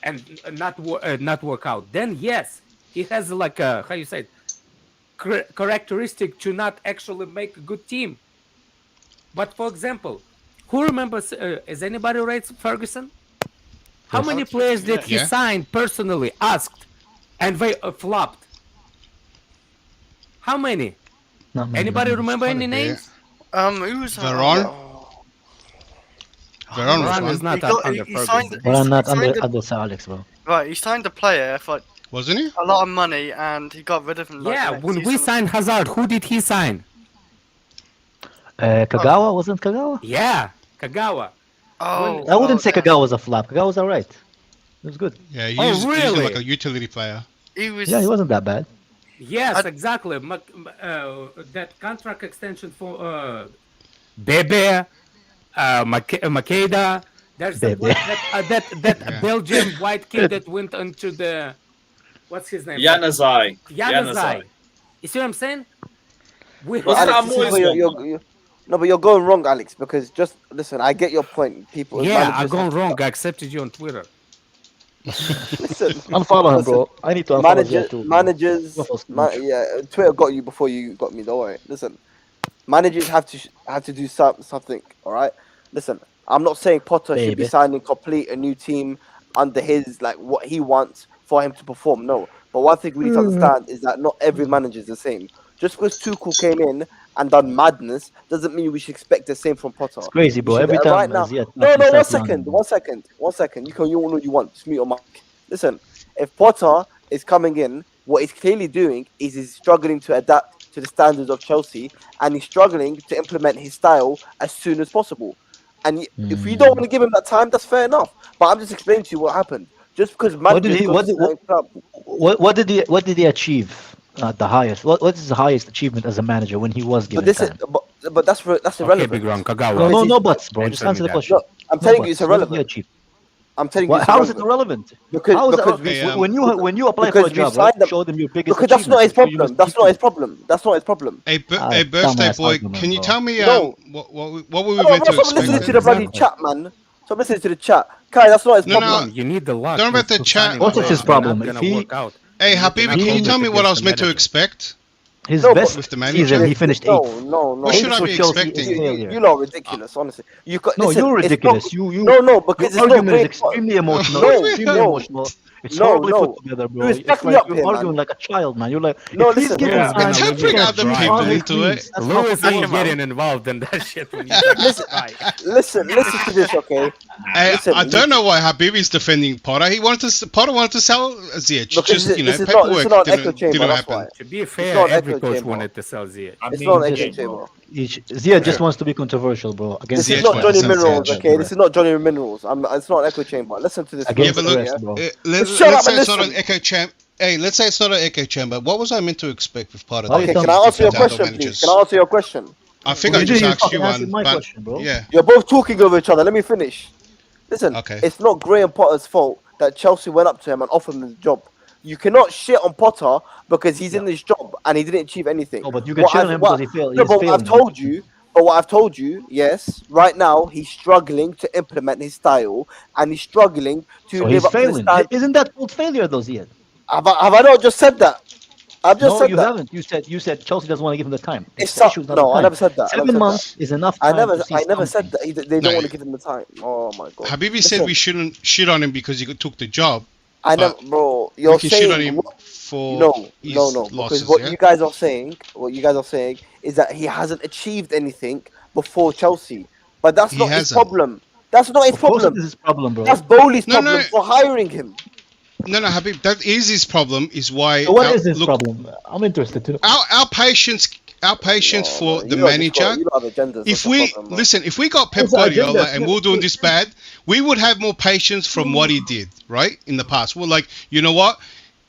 G: and not work out, then yes, he has like a, how you say it, characteristic to not actually make a good team. But for example, who remembers? Is anybody rates Ferguson? How many players did he sign personally, asked, and they flopped? How many? Anybody remember any names?
K: Who was
J: Veron?
G: Veron is not under Ferguson.
H: Veron not under Sir Alex, bro.
K: Right, he signed a player for
J: wasn't he?
K: a lot of money, and he got rid of him.
G: Yeah, when we signed Hazard, who did he sign?
H: Kagawa, wasn't Kagawa?
G: Yeah, Kagawa.
K: Oh,
H: I wouldn't say Kagawa was a flop. Kagawa was alright. It was good.
J: Yeah, he used him like a utility player.
K: He
H: wasn't that bad.
G: Yes, exactly. That contract extension for Bebe, Makeda. There's that Belgian white kid that went into the, what's his name?
C: Januzaj.
G: You see what I'm saying?
L: No, but you're going wrong, Alex, because just listen, I get your point. People,
G: I'm going wrong. I accepted you on Twitter.
L: Listen,
H: unfollow him, bro. I need to unfollow
L: managers. Twitter got you before you got me. Don't worry. Listen, managers have to do something. All right. Listen, I'm not saying Potter should be signing a new team under his what he wants for him to perform. No, but one thing we need to understand is that not every manager is the same. Just because Tuchel came in and done madness doesn't mean we should expect the same from Potter.
H: It's crazy, bro. Every time.
L: Right now. No, 1 second. You can all you want. Just mute your mic. Listen, if Potter is coming in, what he's clearly doing is he's struggling to adapt to the standards of Chelsea, and he's struggling to implement his style as soon as possible. And if you don't want to give him that time, that's fair enough. But I'm just explaining to you what happened. Just because
H: what did he achieve? The highest. What is the highest achievement as a manager when he was given time?
L: But that's irrelevant.
G: Big wrong, Kagawa.
H: No buts, bro. Just answer the question.
L: No, I'm telling you, it's irrelevant. I'm telling you,
H: how is it irrelevant? Because when you apply for a job, show them your biggest.
L: Because that's not his problem. That's not his problem.
J: Hey, birthday boy, can you tell me what we were meant to expect?
L: Stop listening to the bloody chat, man. Stop listening to the chat. Kai, that's not his problem.
G: You need the luck.
J: Don't about the chat.
H: What is his problem?
J: Hey, Habibi, can you tell me what I was meant to expect?
H: His best
J: with the manager.
H: season, he finished 8th.
L: No.
J: What should I be expecting?
L: You lot are ridiculous, honestly.
H: You're ridiculous.
L: No, because
H: your argument is extremely emotional. Emotional. It's horribly put together, bro.
L: It's like
H: you're arguing like a child, man. You're like,
L: listen.
J: Don't bring other people into it.
G: Lewis ain't getting involved in that shit.
L: Listen to this, okay?
J: I don't know why Habibi's defending Potter. Potter wanted to sell Ziyech. Just paperwork didn't happen.
G: To be fair, every coach wanted to sell Ziyech.
L: It's not an echo chamber.
H: Ziyech just wants to be controversial, bro.
L: This is not Johnny Minerals, okay? This is not Johnny Minerals. It's not an echo chamber. Listen to this.
J: Yeah, but look, let's say it's not an echo chamber. Hey, let's say it's not an echo chamber. What was I meant to expect with Potter?
L: Okay, can I answer your question, please? Can I answer your question?
J: I think I just asked you one, but yeah.
L: You're both talking over each other. Let me finish. Listen, it's not Graham Potter's fault that Chelsea went up to him and offered him the job. You cannot shit on Potter because he's in his job and he didn't achieve anything.
H: No, but you can shit on him because he failed.
L: No, but what I've told you, yes, right now he's struggling to implement his style and he's struggling to
H: So
L: live
H: he's
L: up to the
H: failing.
L: standard.
H: Isn't that called failure, though, Ziad?
L: Have I not just said that? I've just said
H: you
L: that.
H: haven't. You said Chelsea doesn't want to give him the time.
L: I never said that.
H: 7 months is enough time.
L: I never said that they don't want to give him the time. Oh my god.
J: Habibi said we shouldn't shit on him because he took the job.
L: I know, bro. You're saying
J: shit on him for
L: no.
J: losses,
L: Because what you guys are saying is that he hasn't achieved anything before Chelsea. But that's not his problem. That's not his problem.
H: This is his problem, bro.
L: That's Bowley's problem for hiring him.
J: No, Habib, that is his problem. Is why.
H: So what is his problem? I'm interested to know.
J: Our patience for the manager. If we got Pep Guardiola and we're doing this bad, we would have more patience from what he did, right, in the past. We're like, you know what?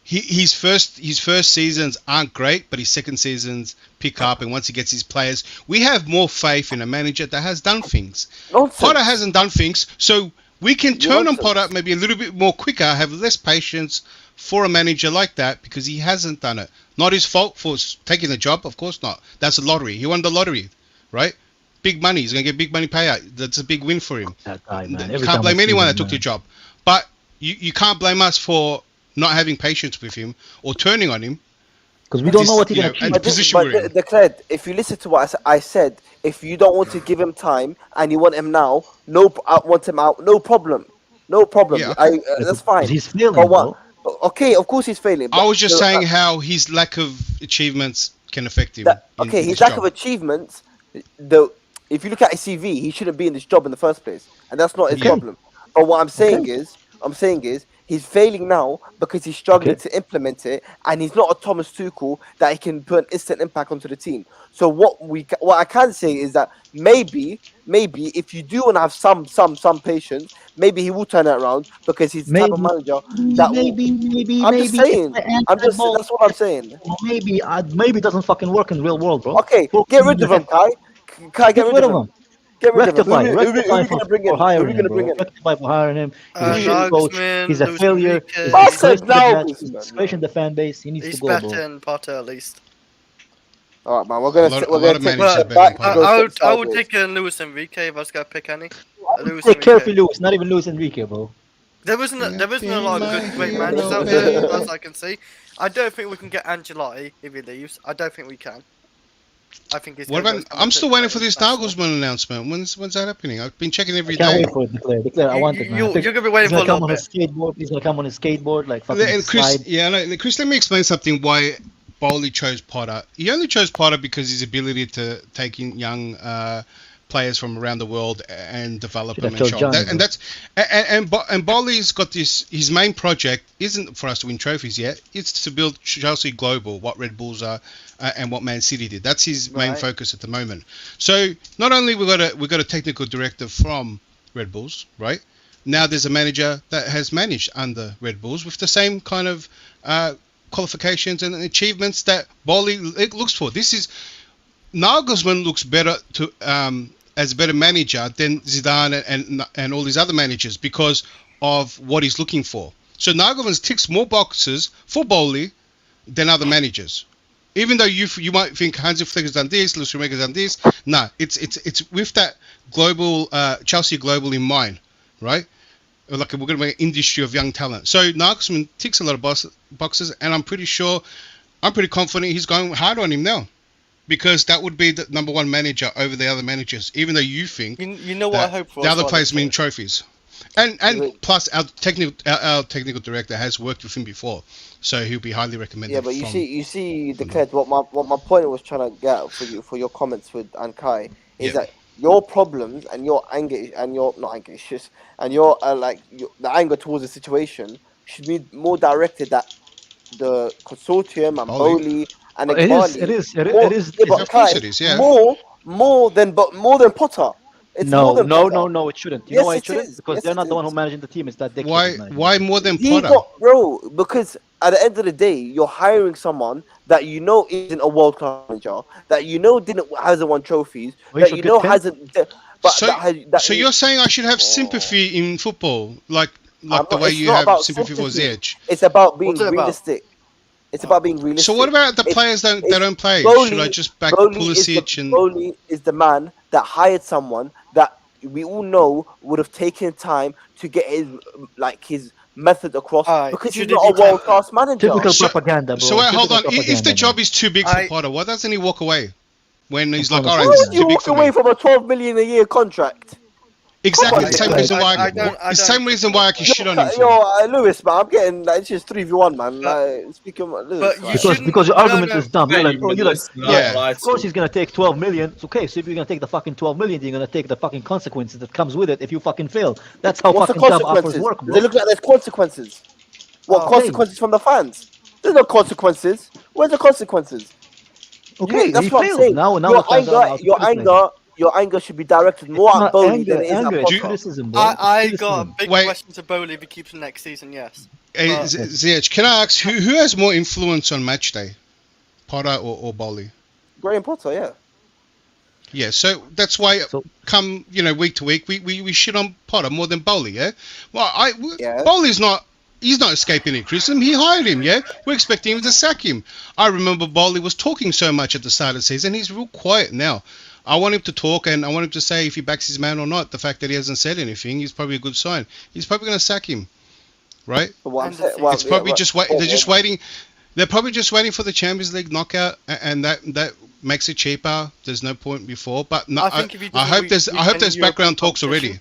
J: His first seasons aren't great, but his second seasons pick up, and once he gets his players, we have more faith in a manager that has done things. Potter hasn't done things, so we can turn on Potter maybe a little bit more quicker, have less patience for a manager like that because he hasn't done it. Not his fault for taking the job, of course not. That's a lottery. He won the lottery, right? Big money. He's going to get big money payout. That's a big win for him.
H: That guy, man.
J: You can't blame anyone that took the job. But you can't blame us for not having patience with him or turning on him.
H: Because we don't know what he's going to achieve.
L: But Declared, if you listen to what I said, if you don't want to give him time and you want him now, I want him out, no problem. No problem. Yeah. That's fine.
H: He's failing, bro.
L: Okay, of course he's failing.
J: I was just saying how his lack of achievements can affect him.
L: His lack of achievements, if you look at his CV, he shouldn't be in this job in the first place. And that's not his problem. But what I'm saying is, he's failing now because he's struggling to implement it, and he's not a Thomas Tuchel that he can put an instant impact onto the team. So what I can say is that maybe if you do want to have some patience, maybe he will turn it around because he's the type of manager that that's what I'm saying.
H: Maybe it doesn't fucking work in the real world, bro.
L: Okay, get rid of him, Kai. Kai, get rid of him.
H: Rectify for hiring him. He's a shit coach. He's a failure. He's disgracing the fan base. He needs to go, bro.
K: He's better than Potter, at least.
L: All right, man. We're gonna take back.
K: I would take Luis Enrique if I was gonna pick any.
H: Take care for Luis, not even Luis Enrique, bro.
K: There isn't a lot of good great managers out there, as I can see. I don't think we can get Ancelotti if he leaves. I don't think we can. I think it's.
J: I'm still waiting for this Naglesmann announcement. When's that happening? I've been checking every day.
H: I can't wait for it, Declare. I want it, man.
K: You're gonna be waiting for a little bit.
H: He's gonna come on his skateboard, like fucking
J: and Chris, Chris, let me explain something. Why Bowley chose Potter? He only chose Potter because his ability to take in young players from around the world and develop them and show them. And Bowley's got this. His main project isn't for us to win trophies yet. It's to build Chelsea global, what Red Bulls are. And what Man City did. That's his main focus at the moment. So not only we got a technical director from Red Bulls, right? Now there's a manager that has managed under Red Bulls with the same kind of qualifications and achievements that Bowley looks for. Nagelsmann looks better as a better manager than Zidane and all these other managers because of what he's looking for. So Nagelsmann ticks more boxes for Bowley than other managers. Even though you might think Hansi Flick has done this, Luis Enrique has done this, it's with that global Chelsea global in mind, right? Like we're going to make an industry of young talent. So Nagelsmann ticks a lot of boxes, and I'm pretty confident he's going hard on him now, because that would be the number one manager over the other managers. Even though you think
K: you know what I hope for
J: the other players mean trophies. And plus our technical director has worked with him before, so he'll be highly recommended.
L: Yeah, but you see, Declared what my point was trying to get for your comments with Kai is that your problems and your anger and your not anger issues and your the anger towards the situation should be more directed at the consortium and Bowley and
H: it is.
J: Of course it is. Yeah.
L: More than Potter.
H: No, it shouldn't. You know why it shouldn't? Because they're not the one who managing the team. It's that dick.
J: Why more than Potter?
L: Because at the end of the day, you're hiring someone that you know isn't a world-class manager, that you know hasn't won trophies, that you know hasn't.
J: So you're saying I should have sympathy in football, like like the way you have sympathy for Ziyech.
L: It's about being realistic. It's about being realistic.
J: So what about the players that don't play? Should I just back Pulisic and...
L: Bowley is the man that hired someone that we all know would have taken time to get his method across because he's not a world-class manager.
H: Typical propaganda, bro.
J: So wait, hold on. If the job is too big for Potter, why doesn't he walk away? When he's like, all right,
L: why
J: this is
L: would you
J: too big
L: walk
J: for
L: away
J: me.
L: from a 12 million a year contract?
J: Exactly the same reason why. The same reason why I can shit on him.
L: Lewis, man, I'm getting it's just 3v1, man. Speaking of Lewis,
H: because your argument is dumb. You're like,
J: yeah.
H: Of course he's gonna take 12 million. It's okay. So if you're gonna take the fucking 12 million, you're gonna take the fucking consequences that comes with it if you fucking fail. That's how fucking job offers work, bro.
L: They look like there's consequences. What consequences from the fans? There's no consequences. Where's the consequences?
H: Okay,
L: that's
H: he
L: what
H: failed.
L: I'm saying.
H: Now
L: your anger should be directed more at Bowley than it is at Potter.
H: Criticism, bro.
K: I got a big question to Bowley if he keeps him next season, yes.
J: Ziyech, can I ask, who has more influence on match day? Potter or Bowley?
L: Graham Potter, yeah.
J: Yeah, so that's why come, week to week, we shit on Potter more than Bowley, yeah? Well, Bowley's he's not escaping any criticism. He hired him, yeah? We're expecting him to sack him. I remember Bowley was talking so much at the start of the season. He's real quiet now. I want him to talk, and I want him to say if he backs his man or not. The fact that he hasn't said anything is probably a good sign. He's probably going to sack him, right? It's probably they're just waiting. They're probably just waiting for the Champions League knockout, and that makes it cheaper. There's no point before, but no, I hope there's background talks already.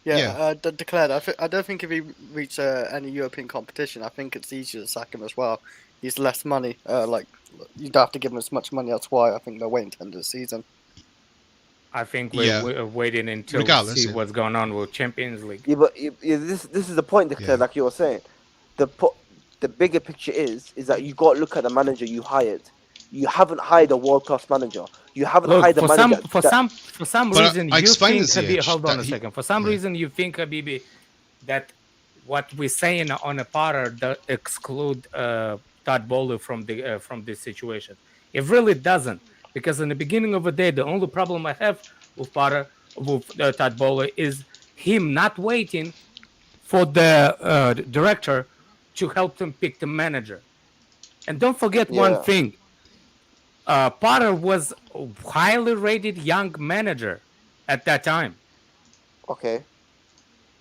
K: Declared. I don't think if he reaches any European competition, I think it's easier to sack him as well. He's less money. You don't have to give him as much money. That's why I think they're waiting to end the season.
G: I think we're waiting until we see what's going on with Champions League.
L: Yeah, but this is the point, Declared, like you were saying. The bigger picture is that you got to look at the manager you hired. You haven't hired a world-class manager. You haven't hired a manager.
G: For some reason, you think, hold on a second. For some reason, you think, Habibi, that what we're saying on a Potter exclude Todd Bowley from this situation. It really doesn't, because in the beginning of the day, the only problem I have with Potter, with Todd Bowley, is him not waiting for the director to help him pick the manager. And don't forget one thing. Potter was a highly rated young manager at that time.
L: Okay.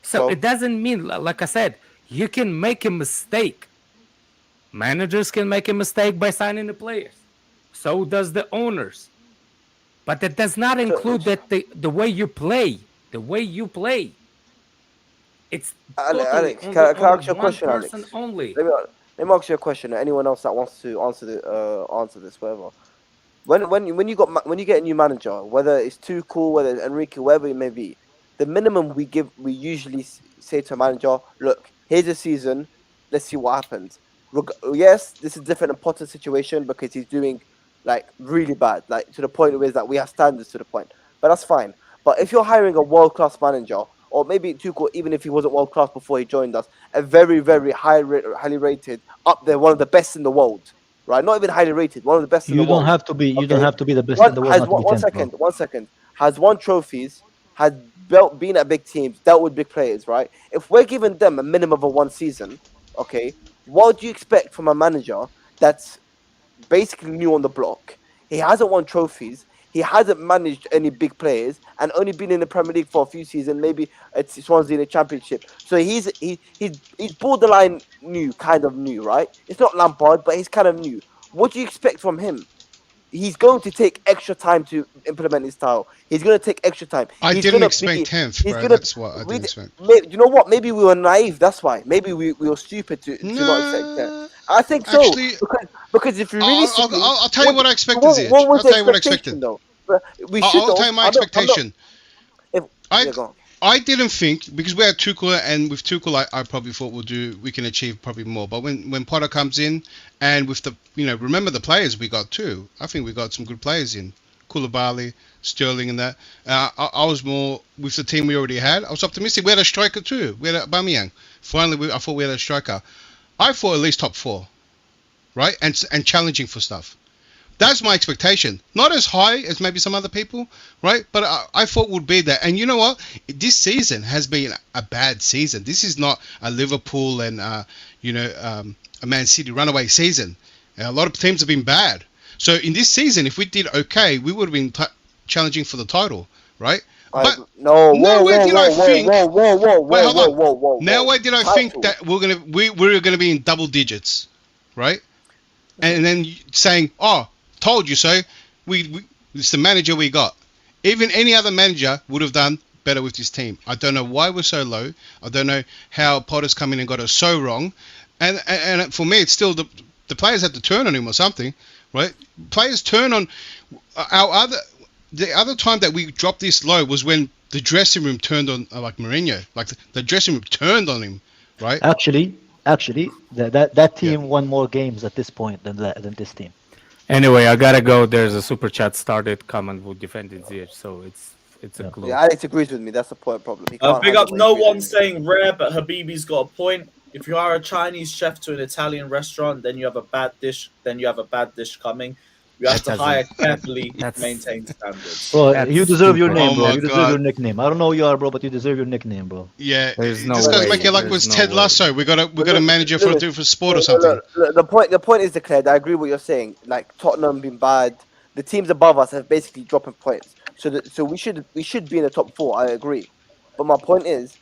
G: So it doesn't mean, like I said, you can make a mistake. Managers can make a mistake by signing the players. So does the owners. But that does not include that the way you play. The way you play. It's totally
L: Alex, can I ask you a question, Alex?
G: Only.
L: Let me ask you a question. Anyone else that wants to answer this, whatever. When you get a new manager, whether it's Tuchel, whether it's Enrique, whoever it may be, the minimum we usually say to a manager, look, here's a season, let's see what happens. Yes, this is different in Potter's situation because he's doing really bad, to the point where that we have standards to the point. But that's fine. But if you're hiring a world-class manager, or maybe Tuchel, even if he wasn't world-class before he joined us, a very, very highly rated, up there, one of the best in the world, right? Not even highly rated, one of the best in the world.
H: You don't have to be the best in the world.
L: One second. Has won trophies, has been at big teams, dealt with big players, right? If we're giving them a minimum of one season, okay, what do you expect from a manager that's basically new on the block? He hasn't won trophies. He hasn't managed any big players and only been in the Premier League for a few seasons. Maybe it's Swansea in the Championship. So he's borderline kind of new, right? It's not Lampard, but he's kind of new. What do you expect from him? He's going to take extra time to implement his style. He's going to take extra time.
J: I didn't expect 10th, bro. That's what I didn't expect.
L: You know what? Maybe we were naive. That's why. Maybe we were stupid to not expect 10th. I think so. Actually, because if you really...
J: I'll tell you what I expected, Ziyech. I'll tell you what I expected.
L: Though?
J: I'll tell you my expectation. I didn't think, because we had Tuchel, and with Tuchel, I probably thought we can achieve probably more. But when Potter comes in, and with the, remember the players we got too. I think we got some good players in. Koulibaly, Sterling, and that. I was more with the team we already had. I was optimistic. We had a striker too. We had Aubameyang. Finally, I thought we had a striker. I thought at least top 4, right? And challenging for stuff. That's my expectation. Not as high as maybe some other people, right? But I thought would be that. And you know what? This season has been a bad season. This is not a Liverpool and a Man City runaway season. And a lot of teams have been bad. So in this season, if we did okay, we would have been challenging for the title, right? But nowhere did I think. Nowhere did I think that we're gonna be in double digits, right? And then saying, "Oh, told you so." It's the manager we got. Even any other manager would have done better with this team. I don't know why we're so low. I don't know how Potter's come in and got us so wrong. And for me, it's still the players had to turn on him or something, right? Players turn on the other time that we dropped this low was when the dressing room turned on like Mourinho. Like the dressing room turned on him, right?
H: Actually, that team won more games at this point than this team.
G: Anyway, I gotta go. There's a super chat started. Common who defended Ziyech, so it's a clue.
L: Yeah, Alex agrees with me. That's the problem.
C: Big up. No one saying rare, but Habibi's got a point. If you are a Chinese chef to an Italian restaurant, then you have a bad dish. Then you have a bad dish coming. You have to hire carefully to maintain standards.
H: Bro, you deserve your name, bro. You deserve your nickname. I don't know who you are, bro, but you deserve your nickname, bro.
J: Yeah, this guy's making it like it was Ted Lasso. We got a manager for sport or something.
L: The point is declared. I agree with what you're saying. Like Tottenham being bad, the teams above us have basically dropping points. So we should be in the top 4. I agree, but my point is,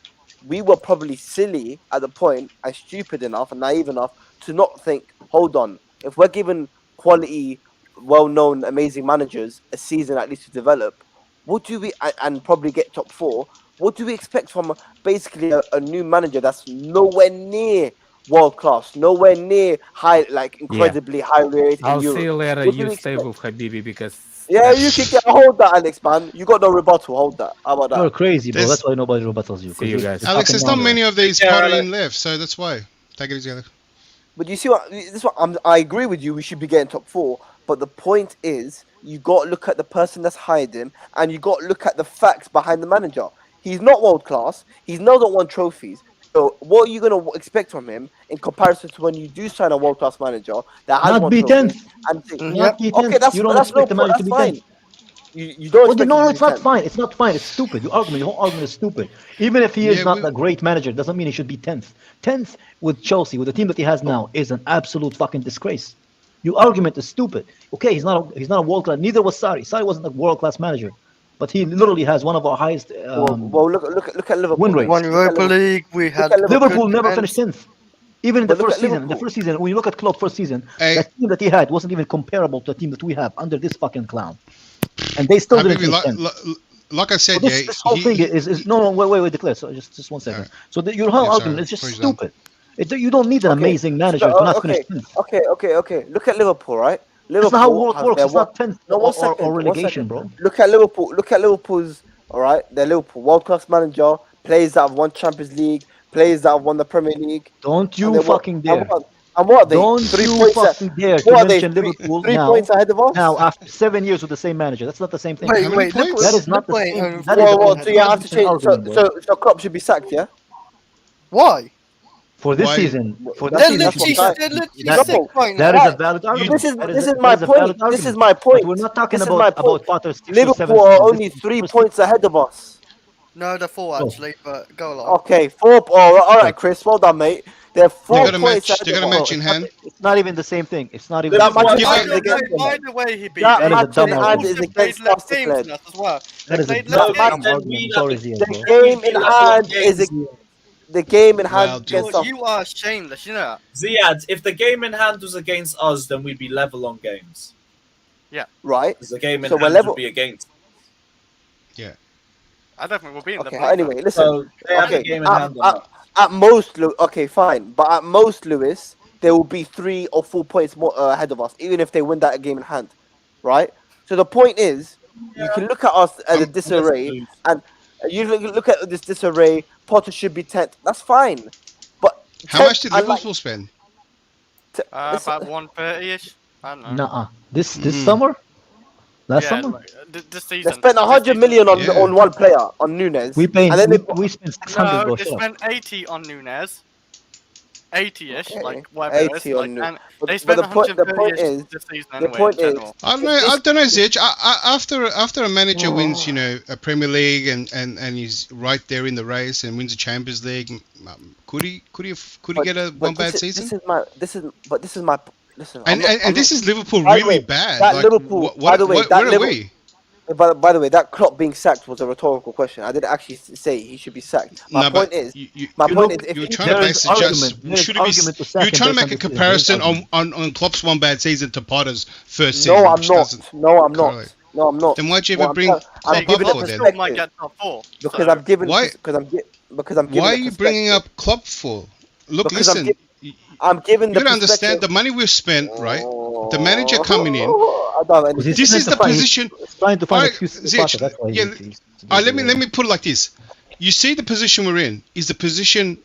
L: we were probably silly at the point and stupid enough and naive enough to not think, hold on, if we're given quality, well-known, amazing managers a season at least to develop, what do we and probably get top 4? What do we expect from basically a new manager that's nowhere near world class, nowhere near high, like incredibly high rated?
G: I'll see you later. You stay with Habibi because.
L: Yeah, you can hold that, Alex, man. You got no rebuttal. Hold that. How about that?
H: You're crazy, bro. That's why nobody rebuttals you.
G: See you guys.
J: Alex, there's not many of these potting left, so that's why. Take it together.
L: But you see I agree with you. We should be getting top 4. But the point is, you got to look at the person that's hired him, and you got to look at the facts behind the manager. He's not world class. He's not won trophies. So what are you going to expect from him in comparison to when you do sign a world class manager that has won trophies? Okay, that's no problem. That's fine. You don't.
H: No, it's not fine. It's not fine. It's stupid. Your whole argument is stupid. Even if he is not a great manager, doesn't mean he should be 10th. 10th with Chelsea, with the team that he has now, is an absolute fucking disgrace. Your argument is stupid. Okay, he's not a world class. Neither was Sarri. Sarri wasn't a world class manager, but he literally has one of our highest.
L: Look at Liverpool.
H: Win rates.
M: One Europa League. We had
H: Liverpool never finished 10th. Even in the first season. The first season, when you look at Klopp first season, the team that he had wasn't even comparable to the team that we have under this fucking clown. And they still didn't finish 10th.
J: Like I said,
H: this whole thing is no. Wait, declare. So just 1 second. So your whole argument is just stupid. You don't need an amazing manager to not finish 10th.
L: Okay. Look at Liverpool, right?
H: That's not how work works. It's not 10th or relegation, bro.
L: Look at Liverpool. Look at Liverpool's. All right, they're Liverpool, world class manager, players that have won Champions League, players that have won the Premier League.
H: Don't you fucking dare!
L: And what are they?
H: Don't you fucking dare to mention Liverpool
L: three points ahead of us?
H: Now, after 7 years with the same manager, that's not the same thing.
M: Wait,
H: that is not the same.
L: So you have to change. So Klopp should be sacked, yeah?
M: Why?
H: For this season,
L: that
H: is a valid argument.
L: This is my point. This is my point.
H: We're not talking about Potter's 6 or 7
L: Liverpool are only 3 points ahead of us.
M: No, they're 4 actually, but go along.
L: Okay, 4. All right, Chris. Well done, mate. They're 4 points ahead of us.
J: They got a match in hand.
H: It's not even the same thing. It's not even
L: that match in
M: hand.
L: By
M: the way, he beat
L: that match in hand is against us, declared.
H: That is a dumb argument.
L: The game in hand is the game in hand against us.
K: You are shameless, you know that.
C: Ziad, if the game in hand was against us, then we'd be level on games.
K: Yeah.
L: Right.
C: Because the game in hand would be against.
J: Yeah.
K: I don't think we'll be in the
L: anyway, listen.
C: So they have a game in hand.
L: At most, okay, fine. But at most, Lewis, there will be 3 or 4 points more ahead of us, even if they win that game in hand. Right? So the point is, you can look at us as a disarray, and you look at this disarray, Potter should be 10th. That's fine. But
J: how much did Liverpool spend?
K: About 130-ish. I don't know.
H: Nuh-uh. This summer? Last summer?
K: Like, this season.
L: They spent 100 million on one player, on Nunes.
H: We spent 600.
K: No, they spent 80 on Nunes. 80-ish,
L: Okay.
K: like whatever it
L: 80
K: is. Like,
L: on
K: and
L: but
K: they spent
L: the point
K: 130
L: is
K: this season
L: the
K: anyway.
L: point
K: in
L: is
K: general.
J: I don't know, Zitch. After a manager wins, you know, a Premier League and he's right there in the race and wins the Champions League, could he get a one bad season?
L: This is my listen.
J: And this is Liverpool
L: By the
J: really
L: way,
J: bad.
L: That
J: Like,
L: Liverpool. By the way,
J: where are we?
L: By the way, that Klopp being sacked was a rhetorical question. I didn't actually say he should be sacked. My point is, if
J: you're trying to base it just you're trying to make a comparison on Klopp's one bad season to Potter's first season.
L: No, I'm not. No, I'm not.
J: Then why'd you ever bring Klopp up for then?
K: Might get top 4.
L: Because I'm giving.
J: Why?
L: Because I'm giving.
J: Why are you bringing up Klopp for? Look,
L: because
J: listen.
L: I'm giving
J: you
L: the.
J: gotta understand the money we've spent, right? The manager coming in.
H: This
J: is the position.
H: Trying to find excuses.
J: Let me put it like this. You see the position we're in is the position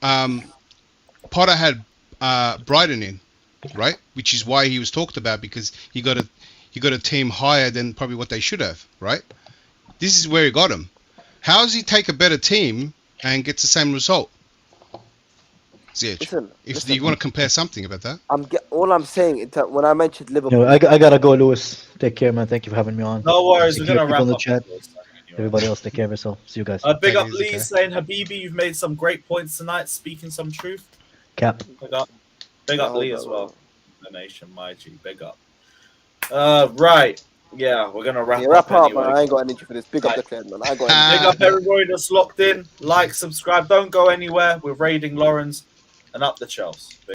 J: Potter had Brighton in, right? Which is why he was talked about, because he got a team higher than probably what they should have, right? This is where he got him. How does he take a better team and gets the same result? Listen, if you want to compare something about that,
L: all I'm saying is that when I mentioned Liverpool,
H: I gotta go, Lewis. Take care, man. Thank you for having me on.
C: No worries. We're gonna wrap
H: on the
C: up
H: chat. Everybody else, take care of yourself. See you guys.
C: Big up Lee saying, Habibi, you've made some great points tonight, speaking some truth.
H: Cap.
C: Big up Lee as well. The nation, my G. Big up. Right. Yeah, we're gonna wrap up
L: anyway. Man. I ain't got energy for this. Big up the clan, man. I got
C: energy. Big up everybody that's locked in. Like, subscribe. Don't go anywhere. We're raiding Lawrence and up the Chelsea.